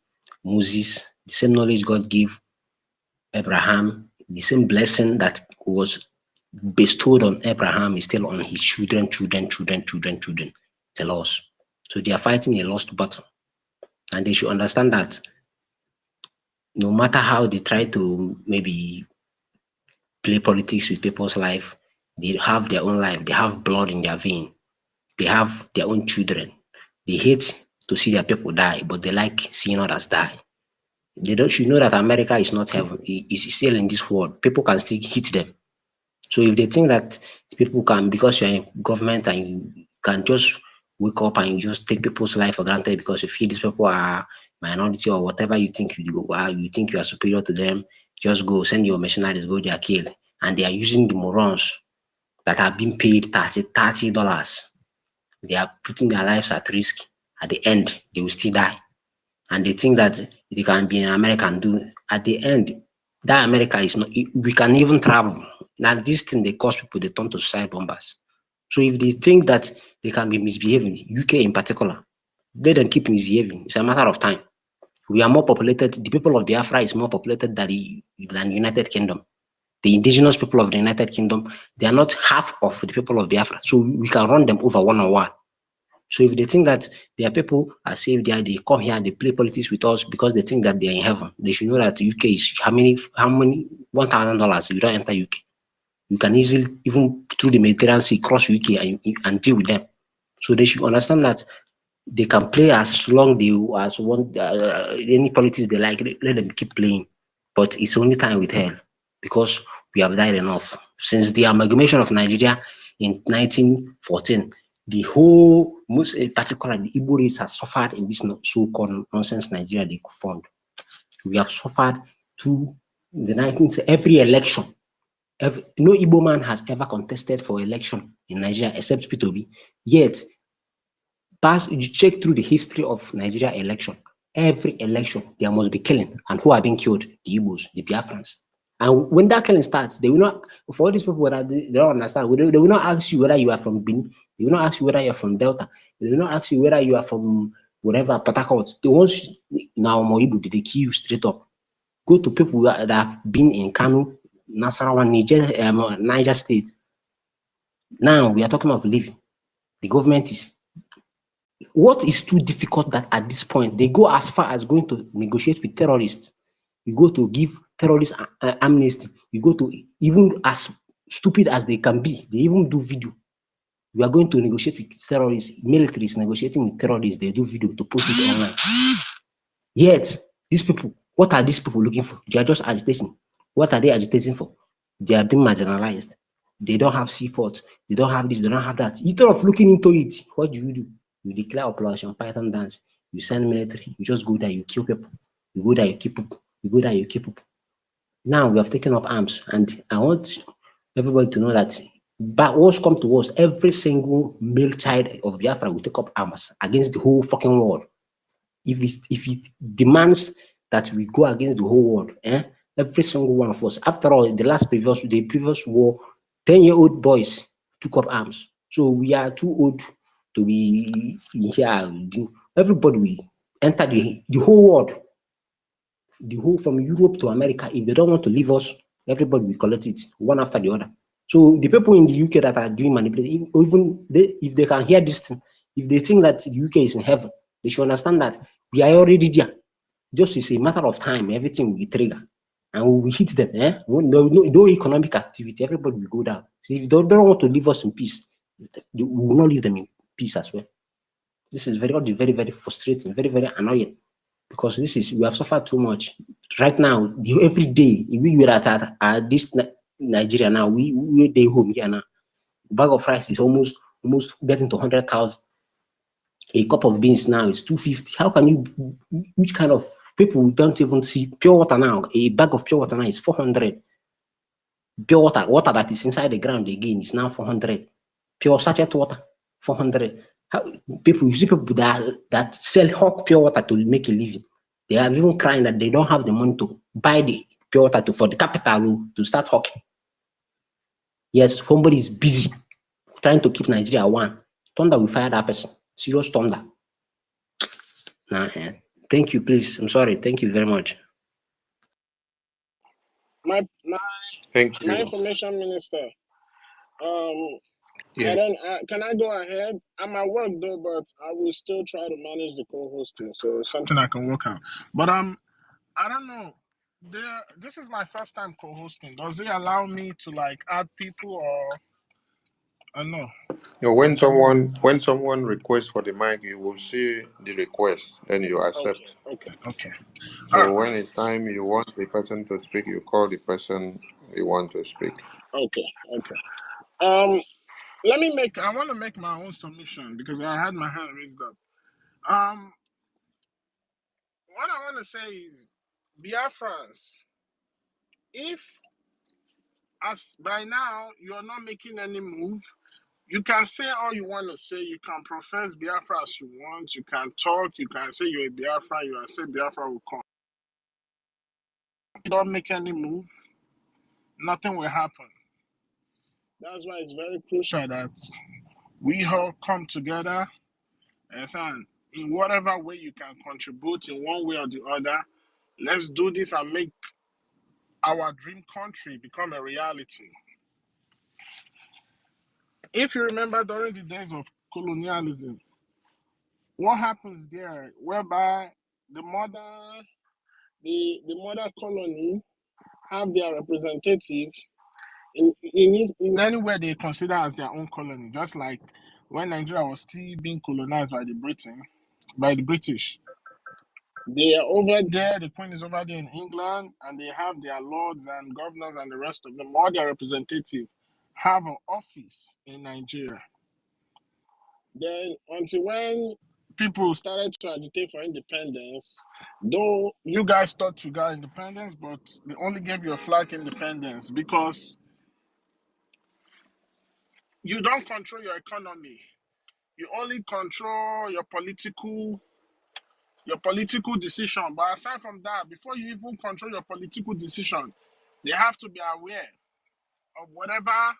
Moses, the same knowledge God gave Abraham, the same blessing that was bestowed on Abraham is still on his children. Tell us. So they are fighting a lost battle. And they should understand that no matter how they try to maybe play politics with people's life, they have their own life. They have blood in their vein. They have their own children. They hate to see their people die, but they like seeing others die. They don't should know that America is not heaven. It's still in this world. People can still hit them. So if they think that people can, because you're in government and you can just wake up and you just take people's life for granted because you feel these people are minority or whatever you think you think you are superior to them, just go send your mercenaries, go there, kill. And they are using the morons that are being paid $30. They are putting their lives at risk. At the end, they will still die. And they think that they can be in America and do. At the end, that America is not. We can even travel. Now this thing they cause people they turn to suicide bombers. So if they think that they can be misbehaving, UK in particular, let them keep misbehaving. It's a matter of time. We are more populated. The people of Biafra is more populated than the United Kingdom. The indigenous people of the United Kingdom, they are not half of the people of Biafra. So we can run them over one on one. So if they think that their people are saved there, they come here and they play politics with us because they think that they are in heaven. They should know that UK is how many $1,000 you don't enter UK. You can easily even through the Mediterranean Sea cross UK and deal with them. So they should understand that they can play as long as want any politics they like. Let them keep playing, but it's only time with hell because we have died enough since the amalgamation of Nigeria in 1914. The whole, most particularly the Igbo race has suffered in this so-called nonsense Nigeria they formed. We have suffered through the 19th every election. No Igbo man has ever contested for election in Nigeria except P2B. Yet you check through the history of Nigeria election, every election there must be killing, and who are being killed? The Igbos, the Biafrans. And when that killing starts, they will not, for all these people that they don't understand, they will not ask you whether you are from Benin, they will not ask you whether you are from Delta, they will not ask you whether you are from whatever, Port Harcourt. The ones now more Igbo, they kill you straight up. Go to people that have been in Kano, Nasarawa, Niger State. Now we are talking of living. The government is. What is too difficult that at this point they go as far as going to negotiate with terrorists? You go to give terrorists amnesty. You go to even as stupid as they can be. They even do video. We are going to negotiate with terrorists. Military is negotiating with terrorists. They do video to post it online. Yet these people, what are these people looking for? They are just agitating. What are they agitating for? They are being marginalized. They don't have seaports. They don't have this. They don't have that. Instead of looking into it, what do? You declare Operation Python Dance. You send military. You just go there. You kill people. You go there. You keep people. You go there. You keep people. Now we have taken up arms, and I want everybody to know that. But worst come to worst, every single male child of Biafra will take up arms against the whole fucking world. If it demands that we go against the whole world, every single one of us. After all, the previous war, 10-year-old boys took up arms. So we are too old to be here. Everybody will enter the whole world, the whole from Europe to America. If they don't want to leave us, everybody will collect it one after the other. So the people in the UK that are doing manipulation, even if they can hear this thing, if they think that the UK is in heaven, they should understand that we are already there. Just is a matter of time, everything will be triggered. And we will hit them. No economic activity, everybody will go down. So if they don't want to leave us in peace, we will not leave them in peace as well. This is very, very, very frustrating, very, very annoying. Because we have suffered too much. Right now, every day, we were at this Nigeria now, we day home here now. Bag of rice is almost getting to 100,000. A cup of beans now is 250. How can you, which kind of people don't even see pure water now? A bag of pure water now is 400. Pure water that is inside the ground again is now 400. Pure sachet water, 400. You see people that sell hawk pure water to make a living. They are even crying that they don't have the money to buy the pure water for the capital to start hawking. Yes, somebody is busy trying to keep Nigeria one. Thunder will fire that person. Serious thunder. Thank you, please. I'm sorry. Thank you very much. My Thank you. information minister. Yeah. Can I go ahead? I'm at work though, but I will still try to manage the co-hosting, so it's something I can work out. But I don't know. This is my first time co-hosting. Does it allow me to like add people or no? You know, when someone requests for the mic, you will see the request, then you accept. Okay. All So right. when it's time you want the person to speak, you call the person you want to speak. Okay. Um, I want to make my own submission because I had my hand raised up. What I want to say is, Biafrans, if as by now you're not making any move, you can say all you want to say. You can profess Biafra as you want. You can talk. You can say you're a Biafra. You can say Biafra will come. You don't make any move, nothing will happen. That's why it's very crucial that we all come together and in whatever way you can contribute in one way or the other. Let's do this and make our dream country become a reality. If you remember during the days of colonialism, what happens there, whereby the mother colony have their representative in anywhere they consider as their own colony, just like when Nigeria was still being colonized by the British. They are over there, the Queen is over there in England, and they have their lords and governors and the rest of them, all their representatives have an office in Nigeria. Then until when people started to agitate for independence, though you guys thought you got independence, but they only gave you a flag independence because you don't control your economy. You only control your political decision. But aside from that, before you even control your political decision, they have to be aware of whatever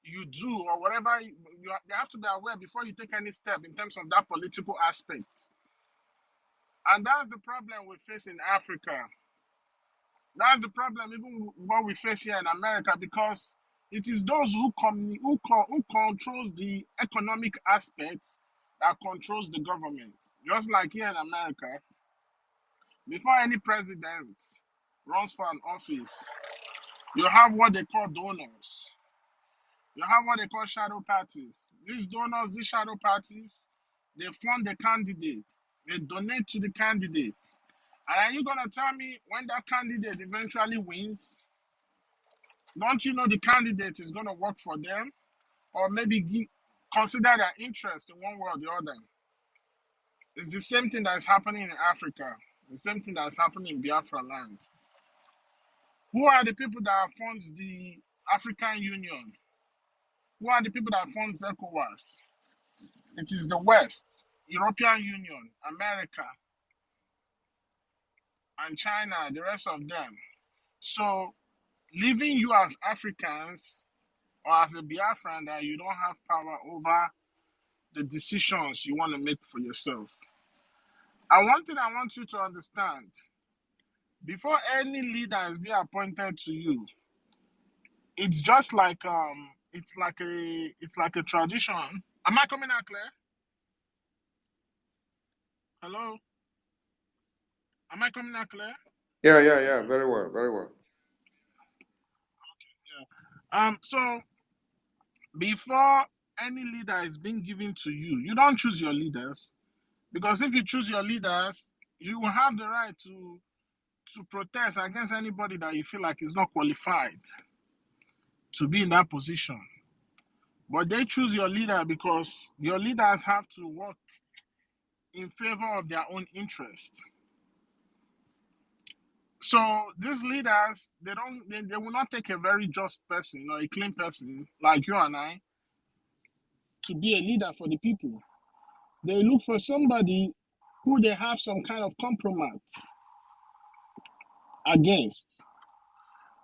you do or whatever they have to be aware before you take any step in terms of that political aspect. And that's the problem we face in Africa. That's the problem even what we face here in America, because it is those who controls the economic aspects that controls the government. Just like here in America, before any president runs for an office, you have what they call donors. You have what they call shadow parties. These donors, these shadow parties, they fund the candidate. They donate to the candidate. And are you going to tell me when that candidate eventually wins, don't you know the candidate is going to work for them? Or maybe consider their interest in one way or the other? It's the same thing that is happening in Africa. The same thing that is happening in Biafra land. Who are the people that funds the African Union? Who are the people that funds ECOWAS? It is the West, European Union, America, and China, the rest of them. So leaving you as Africans or as a Biafran that you don't have power over the decisions you want to make for yourself. And one thing I want you to understand, before any leader is being appointed to you, it's just like it's like a tradition. Am I coming out clear? Hello? Am I coming out clear? Yeah. Very well, very well. So before any leader is being given to you, you don't choose your leaders, because if you choose your leaders, you will have the right to protest against anybody that you feel like is not qualified to be in that position. But they choose your leader because your leaders have to work in favor of their own interests. So these leaders, they will not take a very just person or a clean person like you and I to be a leader for the people. They look for somebody who they have some kind of compromise against.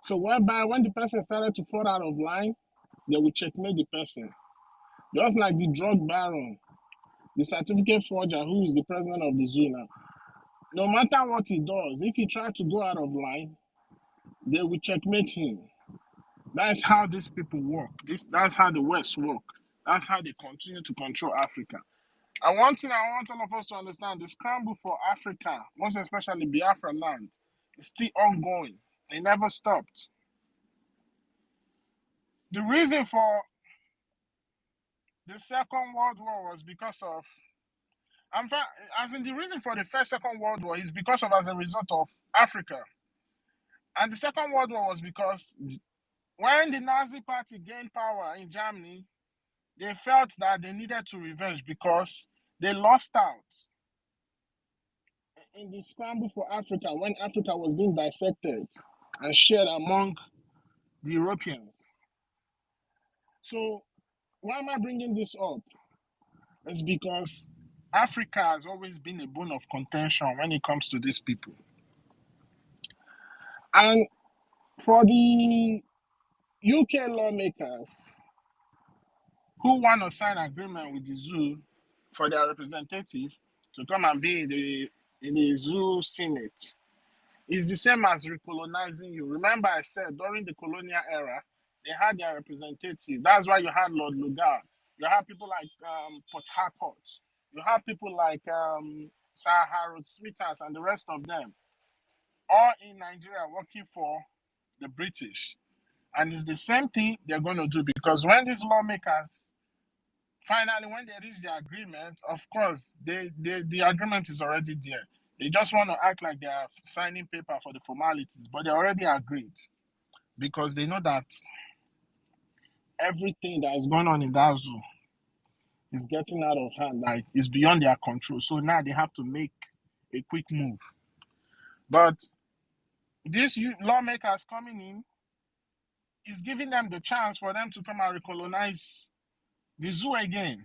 So whereby when the person started to fall out of line, they will checkmate the person. Just like the drug baron, the certificate forger who is the president of the zoo now. No matter what he does, if he tries to go out of line, they will checkmate him. That's how these people work. That's how the West work. That's how they continue to control Africa. And one thing I want all of us to understand, the scramble for Africa, most especially Biafra land, is still ongoing. It never stopped. The reason for the Second World War was because of, as in the reason for the Second World War is because of, as a result of Africa. And the Second World War was because when the Nazi Party gained power in Germany, they felt that they needed to revenge because they lost out in the scramble for Africa when Africa was being dissected and shared among the Europeans. So why am I bringing this up? It's because Africa has always been a bone of contention when it comes to these people. And for the UK lawmakers who want to sign agreement with the zoo for their representatives to come and be in the zoo senate, is the same as recolonizing you. Remember I said during the colonial era, they had their representative. That's why you had Lord Lugard. You have people like Port Harcourt. You have people like Sir Harold Smithers and the rest of them, all in Nigeria working for the British. And it's the same thing they're going to do, because when these lawmakers, finally, when they reach the agreement, of course, the agreement is already there. They just want to act like they are signing paper for the formalities, but they already agreed, because they know that everything that is going on in that zoo is getting out of hand, like it's beyond their control. So now they have to make a quick move. But these lawmakers coming in is giving them the chance for them to come and recolonize the zoo again,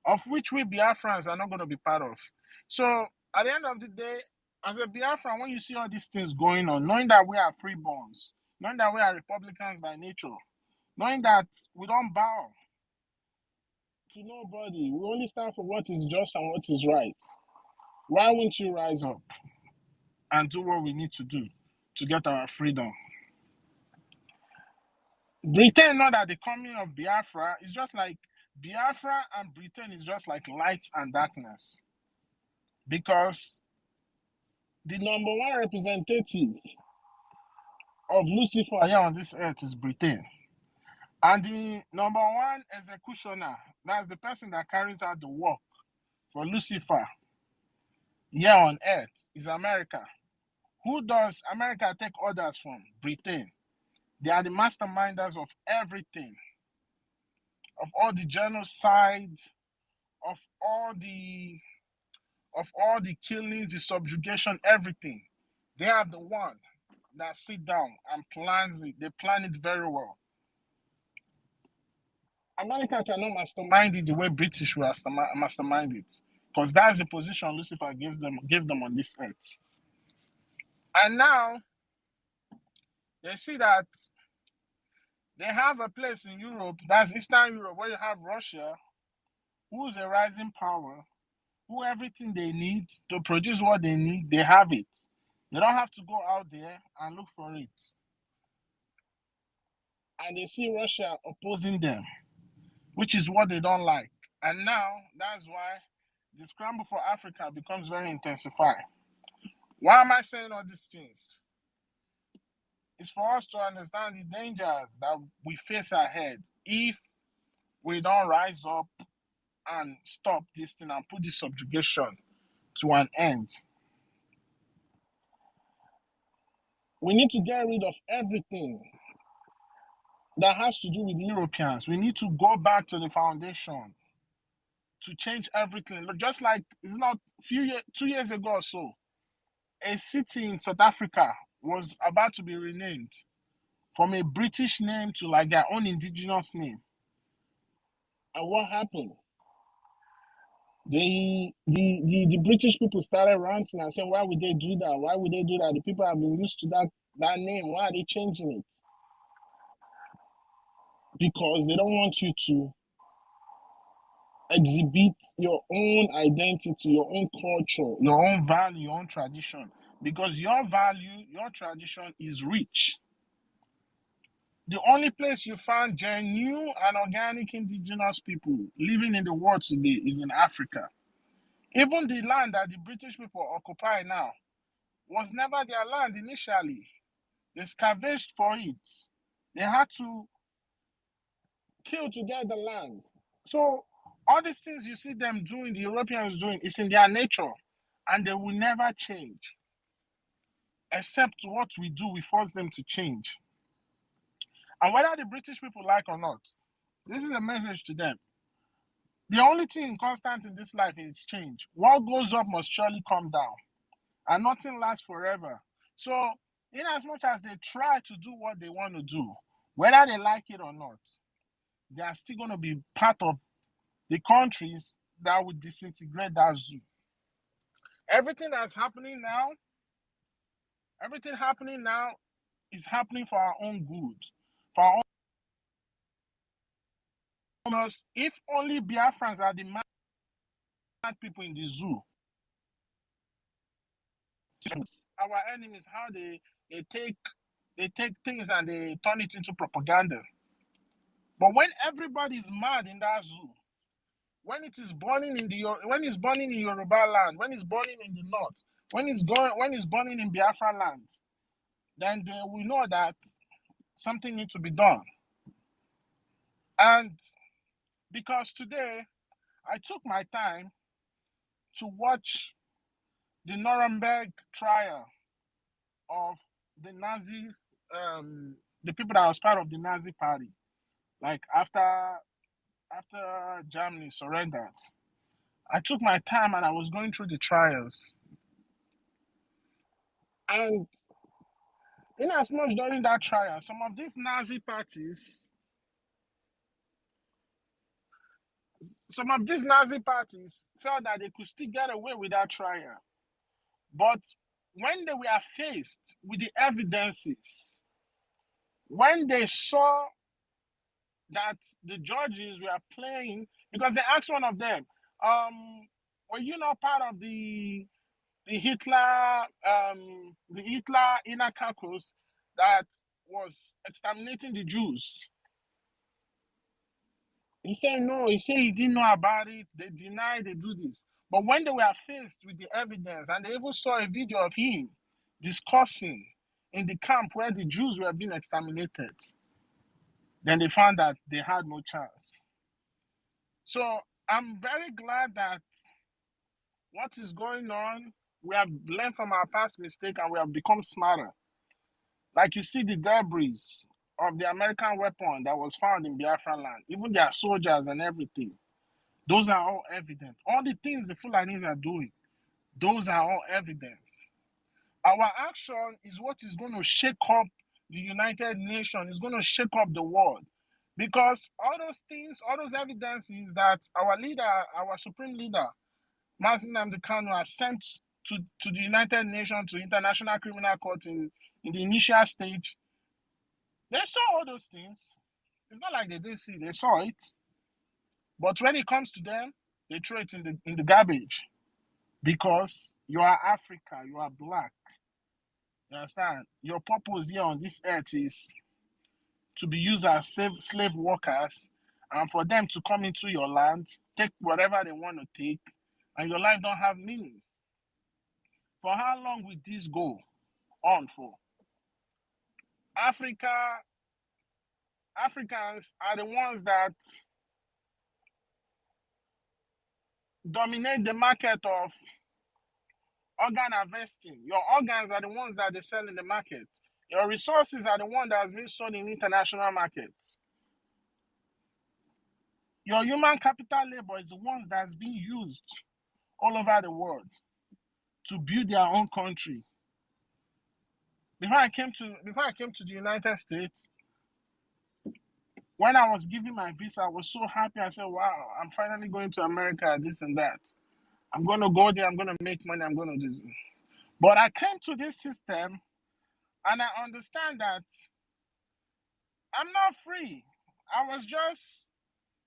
of which we Biafrans are not going to be part of. So at the end of the day, as a Biafran, when you see all these things going on, knowing that we are freeborns, knowing that we are Republicans by nature, knowing that we don't bow to nobody, we only stand for what is just and what is right, why won't you rise up and do what we need to do to get our freedom? Britain know that the coming of Biafra is just like Biafra and Britain is just like light and darkness, because the number one representative of Lucifer here on this earth is Britain, and the number one executioner, that's the person that carries out the work for Lucifer here on earth, is America. Who does America take orders from? Britain. They are the masterminders of everything, of all the genocide, of all the killings, the subjugation, everything. They are the one that sit down and plans it. They plan it very well. America cannot mastermind it the way British will mastermind it, because that's the position Lucifer gave them on this earth. And now they see that they have a place in Europe, that's Eastern Europe, where you have Russia, who's a rising power, who everything they need to produce what they need, they have it. They don't have to go out there and look for it. And they see Russia opposing them, which is what they don't like. And now that's why the scramble for Africa becomes very intensified. Why am I saying all these things? It's for us to understand the dangers that we face ahead if we don't rise up and stop this thing and put this subjugation to an end. We need to get rid of everything that has to do with Europeans. We need to go back to the foundation to change everything. Just like, it's not 2 years ago or so, a city in South Africa was about to be renamed from a British name to like their own indigenous name. And what happened? The British people started ranting and saying, why would they do that? Why would they do that? The people have been used to that name. Why are they changing it? Because they don't want you to exhibit your own identity, your own culture, your own value, your own tradition. Because your value, your tradition is rich. The only place you find genuine and organic indigenous people living in the world today is in Africa. Even the land that the British people occupy now was never their land initially. They scavenged for it. They had to kill to get the land. So all these things you see them doing, the Europeans doing, is in their nature, and they will never change. Except what we do, we force them to change. And whether the British people like or not, this is a message to them. The only thing constant in this life is change. What goes up must surely come down, and nothing lasts forever. So, in as much as they try to do what they want to do, whether they like it or not, they are still going to be part of the countries that will disintegrate that zoo. Everything that's happening now, is happening for our own good. For our own, if only Biafrans are the mad people in the zoo, our enemies, how they take things and they turn it into propaganda. But when everybody's mad in that zoo, when it is burning when it's burning in Yoruba land, when it's burning in the north, when it's burning in Biafra land, then they will know that something needs to be done. And because today I took my time to watch the Nuremberg trial of the Nazi, the people that was part of the Nazi party, like after Germany surrendered. I took my time and I was going through the trials. And in as much during that trial, some of these Nazi parties felt that they could still get away with that trial. But when they were faced with the evidences, when they saw that the judges were playing, because they asked one of them, were you not part of the Hitler inner caucus that was exterminating the Jews? He said no. He said he didn't know about it. They denied they do this. But when they were faced with the evidence, and they even saw a video of him discussing in the camp where the Jews were being exterminated, then they found that they had no chance. So I'm very glad that what is going on, we have learned from our past mistake and we have become smarter. Like you see the debris of the American weapon that was found in Biafra land, even their soldiers and everything. Those are all evident. All the things the Fulanis are doing, those are all evidence. Our action is what is going to shake up the United Nations, is going to shake up the world. Because all those things, all those evidences that our leader, our supreme leader, Mazi Nnamdi Kanu, has sent to the United Nations, to International Criminal Court in the initial stage, they saw all those things. It's not like they didn't see, they saw it. But when it comes to them, they throw it in the garbage. Because you are Africa, you are black. You understand? Your purpose here on this earth is to be used as slave workers, and for them to come into your land, take whatever they want to take, and your life don't have meaning. For how long will this go on for? Africans are the ones that dominate the market of organ harvesting. Your organs are the ones that they sell in the market. Your resources are the one that has been sold in international markets. Your human capital labor is the ones that's being used all over the world to build their own country. Before I came to the United States, when I was giving my visa, I was so happy. I said, wow, I'm finally going to America, this and that. I'm going to go there, I'm going to make money, I'm going to do this. But I came to this system and I understand that I'm not free.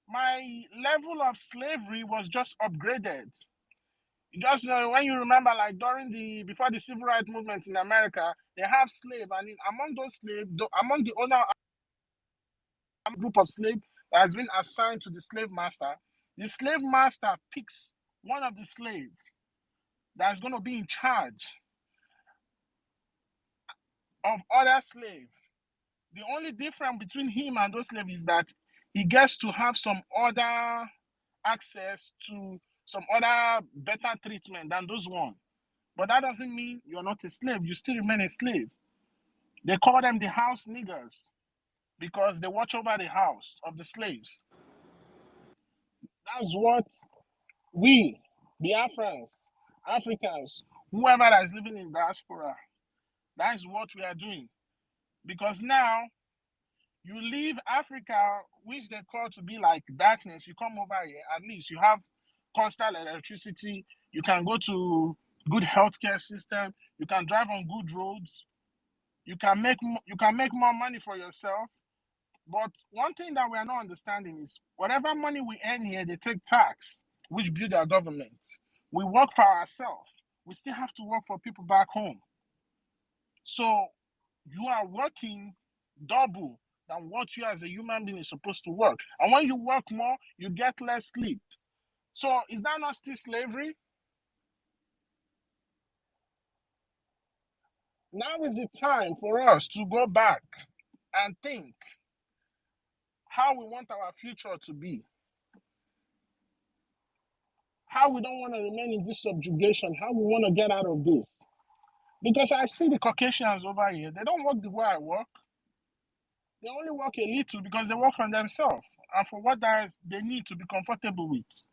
My level of slavery was just upgraded. Just when you remember, like before the civil rights movement in America, they have slaves, and among those slaves, among the owner group of slaves that has been assigned to the slave master. The slave master picks one of the slaves that's going to be in charge of other slaves. The only difference between him and those slaves is that he gets to have some other access to some other better treatment than those ones. But that doesn't mean you're not a slave. You still remain a slave. They call them the house niggers because they watch over the house of the slaves. That's what we, Biafrans, Africans, whoever that is living in diaspora, that is what we are doing. Because now you leave Africa, which they call to be like darkness, you come over here, at least you have constant electricity, you can go to good healthcare system, you can drive on good roads, you can make more money for yourself. But one thing that we are not understanding is whatever money we earn here, they take tax, which build our government. We work for ourselves. We still have to work for people back home. So you are working double than what you as a human being is supposed to work. And when you work more, you get less sleep. So is that not still slavery? Now is the time for us to go back and think how we want our future to be. How we don't want to remain in this subjugation, how we want to get out of this. Because I see the Caucasians over here, they don't work the way I work. They only work a little because they work for themselves and for what they need to be comfortable with.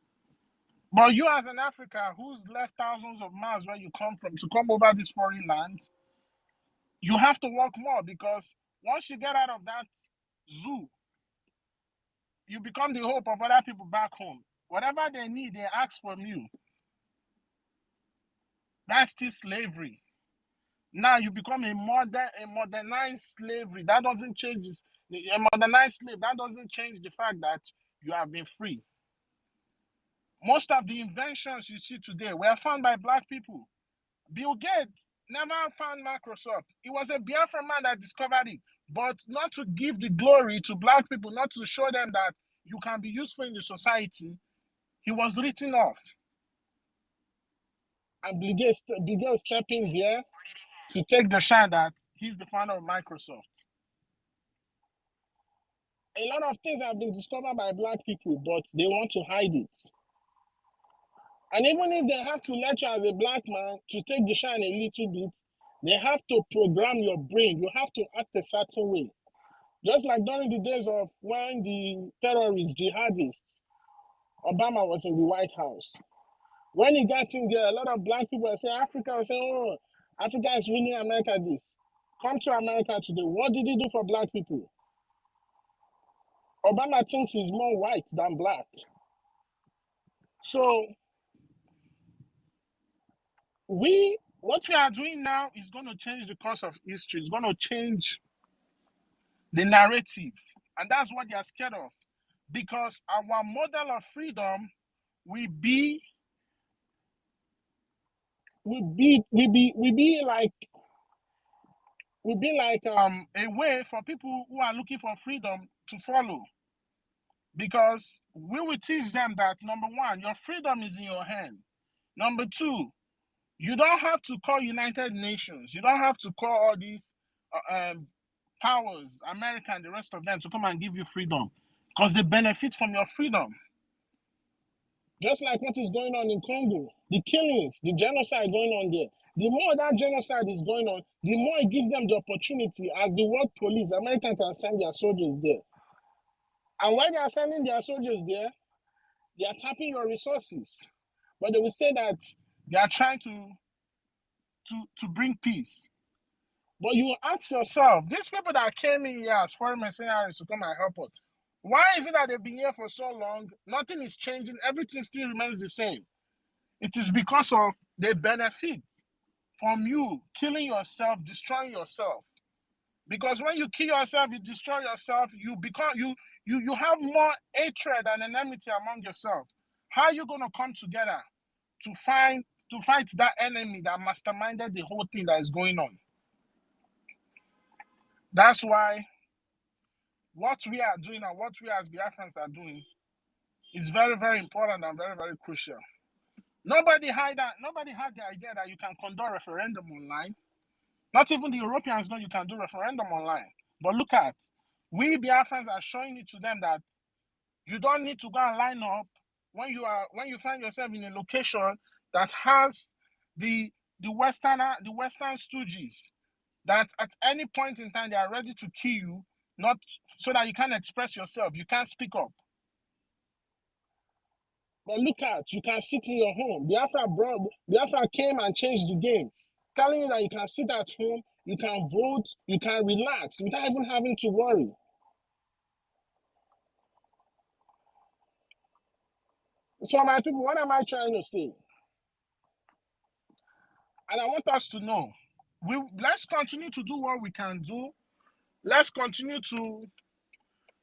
But you as an African who's left thousands of miles where you come from to come over this foreign land, you have to work more because once you get out of that zoo, you become the hope of other people back home. Whatever they need, they ask from you. That's still slavery. Now you become a modernized slavery. That doesn't change this. A modernized slave, that doesn't change the fact that you have been free. Most of the inventions you see today were found by black people. Bill Gates never found Microsoft. It was a Biafra man that discovered it, but not to give the glory to black people, not to show them that you can be useful in the society. He was written off. And Bill Gates stepping here to take the shine that he's the founder of Microsoft. A lot of things have been discovered by black people, but they want to hide it. And even if they have to let you as a black man to take the shine a little bit, they have to program your brain. You have to act a certain way. Just like during the days of when the terrorists, jihadists, Obama was in the White House. When he got in there, a lot of black people were saying, Africa was saying, oh, Africa is winning America this. Come to America today. What did he do for black people? Obama thinks he's more white than black. So what we are doing now is going to change the course of history. It's going to change the narrative. And that's what they are scared of. Because our model of freedom will be like a way for people who are looking for freedom to follow. Because we will teach them that, number one, your freedom is in your hand. Number two, you don't have to call United Nations. You don't have to call all these powers, America and the rest of them, to come and give you freedom. Because they benefit from your freedom. Just like what is going on in Congo, the killings, the genocide going on there. The more that genocide is going on, the more it gives them the opportunity as the world police, Americans can send their soldiers there. And when they are sending their soldiers there, they are tapping your resources. But they will say that they are trying to bring peace. But you ask yourself, these people that came in here as foreign mercenaries to come and help us, why is it that they've been here for so long? Nothing is changing. Everything still remains the same. It is because of the benefit from you killing yourself, destroying yourself. Because when you kill yourself, you destroy yourself, you have more hatred and enmity among yourself. How are you going to come together to fight that enemy that masterminded the whole thing that is going on? That's why what we are doing and what we as Biafrans are doing is very, very important and very, very crucial. Nobody had the idea that you can conduct referendum online. Not even the Europeans know you can do referendum online. But look at, we Biafrans are showing it to them that you don't need to go and line up when you find yourself in a location that has the Western stooges that at any point in time they are ready to kill you, not so that you can't express yourself, you can't speak up. But look at, you can sit in your home. Biafra came and changed the game, telling you that you can sit at home, you can vote, you can relax without even having to worry. So my people, what am I trying to say? And I want us to know, let's continue to do what we can do. Let's continue to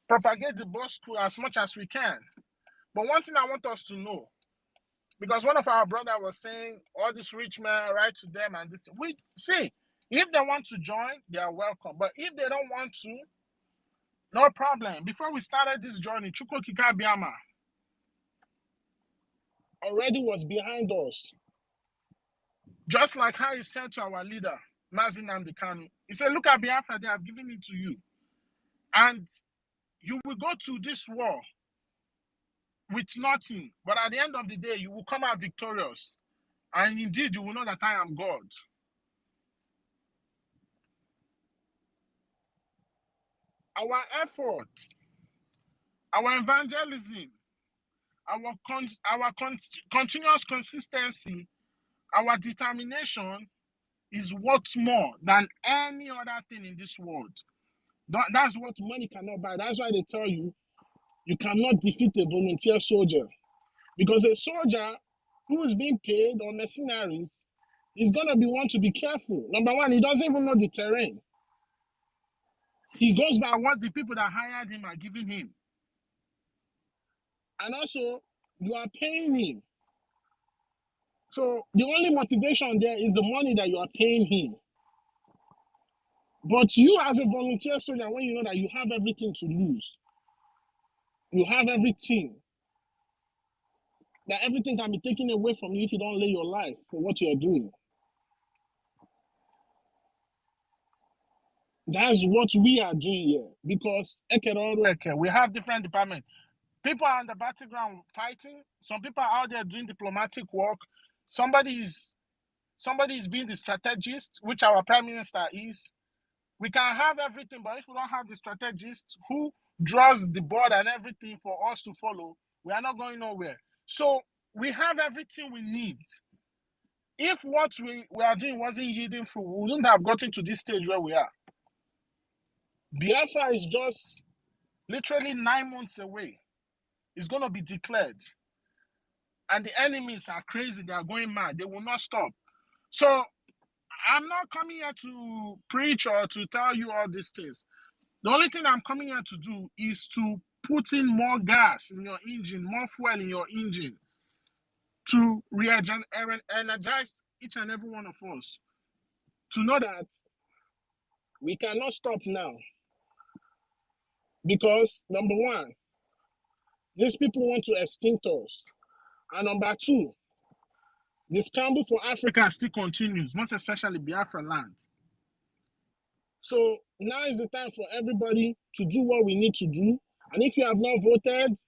propagate the gospel as much as we can. But one thing I want us to know, because one of our brothers was saying, all these rich men, write to them and this. We see, if they want to join, they are welcome. But if they don't want to, no problem. Before we started this journey, Chukwukika Biama already was behind us. Just like how he said to our leader, Mazi Nnamdi Kanu. He said, look at Biafra, they have given it to you. And you will go to this war with nothing. But at the end of the day, you will come out victorious. And indeed, you will know that I am God. Our efforts, our evangelism, our continuous consistency, our determination is worth more than any other thing in this world. That's what money cannot buy. That's why they tell you, you cannot defeat a volunteer soldier. Because a soldier who is being paid or mercenaries is going to be one to be careful. Number one, he doesn't even know the terrain. He goes by what the people that hired him are giving him. And also, you are paying him. So the only motivation there is the money that you are paying him. But you as a volunteer soldier, when you know that you have everything to lose, you have everything, that everything can be taken away from you if you don't lay your life for what you're doing. That's what we are doing here. Because we have different departments. People are on the battleground fighting. Some people are out there doing diplomatic work. Somebody is being the strategist, which our prime minister is. We can have everything, but if we don't have the strategist who draws the board and everything for us to follow, we are not going nowhere. So we have everything we need. If what we are doing wasn't yielding fruit, we wouldn't have gotten to this stage where we are. Biafra is just literally 9 months away. It's going to be declared. And the enemies are crazy. They are going mad. They will not stop. So I'm not coming here to preach or to tell you all these things. The only thing I'm coming here to do is to put in more gas in your engine, more fuel in your engine, to re-energize each and every one of us, to know that we cannot stop now. Because, number one, these people want to extinct us. And number two, the scramble for Africa still continues, most especially Biafra land. So now is the time for everybody to do what we need to do. And if you have not voted,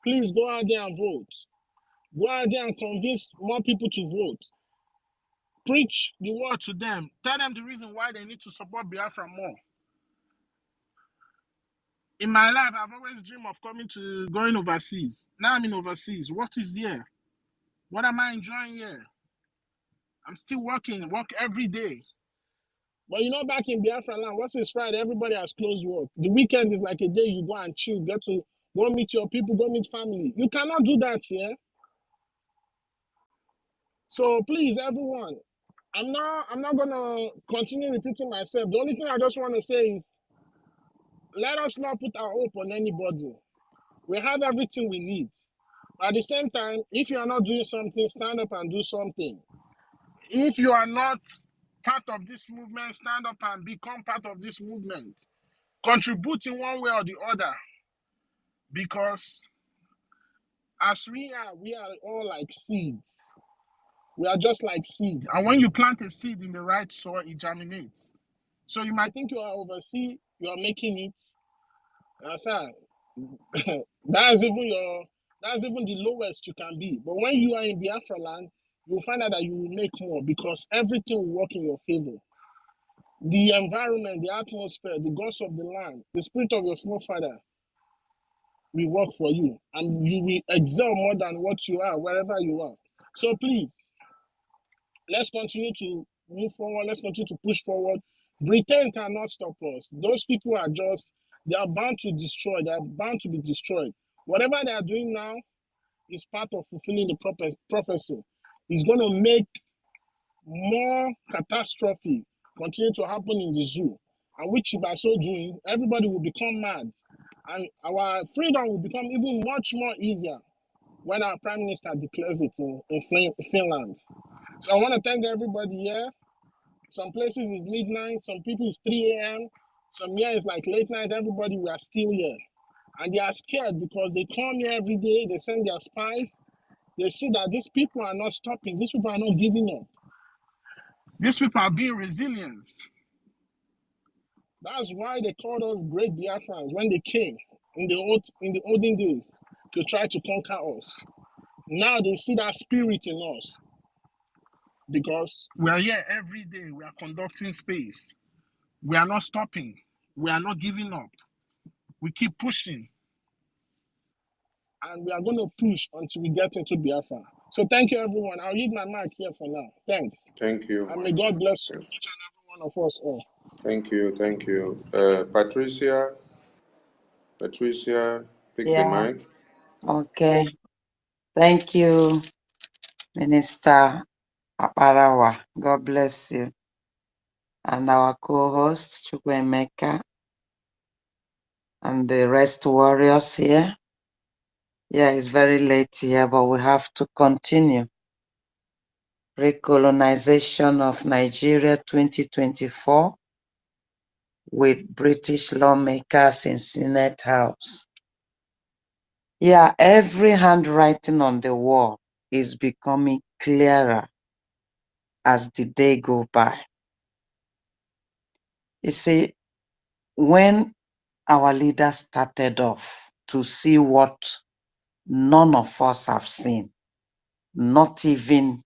please go out there and vote. Go out there and convince more people to vote. Preach the word to them. Tell them the reason why they need to support Biafra more. In my life, I've always dreamed of going overseas. Now I'm in overseas. What is here? What am I enjoying here? I'm still work every day. But you know, back in Biafra land, once it's Friday, everybody has closed work. The weekend is like a day you go and chill, get to go meet your people, go meet family. You cannot do that here. So please, everyone, I'm not gonna continue repeating myself. The only thing I just want to say is, let us not put our hope on anybody. We have everything we need. At the same time, if you are not doing something, stand up and do something. If you are not part of this movement, stand up and become part of this movement. contribute in one way or the other, because as we are all like seeds. We are just like seeds. And when you plant a seed in the right soil, it germinates. So you might think you are overseas, you are making it. Sir, that's even the lowest you can be. But when you are in Biafra land, you'll find out that you will make more, because everything will work in your favor. The environment, the atmosphere, the gods of the land, the spirit of your forefather will work for you, and you will excel more than what you are wherever you are. So please, let's continue to move forward. Let's continue to push forward. Britain cannot stop us. Those people are they are bound to destroy. They are bound to be destroyed. Whatever they are doing now is part of fulfilling the prophecy. It's going to make more catastrophe continue to happen in the zoo. And which by so doing, everybody will become mad. And our freedom will become even much more easier when our prime minister declares it in Finland. So I want to thank everybody here. Some places is midnight, some people is 3 a.m., some here is like late night. Everybody, we are still here. And they are scared because they come here every day, they send their spies. They see that these people are not stopping, these people are not giving up. These people are being resilient. That's why they called us great Biafrans when they came in the olden days to try to conquer us. Now they see that spirit in us, because we are here every day, we are conducting space. We are not stopping. We are not giving up. We keep pushing. And we are going to push until we get into Biafra. So thank you, everyone. I'll leave my mic here for now. Thanks. Thank you, And my may God friend. bless each and every one of us all. Thank you, thank you. Patricia, pick the Yeah, mic. okay. Thank you, Minister Aparawa. God bless you. And our co-host, Chukwemeka, and the rest warriors here. Yeah, it's very late here, but we have to continue. Recolonization of Nigeria 2024 with British lawmakers in Senate House. Yeah, every handwriting on the wall is becoming clearer as the day go by. You see, when our leaders started off to see what none of us have seen, not even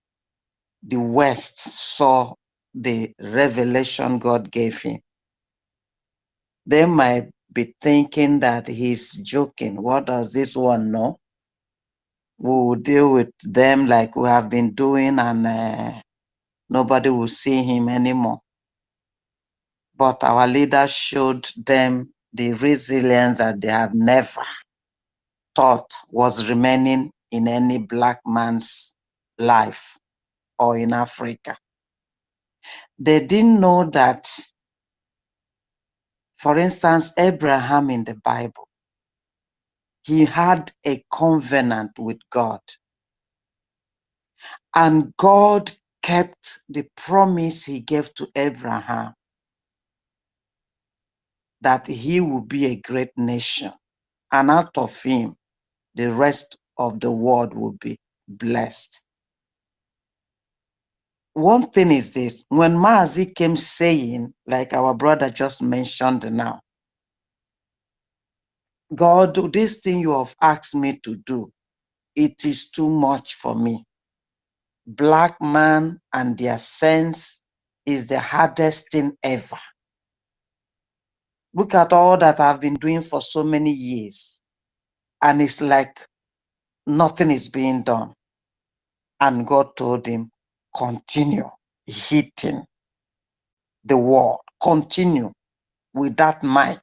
the West saw the revelation God gave him, they might be thinking that he's joking. What does this one know? We will deal with them like we have been doing, and nobody will see him anymore. But our leaders showed them the resilience that they have never thought was remaining in any black man's life or in Africa. They didn't know that, for instance, Abraham in the Bible, he had a covenant with God, and God kept the promise he gave to Abraham that he would be a great nation, and out of him, the rest of the world will be blessed. One thing is this, when Maazi came saying, like our brother just mentioned now, God, this thing you have asked me to do, it is too much for me. Black man and their sense is the hardest thing ever. Look at all that I've been doing for so many years, and it's like nothing is being done. And God told him, continue hitting the wall, continue with that mic.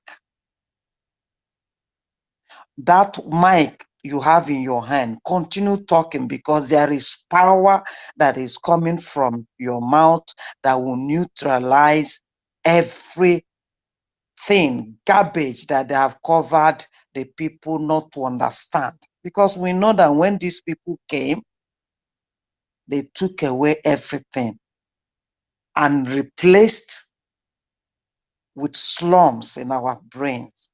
That mic you have in your hand, continue talking, because there is power that is coming from your mouth that will neutralize everything, garbage that they have covered the people not to understand. Because we know that when these people came, they took away everything and replaced with slums in our brains.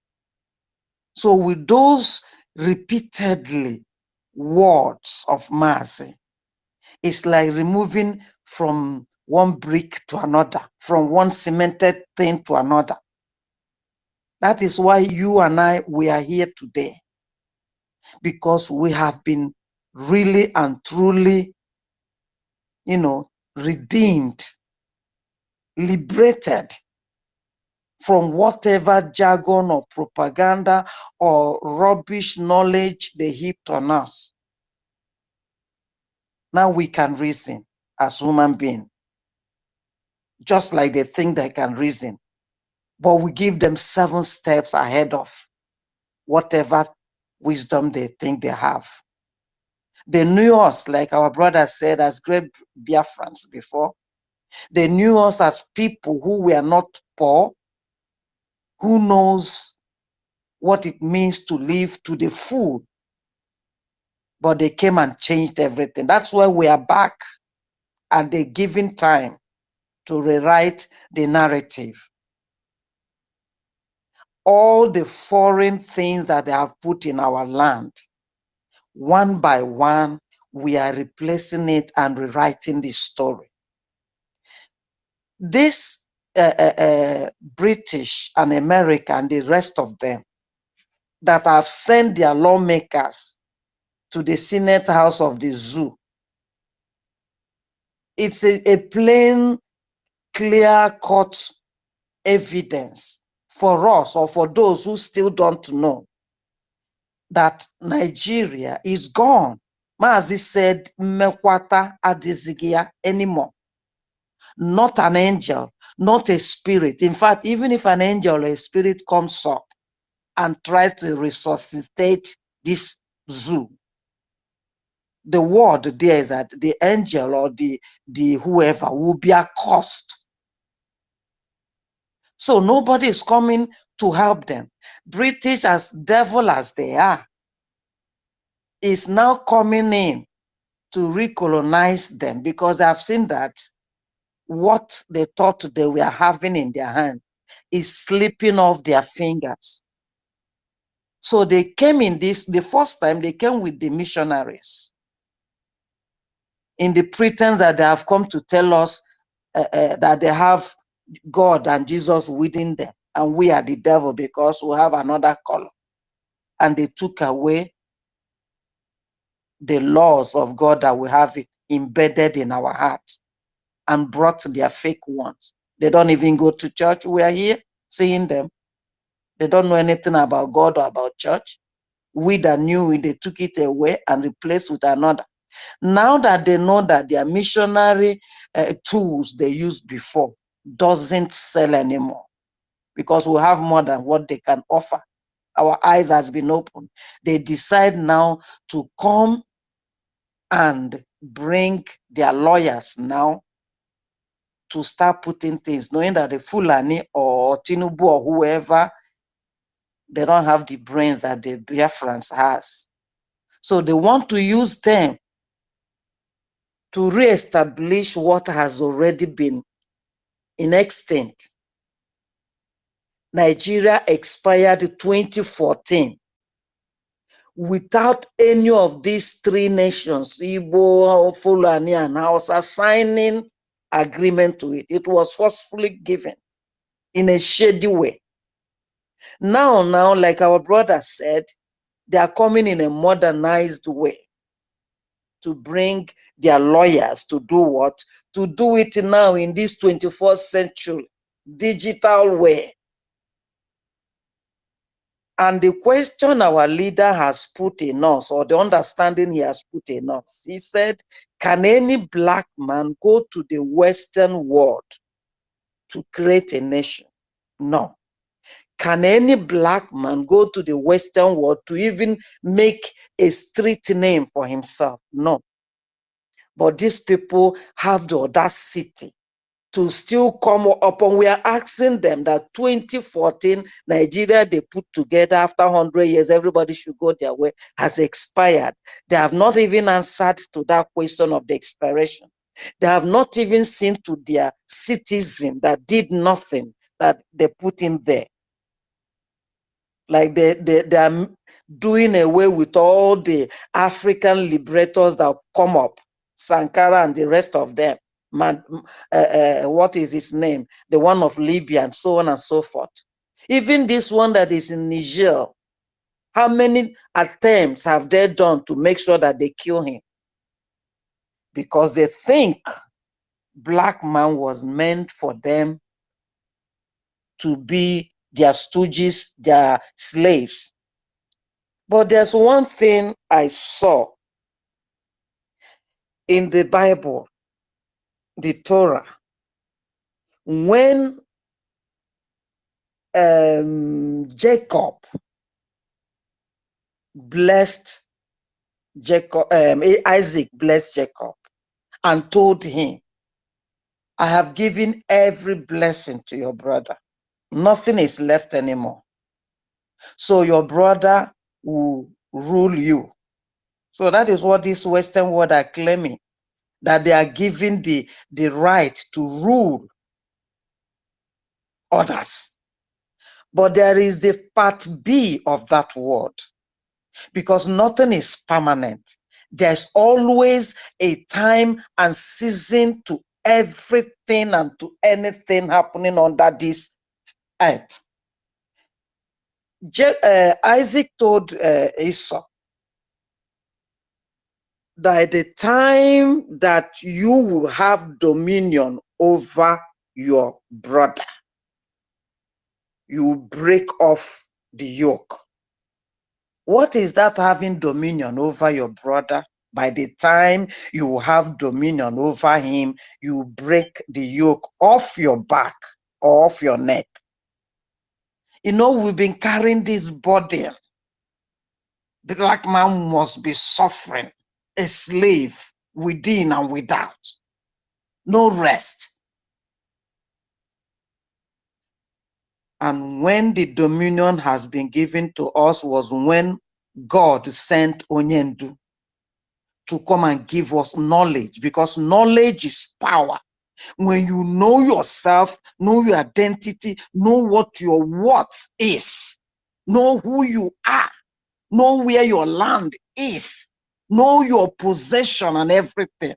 So with those repeatedly words of mercy, it's like removing from one brick to another, from one cemented thing to another. That is why you and I, we are here today, because we have been really and truly, redeemed, liberated from whatever jargon or propaganda or rubbish knowledge they heaped on us. Now we can reason as human beings, just like they think they can reason, but we give them 7 steps ahead of whatever wisdom they think they have. They knew us, like our brother said, as great Biafrans before. They knew us as people who were not poor, who knows what it means to live to the full. But they came and changed everything. That's why we are back at the given time to rewrite the narrative. All the foreign things that they have put in our land, one by one, we are replacing it and rewriting the story. This British and America and the rest of them that have sent their lawmakers to the Senate House of the Zoo, it's a plain, clear-cut evidence for us or for those who still don't know that Nigeria is gone. Mazi said, Mekwata adizigia anymore. Not an angel, not a spirit. In fact, even if an angel or a spirit comes up and tries to resuscitate this zoo, the word there is that the angel or the whoever will be accursed. So nobody is coming to help them. British, as devil as they are, is now coming in to recolonize them, because I've seen that what they thought they were having in their hand is slipping off their fingers. So they came in this, the first time they came with the missionaries in the pretense that they have come to tell us that they have God and Jesus within them, and we are the devil because we have another color. And they took away the laws of God that we have embedded in our hearts and brought their fake ones. They don't even go to church. We are here seeing them. They don't know anything about God or about church. We that knew it, they took it away and replaced with another. Now that they know that their missionary tools they used before doesn't sell anymore, because we have more than what they can offer. Our eyes has been opened. They decide now to come and bring their lawyers now to start putting things, knowing that the Fulani or Tinubu or whoever, they don't have the brains that the Biafrans has. So they want to use them to reestablish what has already been in extinct. Nigeria expired 2014 without any of these 3 nations, Igbo, Fulani, and Hausa, signing agreement to it. It was forcefully given in a shady way. Now, like our brother said, they are coming in a modernized way to bring their lawyers to do what? To do it now in this 21st century digital way. And the question our leader has put in us, or the understanding he has put in us, he said, can any black man go to the Western world to create a nation? No. Can any black man go to the Western world to even make a street name for himself? No. But these people have the audacity to still come up, and we are asking them that 2014 Nigeria they put together after 100 years, everybody should go their way, has expired. They have not even answered to that question of the expiration. They have not even seen to their citizen that did nothing that they put in there. Like they are doing away with all the African liberators that come up, Sankara and the rest of them. What is his name? The one of Libya and so on and so forth. Even this one that is in Niger, how many attempts have they done to make sure that they kill him? Because they think black man was meant for them to be their stooges, their slaves. But there's one thing I saw in the Bible, the Torah, when Jacob blessed Jacob, Isaac blessed Jacob and told him, I have given every blessing to your brother. Nothing is left anymore. So your brother will rule you. So that is what this Western world are claiming, that they are giving the right to rule others. But there is the part B of that word, because nothing is permanent. There's always a time and season to everything and to anything happening under this earth. Isaac told Esau that the time that you will have dominion over your brother, you break off the yoke. What is that, having dominion over your brother? By the time you have dominion over him, you break the yoke off your back or off your neck. You know, we've been carrying this burden. The black man must be suffering, a slave within and without. No rest. And when the dominion has been given to us was when God sent Onyendu to come and give us knowledge, because knowledge is power. When you know yourself, know your identity, know what your worth is, know who you are, know where your land is, know your possession and everything,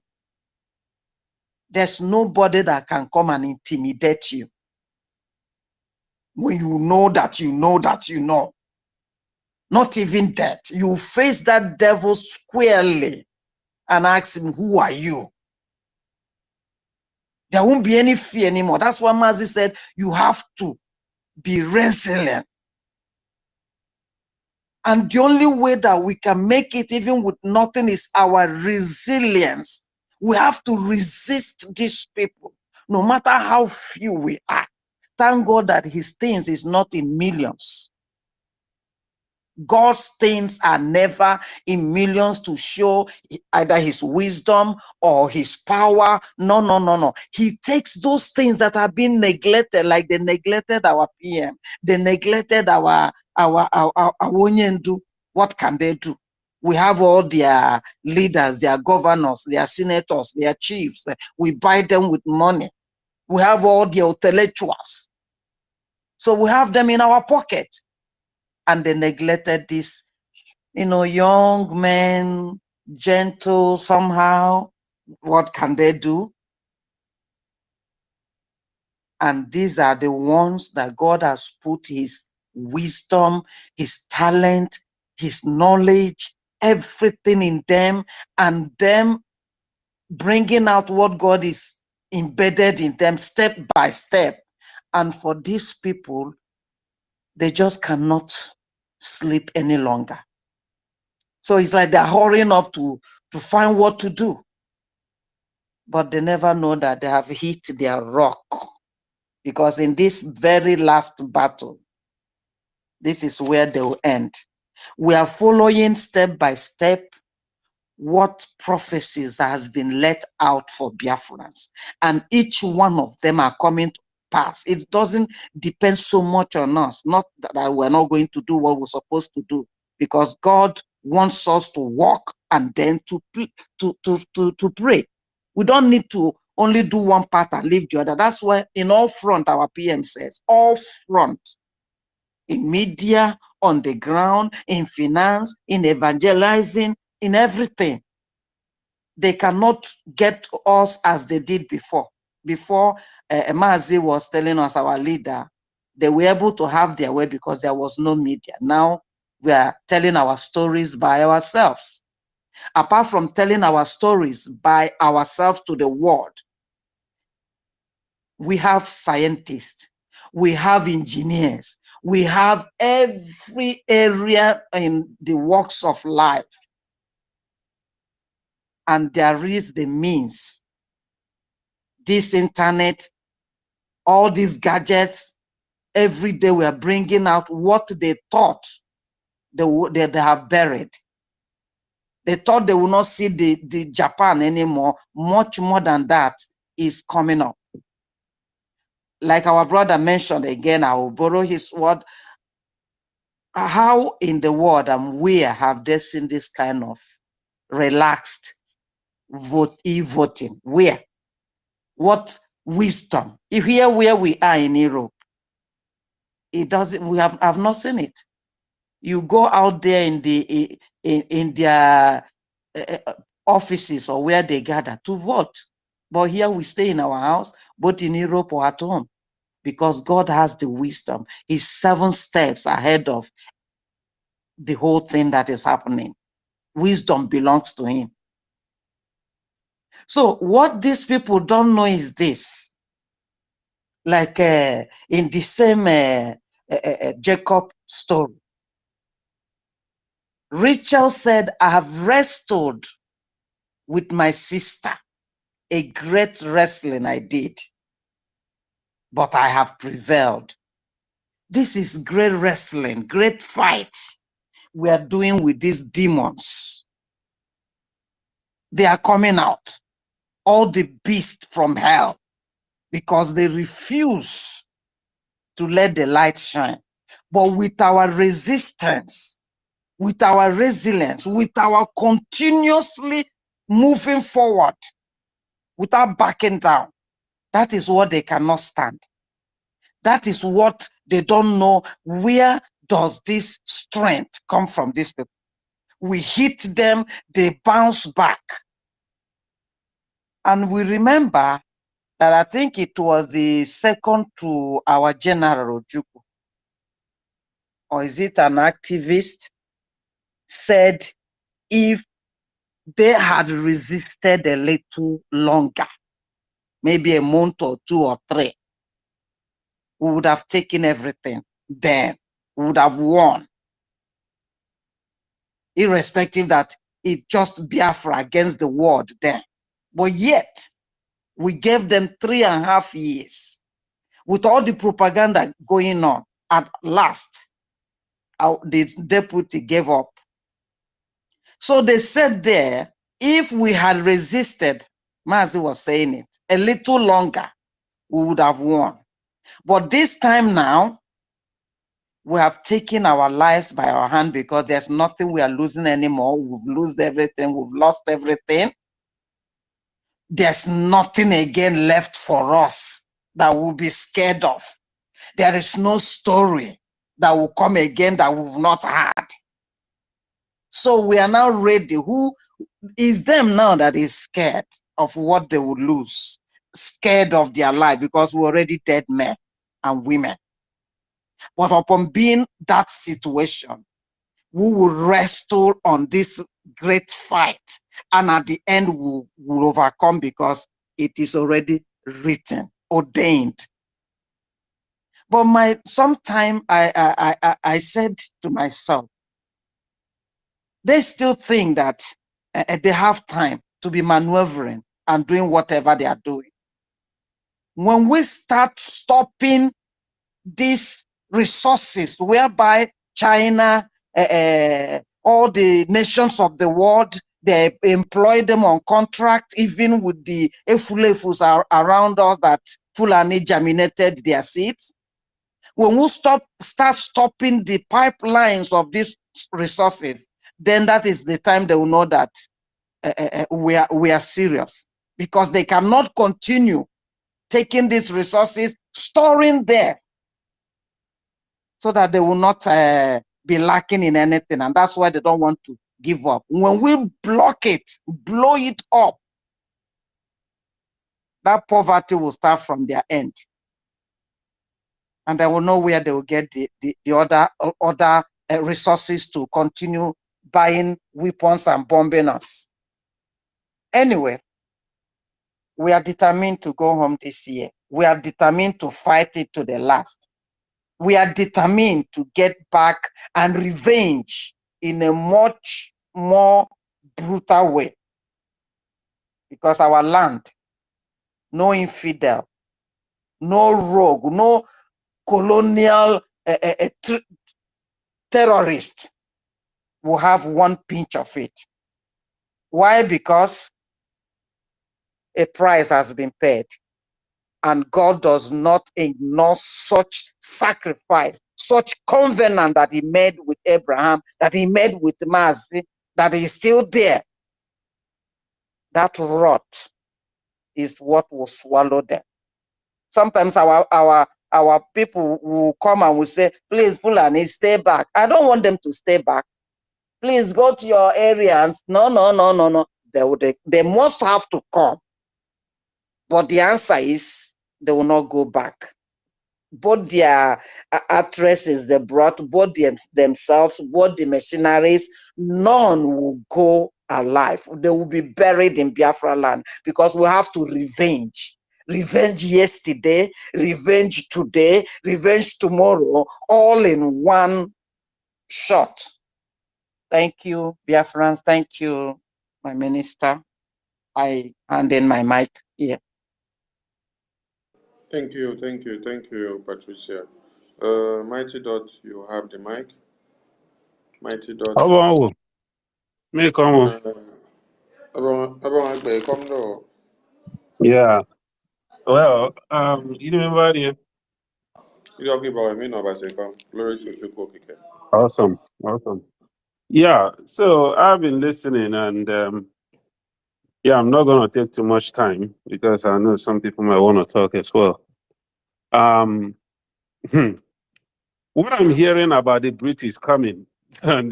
there's nobody that can come and intimidate you. When you know that you know that you know, not even that, you face that devil squarely and ask him, who are you? There won't be any fear anymore. That's why Mazi said you have to be resilient. And the only way that we can make it even with nothing is our resilience. We have to resist these people, no matter how few we are. Thank God that his things is not in millions. God's things are never in millions to show either his wisdom or his power. No, no, no, no. He takes those things that have been neglected, like they neglected our PM, they neglected our Onyendu. What can they do? We have all their leaders, their governors, their senators, their chiefs. We buy them with money. We have all the intellectuals. So we have them in our pocket. And they neglected this, young men, gentle somehow. What can they do? And these are the ones that God has put his wisdom, his talent, his knowledge, everything in them, and them bringing out what God is embedded in them step by step. And for these people, they just cannot sleep any longer. So it's like they're hurrying up to find what to do. But they never know that they have hit their rock. Because in this very last battle, this is where they will end. We are following step by step what prophecies that has been let out for Biafrans. And each one of them are coming to pass. It doesn't depend so much on us. Not that we're not going to do what we're supposed to do, because God wants us to walk and then to pray. We don't need to only do one part and leave the other. That's why in all front, our PM says, all front, in media, on the ground, in finance, in evangelizing, in everything. They cannot get to us as they did before. Before Mazi was telling us, our leader, they were able to have their way because there was no media. Now we are telling our stories by ourselves. Apart from telling our stories by ourselves to the world, we have scientists, we have engineers, we have every area in the walks of life. And there is the means. This internet, all these gadgets, every day we are bringing out what they thought they have buried. They thought they will not see the Japan anymore. Much more than that is coming up. Like our brother mentioned again, I will borrow his word. How in the world and where have they seen this kind of relaxed e-voting? Where? What wisdom? If here where we are in Europe, it doesn't. We have not seen it. You go out there in their offices or where they gather to vote, but here we stay in our house, both in Europe or at home, because God has the wisdom. He's 7 steps ahead of the whole thing that is happening. Wisdom belongs to him. So what these people don't know is this. Like in the same Jacob story, Rachel said, I have wrestled with my sister. A great wrestling I did, but I have prevailed. This is great wrestling, great fight we are doing with these demons. They are coming out, all the beasts from hell, because they refuse to let the light shine. But with our resistance, with our resilience, with our continuously moving forward without backing down, that is what they cannot stand. That is what they don't know. Where does this strength come from, these people? We hit them, they bounce back. And we remember that I think it was the second to our General Ojukwu, or is it an activist, said if they had resisted a little longer, maybe a month or 2 or 3, we would have taken everything. Then we would have won. Irrespective that it just Biafra against the world then. But yet, we gave them 3.5 years. With all the propaganda going on, at last, the deputy gave up. So they said there, if we had resisted, Mazi was saying it, a little longer, we would have won. But this time now, we have taken our lives by our hand because there's nothing we are losing anymore. We've lost everything. We've lost everything. There's nothing again left for us that we'll be scared of. There is no story that will come again that we've not had. So we are now ready. Who is them now that is scared of what they will lose? Scared of their life because we're already dead men and women. But upon being that situation, we will wrestle on this great fight. And at the end, we will overcome because it is already written, ordained. But sometime I said to myself, they still think that they have time to be maneuvering and doing whatever they are doing. When we start stopping these resources whereby China, all the nations of the world, they employ them on contract, even with the Efulefus around us that Fulani germinated their seeds. When we start stopping the pipelines of these resources, then that is the time they will know that we are serious. because they cannot continue taking these resources, storing there, so that they will not be lacking in anything. And that's why they don't want to give up. When we block it, blow it up, that poverty will start from their end. And they will know where they will get the other resources to continue buying weapons and bombing us. Anyway, we are determined to go home this year. We are determined to fight it to the last. We are determined to get back and revenge in a much more brutal way. Because our land, no infidel, no rogue, no colonial terrorist will have one pinch of it. Why? Because a price has been paid. And God does not ignore such sacrifice, such covenant that he made with Abraham, that he made with Moses, that is still there. That rot is what will swallow them. Sometimes our people will come and will say, please, Fulani, stay back. I don't want them to stay back. Please go to your area. No. They must have to come. But the answer is they will not go back. Both their addresses they brought, both themselves, both the machineries, none will go alive. They will be buried in Biafra land, because we have to revenge. Revenge yesterday, revenge today, revenge tomorrow, all in one shot. Thank you, Biafrans. Thank you, my minister. I hand in my mic here. Thank you, Patricia. Mighty Dot, you have the mic. Mighty Dot. How me come? Yeah. Well, you remember the Glory to Chukwu. awesome. Yeah. So I've been listening, and yeah, I'm not gonna take too much time because I know some people might want to talk as well. What I'm hearing about the British coming and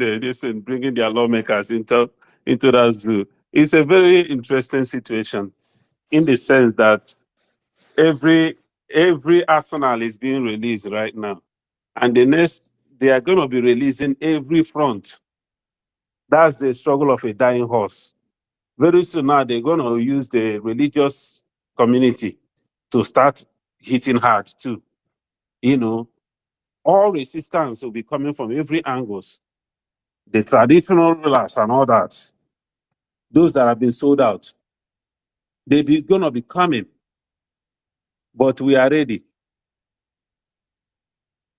bringing their lawmakers into that zoo is a very interesting situation, in the sense that every arsenal is being released right now, and the next they are going to be releasing every front. That's the struggle of a dying horse. Very soon now they're going to use the religious community to start hitting hard too. You know, all resistance will be coming from every angles. The traditional rulers and all that, those that have been sold out, they're going to be coming. But we are ready.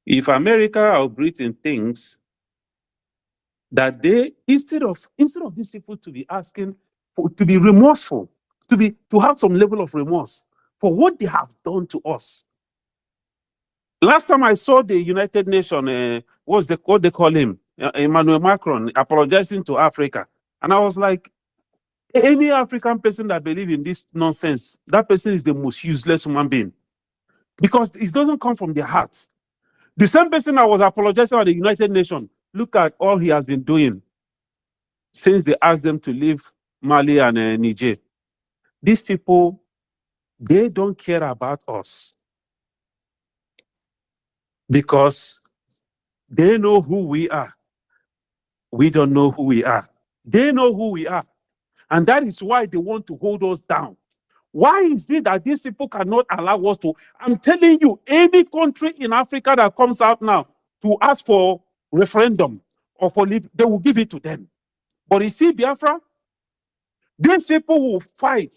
If America or Britain thinks that they, instead of these people to be asking to be remorseful, to have some level of remorse for what they have done to us. Last time I saw the United Nations, what they call him, Emmanuel Macron, apologizing to Africa, and I was like, any African person that believes in this nonsense, that person is the most useless human being, because it doesn't come from their heart. The same person that was apologizing at the United Nations, look at all he has been doing since they asked them to leave Mali and Niger. These people, they don't care about us because they know who we are. We don't know who we are. They know who we are. And that is why they want to hold us down. Why is it that these people cannot allow us to? I'm telling you, any country in Africa that comes out now to ask for referendum or for leave, they will give it to them. But you see, Biafra, these people will fight.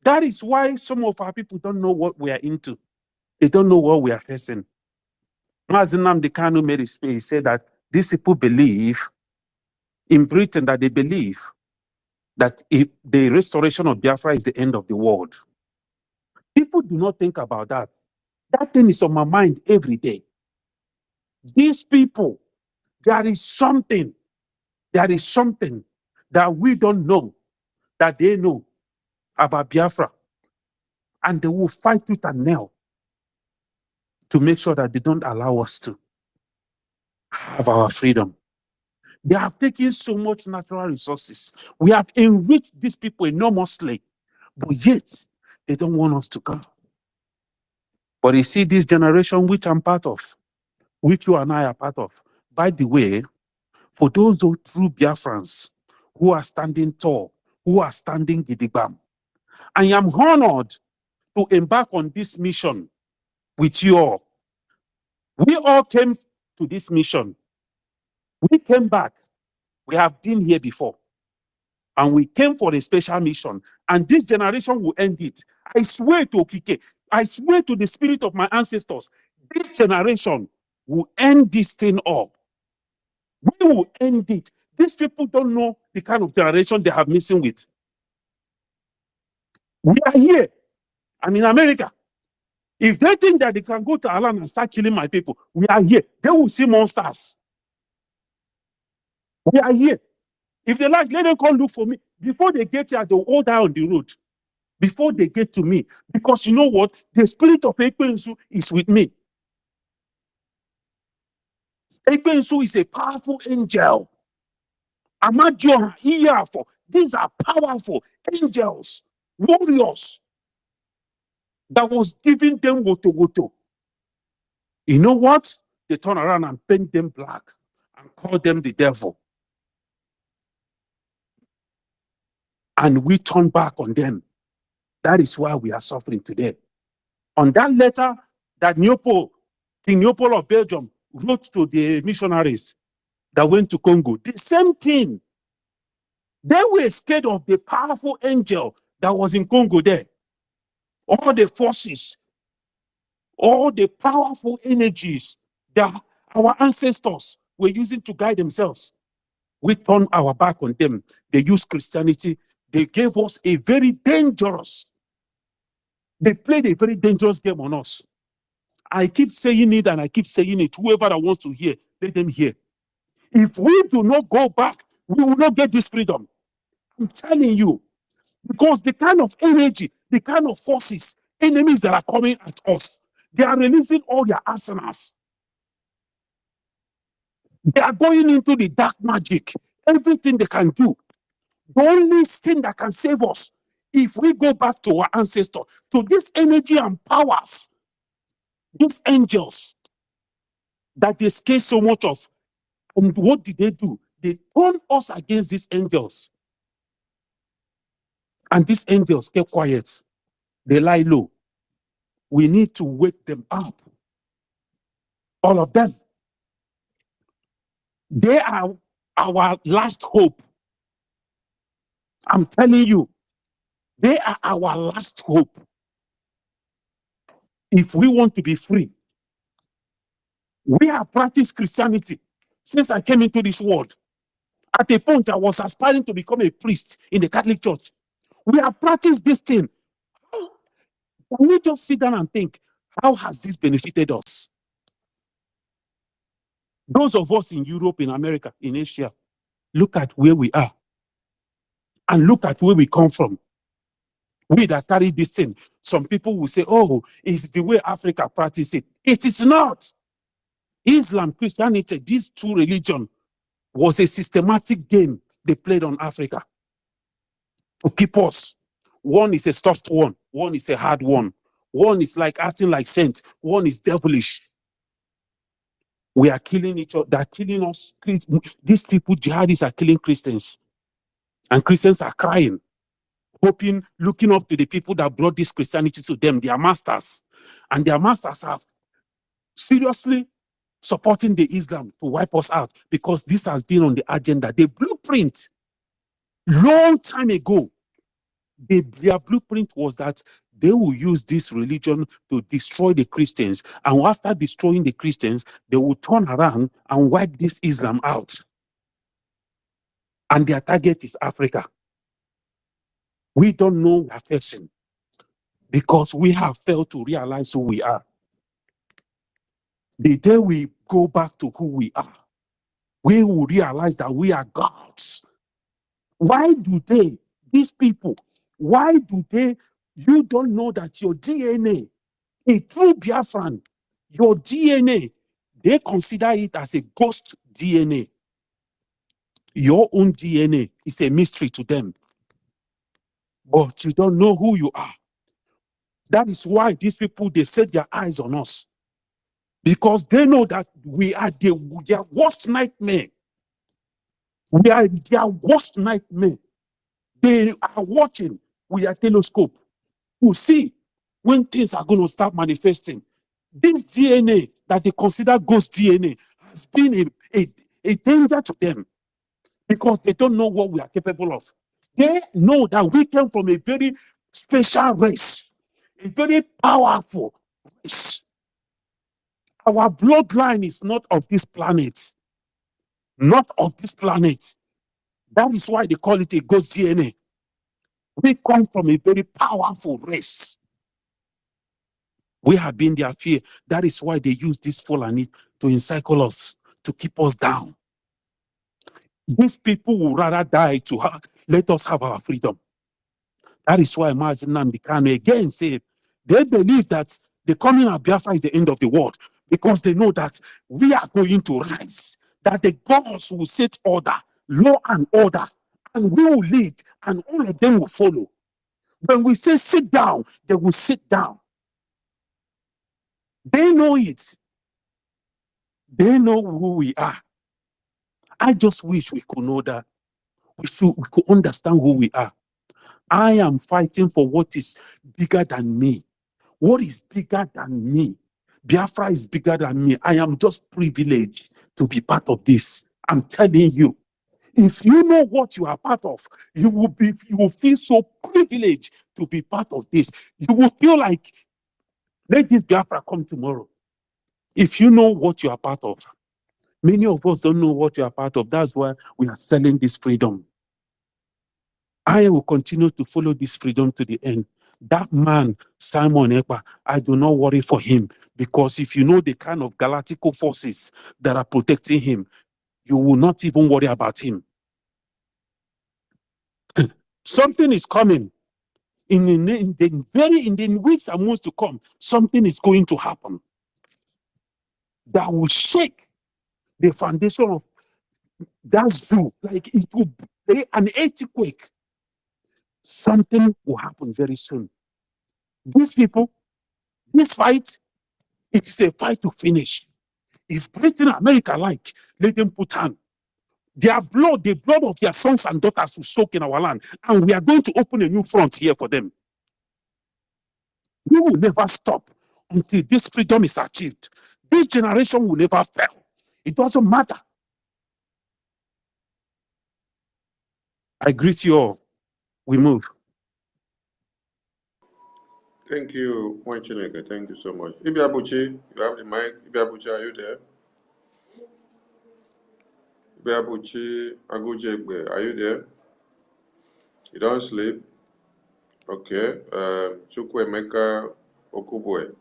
That is why some of our people don't know what we are into. They don't know what we are facing. Mazi Nnamdi Kanu made a speech. He said that these people believe in Britain, that they believe that if the restoration of Biafra is the end of the world. People do not think about that. That thing is on my mind every day. These people, there is something that we don't know, that they know. about Biafra, and they will fight tooth and nail to make sure that they don't allow us to have our freedom. They have taken so much natural resources. We have enriched these people enormously, but yet they don't want us to go. But you see, this generation which I'm part of, which you and I are part of, by the way, for those who true Biafrans who are standing tall, who are standing gidigam, I am honored to embark on this mission with you all. We all came to this mission. We came back. We have been here before. And we came for a special mission. And this generation will end it. I swear to Okike, I swear to the spirit of my ancestors, this generation will end this thing all. We will end it. These people don't know the kind of generation they have missing with. We are here. I'm in America. If they think that they can go to Ireland and start killing my people, we are here. They will see monsters. We are here. If they like, let them come look for me. Before they get here, they'll all die on the road. Before they get to me. Because you know what? The spirit of Ekwensu is with me. Ekwensu is a powerful angel. Amadio, Iyafo. These are powerful angels, warriors that was giving them WOTOWOTO. You know what? They turn around and paint them black and call them the devil. And we turn back on them. That is why we are suffering today. On that letter that King Leopold of Belgium wrote to the missionaries that went to Congo, the same thing. They were scared of the powerful angel that was in Congo there. All the forces, all the powerful energies that our ancestors were using to guide themselves. We turned our back on them. They used Christianity. They gave us a very dangerous, they played a very dangerous game on us. I keep saying it and I keep saying it. Whoever that wants to hear, let them hear. If we do not go back, we will not get this freedom. I'm telling you. Because the kind of energy, the kind of forces, enemies that are coming at us, they are releasing all their arsenals. They are going into the dark magic. Everything they can do. The only thing that can save us, if we go back to our ancestors, to this energy and powers, these angels that they scare so much of. And what did they do? They turned us against these angels. And these angels kept quiet. They lie low. We need to wake them up. All of them. They are our last hope. I'm telling you, they are our last hope. If we want to be free, we have practiced Christianity since I came into this world. At a point, I was aspiring to become a priest in the Catholic Church. We have practiced this thing. Can we just sit down and think, how has this benefited us? Those of us in Europe, in America, in Asia, look at where we are and look at where we come from. We that carry this thing, some people will say, oh, it's the way Africa practices it. It is not. Islam, Christianity, these two religions was a systematic game they played on Africa to keep us. One is a soft one is a hard one is like acting like saint, one is devilish. We are killing each other, they're killing us. These people, jihadis, are killing Christians. And Christians are crying, hoping, looking up to the people that brought this Christianity to them, their masters. And their masters are seriously supporting the Islam to wipe us out because this has been on the agenda. The blueprint, long time ago, their blueprint was that they will use this religion to destroy the Christians. And after destroying the Christians, they will turn around and wipe this Islam out. And their target is Africa. We don't know we are facing because we have failed to realize who we are. The day we go back to who we are, we will realize that we are gods. Why do these people, Why do you don't know that your DNA, a true Biafran, your DNA, they consider it as a ghost DNA. Your own DNA is a mystery to them. But you don't know who you are. That is why these people, they set their eyes on us. Because they know that we are their worst nightmare. We are their worst nightmare. They are watching with their telescope to see when things are going to start manifesting. This DNA that they consider ghost DNA has been a danger to them because they don't know what we are capable of. They know that we came from a very special race, a very powerful race. Our bloodline is not of this planet. Not of this planet. That is why they call it a ghost DNA. We come from a very powerful race. We have been their fear. That is why they use this Fulani to encircle us, to keep us down. These people will rather die to let us have our freedom. That is why Mazi Nnamdi Kanu again said they believe that the coming of Biafra is the end of the world because they know that we are going to rise, that the gods will set order, law and order, and we will lead, and all of them will follow. When we say sit down, they will sit down. They know it. They know who we are. I just wish we could know that. We could understand who we are. I am fighting for what is bigger than me. What is bigger than me? Biafra is bigger than me. I am just privileged to be part of this. I'm telling you. If you know what you are part of, you will feel so privileged to be part of this. You will feel like, let this Biafra come tomorrow. If you know what you are part of, many of us don't know what you are part of. That's why we are selling this freedom. I will continue to follow this freedom to the end. That man, Simon Ekpa, I do not worry for him because if you know the kind of galactical forces that are protecting him, you will not even worry about him. Something is coming. In the weeks and months to come, something is going to happen that will shake the foundation of that zoo. Like it will be an earthquake. Something will happen very soon. These people, this fight, it is a fight to finish. If Britain and America like, let them put on. Their blood, the blood of their sons and daughters will soak in our land. And we are going to open a new front here for them. We will never stop until this freedom is achieved. This generation will never fail. It doesn't matter. I greet you all. We move. Thank you, Mwanchineke. Thank you so much. Ibiabuchi, you have the mic. Ibiabuchi, are you there? Ibiabuchi Agujegbe, are you there? You don't sleep? Okay. Chukwemeka Okubwe.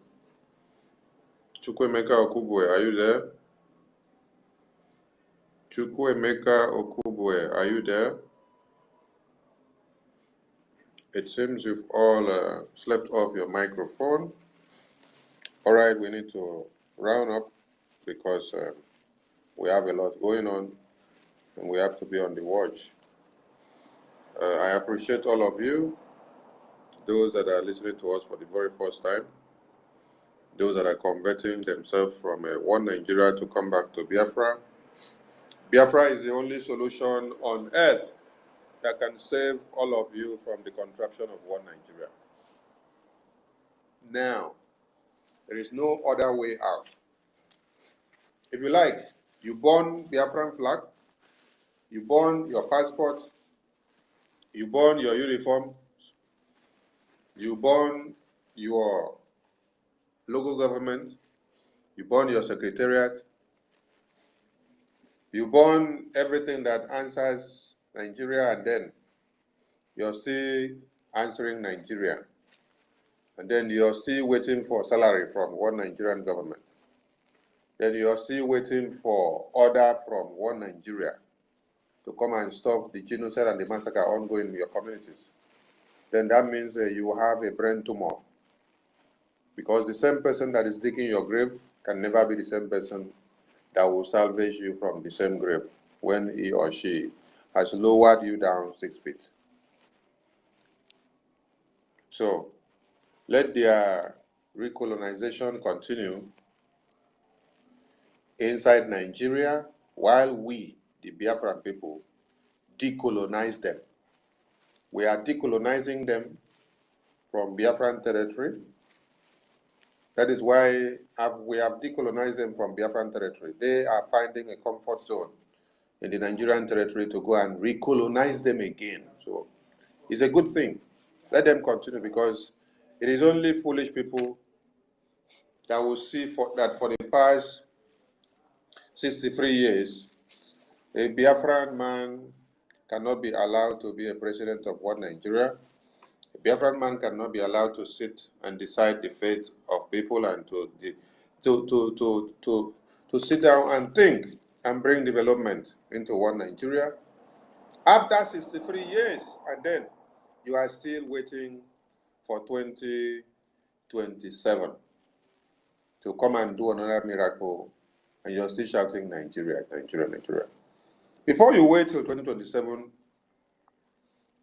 Chukwemeka Okubwe, are you there? Chukwemeka Okubwe, are you there? It seems you've all slept off your microphone. All right, we need to round up because we have a lot going on and we have to be on the watch. I appreciate all of you, those that are listening to us for the very first time, those that are converting themselves from one Nigeria to come back to Biafra. Biafra is the only solution on earth that can save all of you from the contraction of one Nigeria. Now, there is no other way out. If you like, you burn Biafran flag, you burn your passport, you burn your uniform, you burn your local government, you burn your secretariat, you burn everything that answers Nigeria, and then you're still answering Nigeria. And then you're still waiting for salary from one Nigerian government. Then you're still waiting for order from one Nigeria to come and stop the genocide and the massacre ongoing in your communities. then that means you have a brain tumor. Because the same person that is digging your grave can never be the same person that will salvage you from the same grave when he or she has lowered you down 6 feet. So let their recolonization continue inside Nigeria while we, the Biafran people, decolonize them. We are decolonizing them from Biafran territory. That is why we have decolonized them from Biafran territory. They are finding a comfort zone in the Nigerian territory to go and recolonize them again. So it's a good thing. Let them continue, because it is only foolish people that will see that for the past 63 years, a Biafran man cannot be allowed to be a president of one Nigeria. A Biafran man cannot be allowed to sit and decide the fate of people and to sit down and think and bring development into one Nigeria. After 63 years, and then you are still waiting for 2027 to come and do another miracle, and you're still shouting Nigeria, Nigeria, Nigeria. Before you wait till 2027,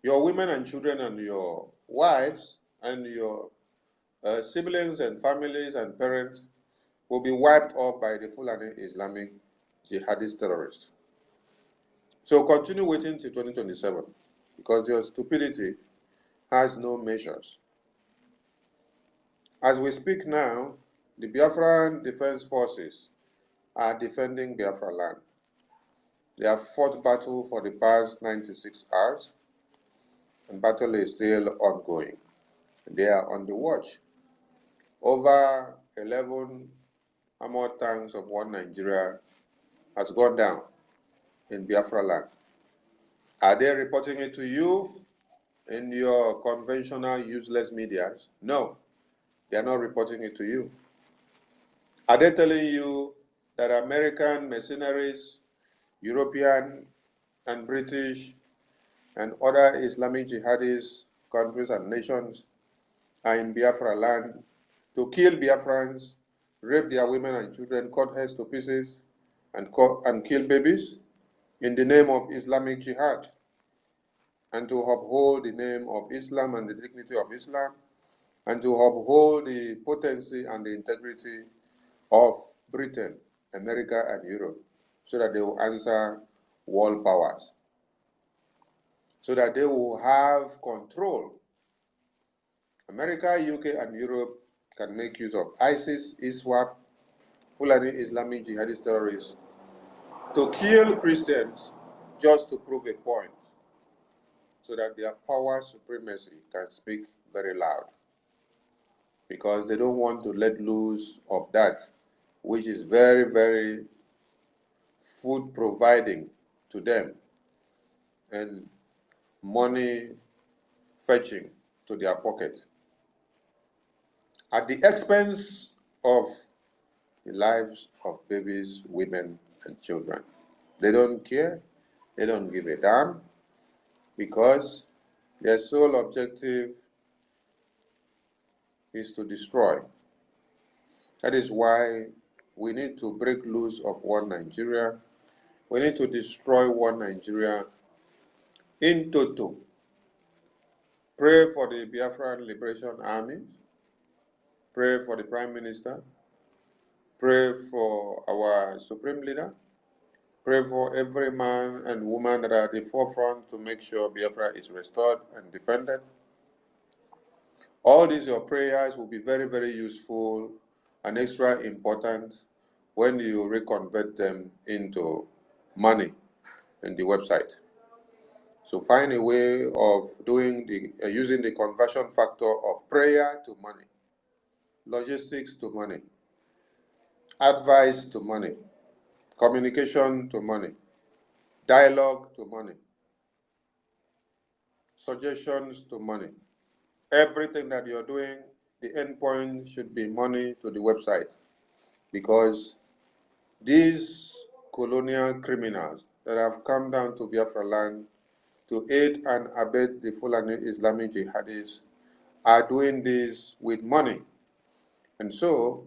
your women and children and your wives and your siblings and families and parents will be wiped off by the Fulani Islamic jihadist terrorists. So continue waiting till 2027, because your stupidity has no measures. As we speak now, the Biafran Defense Forces are defending Biafra land. They have fought battle for the past 96 hours, and battle is still ongoing. They are on the watch. Over 11 armored tanks of one Nigeria has gone down in Biafra land. Are they reporting it to you in your conventional useless medias? No, they are not reporting it to you. Are they telling you that American mercenaries, European and British and other Islamic jihadist countries and nations are in Biafra land to kill Biafrans, rape their women and children, cut heads to pieces, and kill babies in the name of Islamic jihad, and to uphold the name of Islam and the dignity of Islam, and to uphold the potency and the integrity of Britain, America, and Europe, so that they will answer world powers, so that they will have control. America, UK, and Europe can make use of ISIS, ISWAP, Fulani Islamic jihadist terrorists to kill Christians just to prove a point, so that their power supremacy can speak very loud, because they don't want to let loose of that which is very, very food providing to them and money fetching to their pocket at the expense of the lives of babies, women, and children. They don't care, they don't give a damn, because their sole objective is to destroy. That is why we need to break loose of one Nigeria. We need to destroy one Nigeria in toto. Pray for the Biafran Liberation Army. Pray for the Prime Minister. Pray for our Supreme Leader. Pray for every man and woman that are at the forefront to make sure Biafra is restored and defended. All these your prayers will be very, very useful and extra important when you reconvert them into money in the website. So find a way of doing using the conversion factor of prayer to money, logistics to money, advice to money, communication to money, dialogue to money, suggestions to money. Everything that you're doing, the endpoint should be money to the website, because these colonial criminals that have come down to Biafra land to aid and abet the Fulani Islamic jihadists are doing this with money. And so,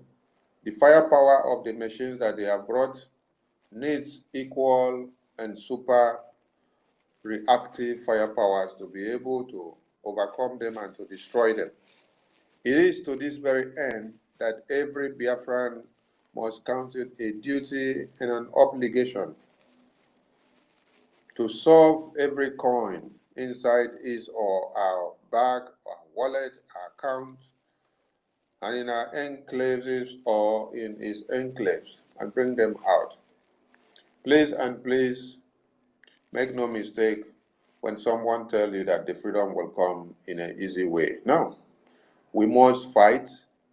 the firepower of the machines that they have brought needs equal and super reactive firepowers to be able to overcome them and to destroy them. It is to this very end that every Biafran must count it a duty and an obligation to solve every coin inside his or our bag, our wallet, our account, and in our enclaves or in his enclaves, and bring them out. Please and please make no mistake when someone tells you that the freedom will come in an easy way. No. We must fight,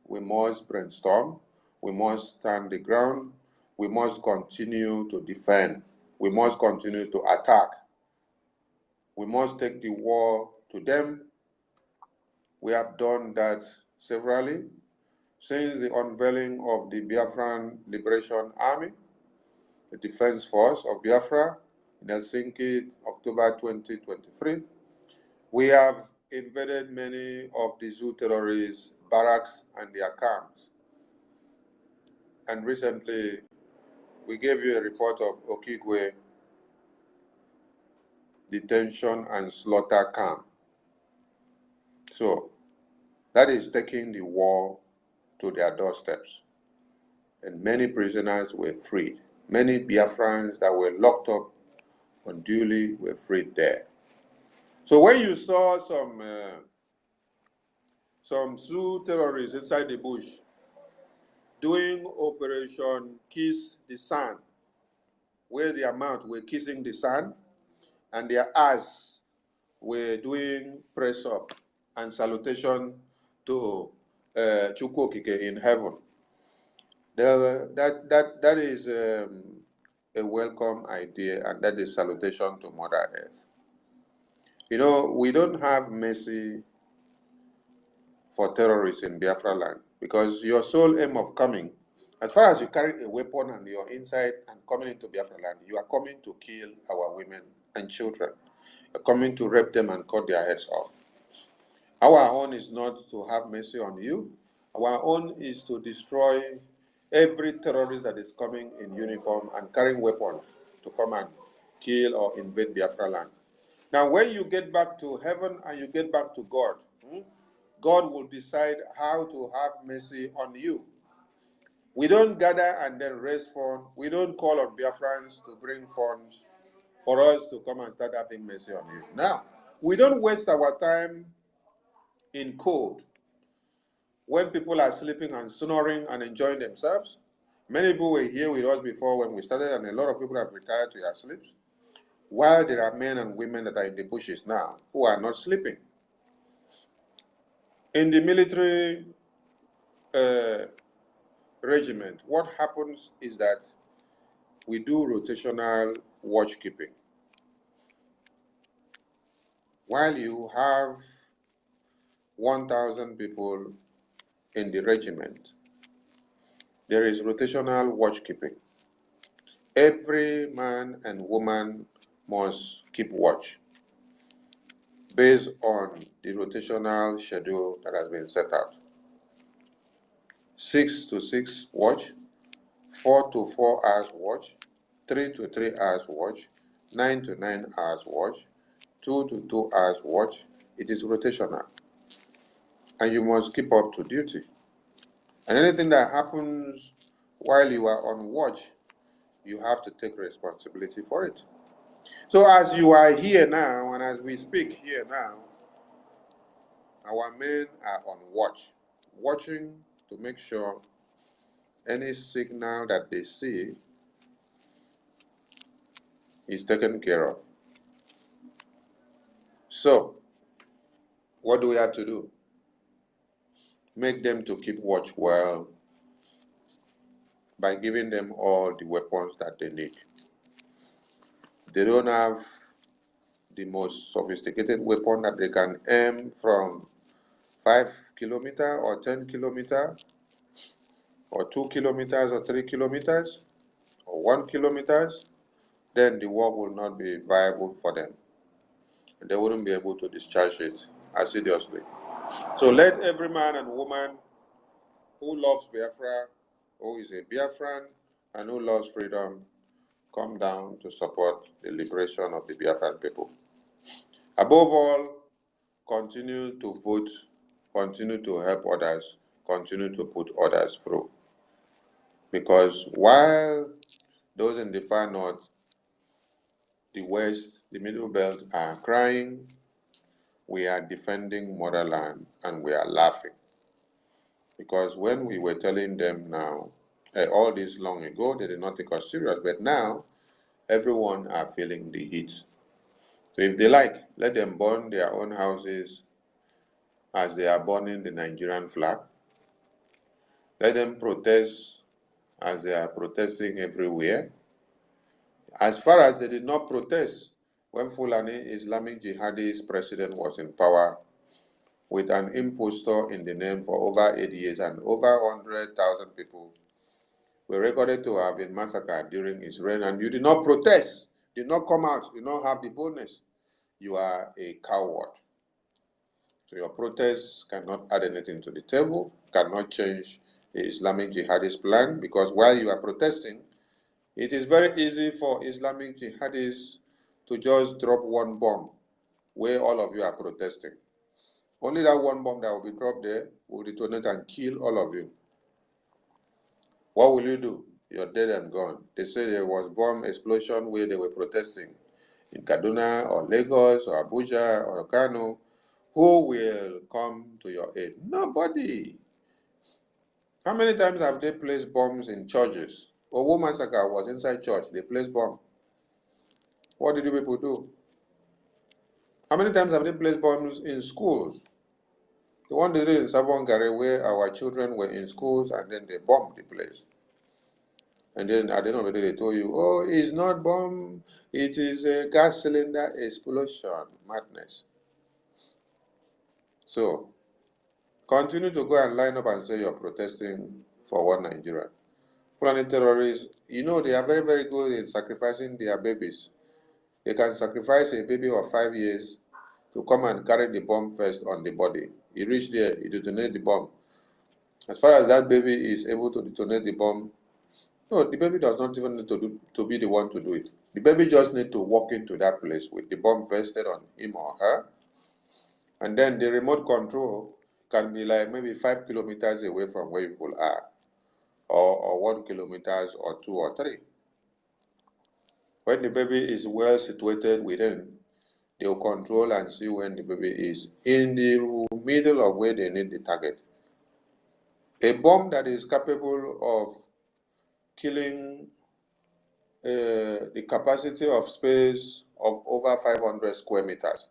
we must brainstorm, we must stand the ground, we must continue to defend, we must continue to attack. We must take the war to them. We have done that severally since the unveiling of the Biafran Liberation Army, the Defense Force of Biafra, in Helsinki, October 2023. We have invaded many of the zoo terrorists' barracks and their camps. And recently, we gave you a report of Okigwe detention and slaughter camp. So, that is taking the war to their doorsteps. And many prisoners were freed. Many Biafrans that were locked up unduly were freed there. So when you saw some Sioux terrorists inside the bush doing Operation Kiss the Sun, where their mouth were kissing the sun and their eyes were doing press up and salutation to Chukwokike in heaven. That is a welcome idea, and that is salutation to Mother Earth. You know, we don't have mercy for terrorists in Biafra land, because your sole aim of coming, as far as you carry a weapon and you're inside and coming into Biafra land, you are coming to kill our women and children. You're coming to rape them and cut their heads off. Our own is not to have mercy on you. Our own is to destroy every terrorist that is coming in uniform and carrying weapons to come and kill or invade Biafra land. Now, when you get back to heaven and you get back to God, God will decide how to have mercy on you. We don't gather and then raise funds. We don't call on Biafrans to bring funds for us to come and start having mercy on you. Now, we don't waste our time in cold when people are sleeping and snoring and enjoying themselves. Many people were here with us before when we started, and a lot of people have retired to their sleeps, while there are men and women that are in the bushes now who are not sleeping. In the military regiment, what happens is that we do rotational watchkeeping. While you have 1,000 people in the regiment, there is rotational watchkeeping. Every man and woman must keep watch based on the rotational schedule that has been set out. 6 to 6 watch, 4 to 4 hours watch, 3 to 3 hours watch, 9 to 9 hours watch, 2 to 2 hours watch. It is rotational. And you must keep up to duty. And anything that happens while you are on watch, you have to take responsibility for it. So as you are here now, and as we speak here now, our men are on watch, watching to make sure any signal that they see is taken care of. So, what do we have to do? Make them to keep watch well by giving them all the weapons that they need. They don't have the most sophisticated weapon that they can aim from 5 kilometers or 10 kilometers or 2 kilometers or 3 kilometers or 1 kilometer, then the war will not be viable for them. and they wouldn't be able to discharge it assiduously. So let every man and woman who loves Biafra, who is a Biafran, and who loves freedom, come down to support the liberation of the Biafran people. Above all, continue to vote, continue to help others, continue to put others through. Because while those in the far north, the west, the middle belt are crying, we are defending motherland and we are laughing. Because when we were telling them now, all this long ago, they did not take us serious, but now everyone are feeling the heat. So if they like, let them burn their own houses as they are burning the Nigerian flag. Let them protest as they are protesting everywhere. As far as they did not protest when Fulani Islamic Jihadist president was in power with an impostor in the name for over 8 years and over 100,000 people were recorded to have been massacred during his reign, and you did not protest, did not come out, did not have the boldness. You are a coward. So your protests cannot add anything to the table, cannot change the Islamic Jihadist plan, because while you are protesting, it is very easy for Islamic Jihadists to just drop one bomb where all of you are protesting. Only that one bomb that will be dropped there will detonate and kill all of you. What will you do? You're dead and gone. They say there was bomb explosion where they were protesting in Kaduna or Lagos or Abuja or Kano. Who will come to your aid? Nobody. How many times have they placed bombs in churches? Owo massacre was inside church. They placed bomb. What did you people do? How many times have they placed bombs in schools? The one they did in Sabongare where our children were in schools and then they bombed the place. And then at the end of the day, they told you, oh, it's not bomb, it is a gas cylinder explosion. Madness. So, continue to go and line up and say you're protesting for one Nigeria. Fulani terrorists, you know, they are very, very good in sacrificing their babies. They can sacrifice a baby of 5 years to come and carry the bomb first on the body. You reach there, you detonate the bomb. As far as that baby is able to detonate the bomb, no, the baby does not even need to be the one to do it. The baby just needs to walk into that place with the bomb vested on him or her. And then the remote control can be like maybe 5 kilometers away from where people are, or 1 kilometer or 2 or 3. When the baby is well situated within, they will control and see when the baby is in the middle of where they need the target. A bomb that is capable of killing the capacity of space of over 500 square meters.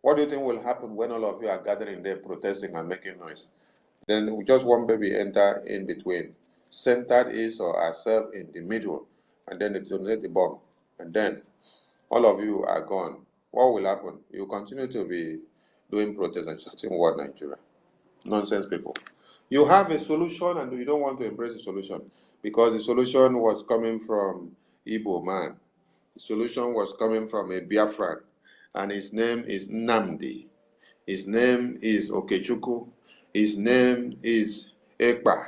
What do you think will happen when all of you are gathering there protesting and making noise? Then just one baby enter in between, centered is or herself in the middle, and then they detonate the bomb. And then all of you are gone. What will happen? You continue to be doing protests and shouting word Nigeria. Nonsense people. You have a solution and you don't want to embrace the solution because the solution was coming from Igbo man. The solution was coming from a Biafran, and his name is Nnamdi. His name is Okechukwu. His name is Ekpa.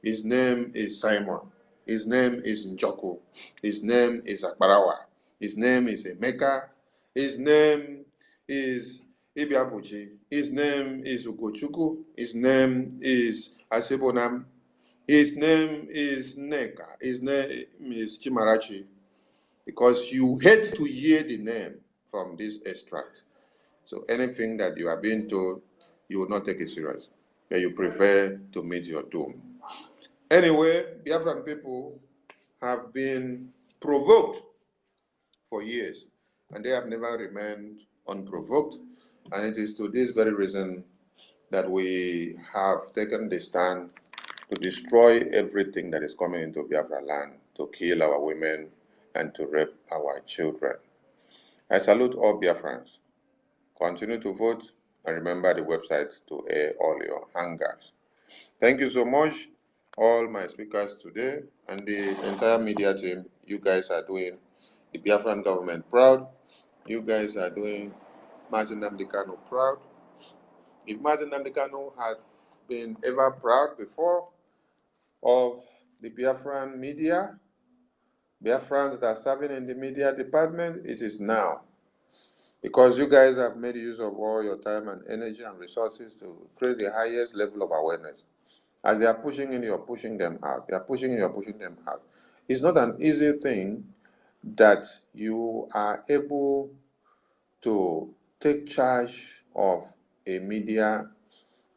His name is Simon. His name is Njoku. His name is Akbarawa. His name is Emeka. His name is Ibiabuchi. His name is Ugochukwu. His name is Asebonam. His name is Neka. His name is Chimarachi. Because you hate to hear the name from this extract. So anything that you are being told, you will not take it serious. But you prefer to meet your doom. Anyway, Biafran people have been provoked for years, and they have never remained unprovoked. And it is to this very reason that we have taken the stand to destroy everything that is coming into Biafra land, to kill our women, and to rape our children. I salute all Biafrans. Continue to vote, and remember the website to air all your hangers. Thank you so much, all my speakers today, and the entire media team. You guys are doing the Biafran government proud. You guys are doing Mazi Nnamdi Kanu proud. If Mazi Nnamdi Kanu had been ever proud before of the Biafran media, Biafrans that are serving in the media department, it is now. Because you guys have made use of all your time and energy and resources to create the highest level of awareness. As they are pushing in, you're pushing them out. They are pushing in, you're pushing them out. It's not an easy thing that you are able to take charge of a media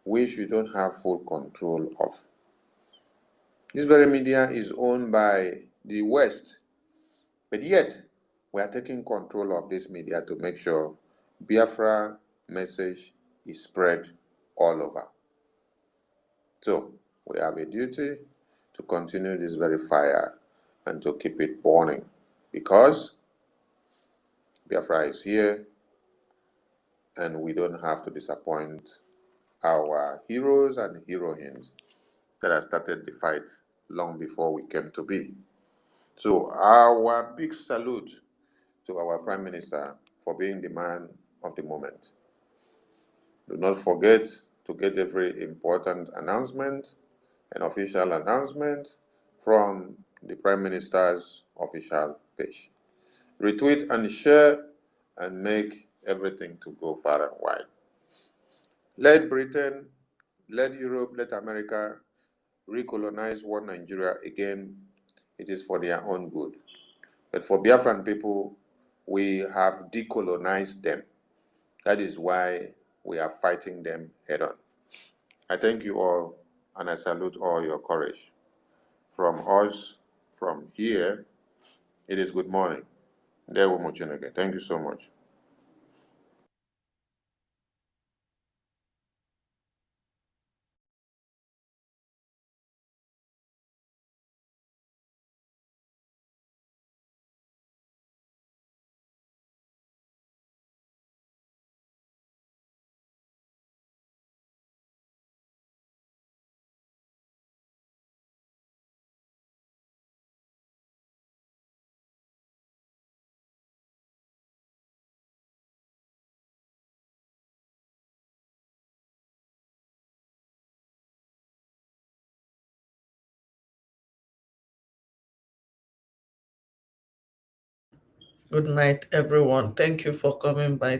which you don't have full control of. This very media is owned by the West, but yet we are taking control of this media to make sure Biafra message is spread all over. So we have a duty to continue this very fire and to keep it burning, because Biafra is here and we don't have to disappoint our heroes and heroines that have started the fight long before we came to be. So our big salute to our Prime Minister for being the man of the moment. Do not forget to get every important announcement and official announcement from the Prime Minister's official page. Retweet and share and make everything to go far and wide. Let Britain, let Europe, let America recolonize one Nigeria again. It is for their own good. But for Biafran people, we have decolonized them. That is why we are fighting them head on. I thank you all and I salute all your courage. From us, from here, it is good morning. Thank you so much. Good night, everyone. Thank you for coming by.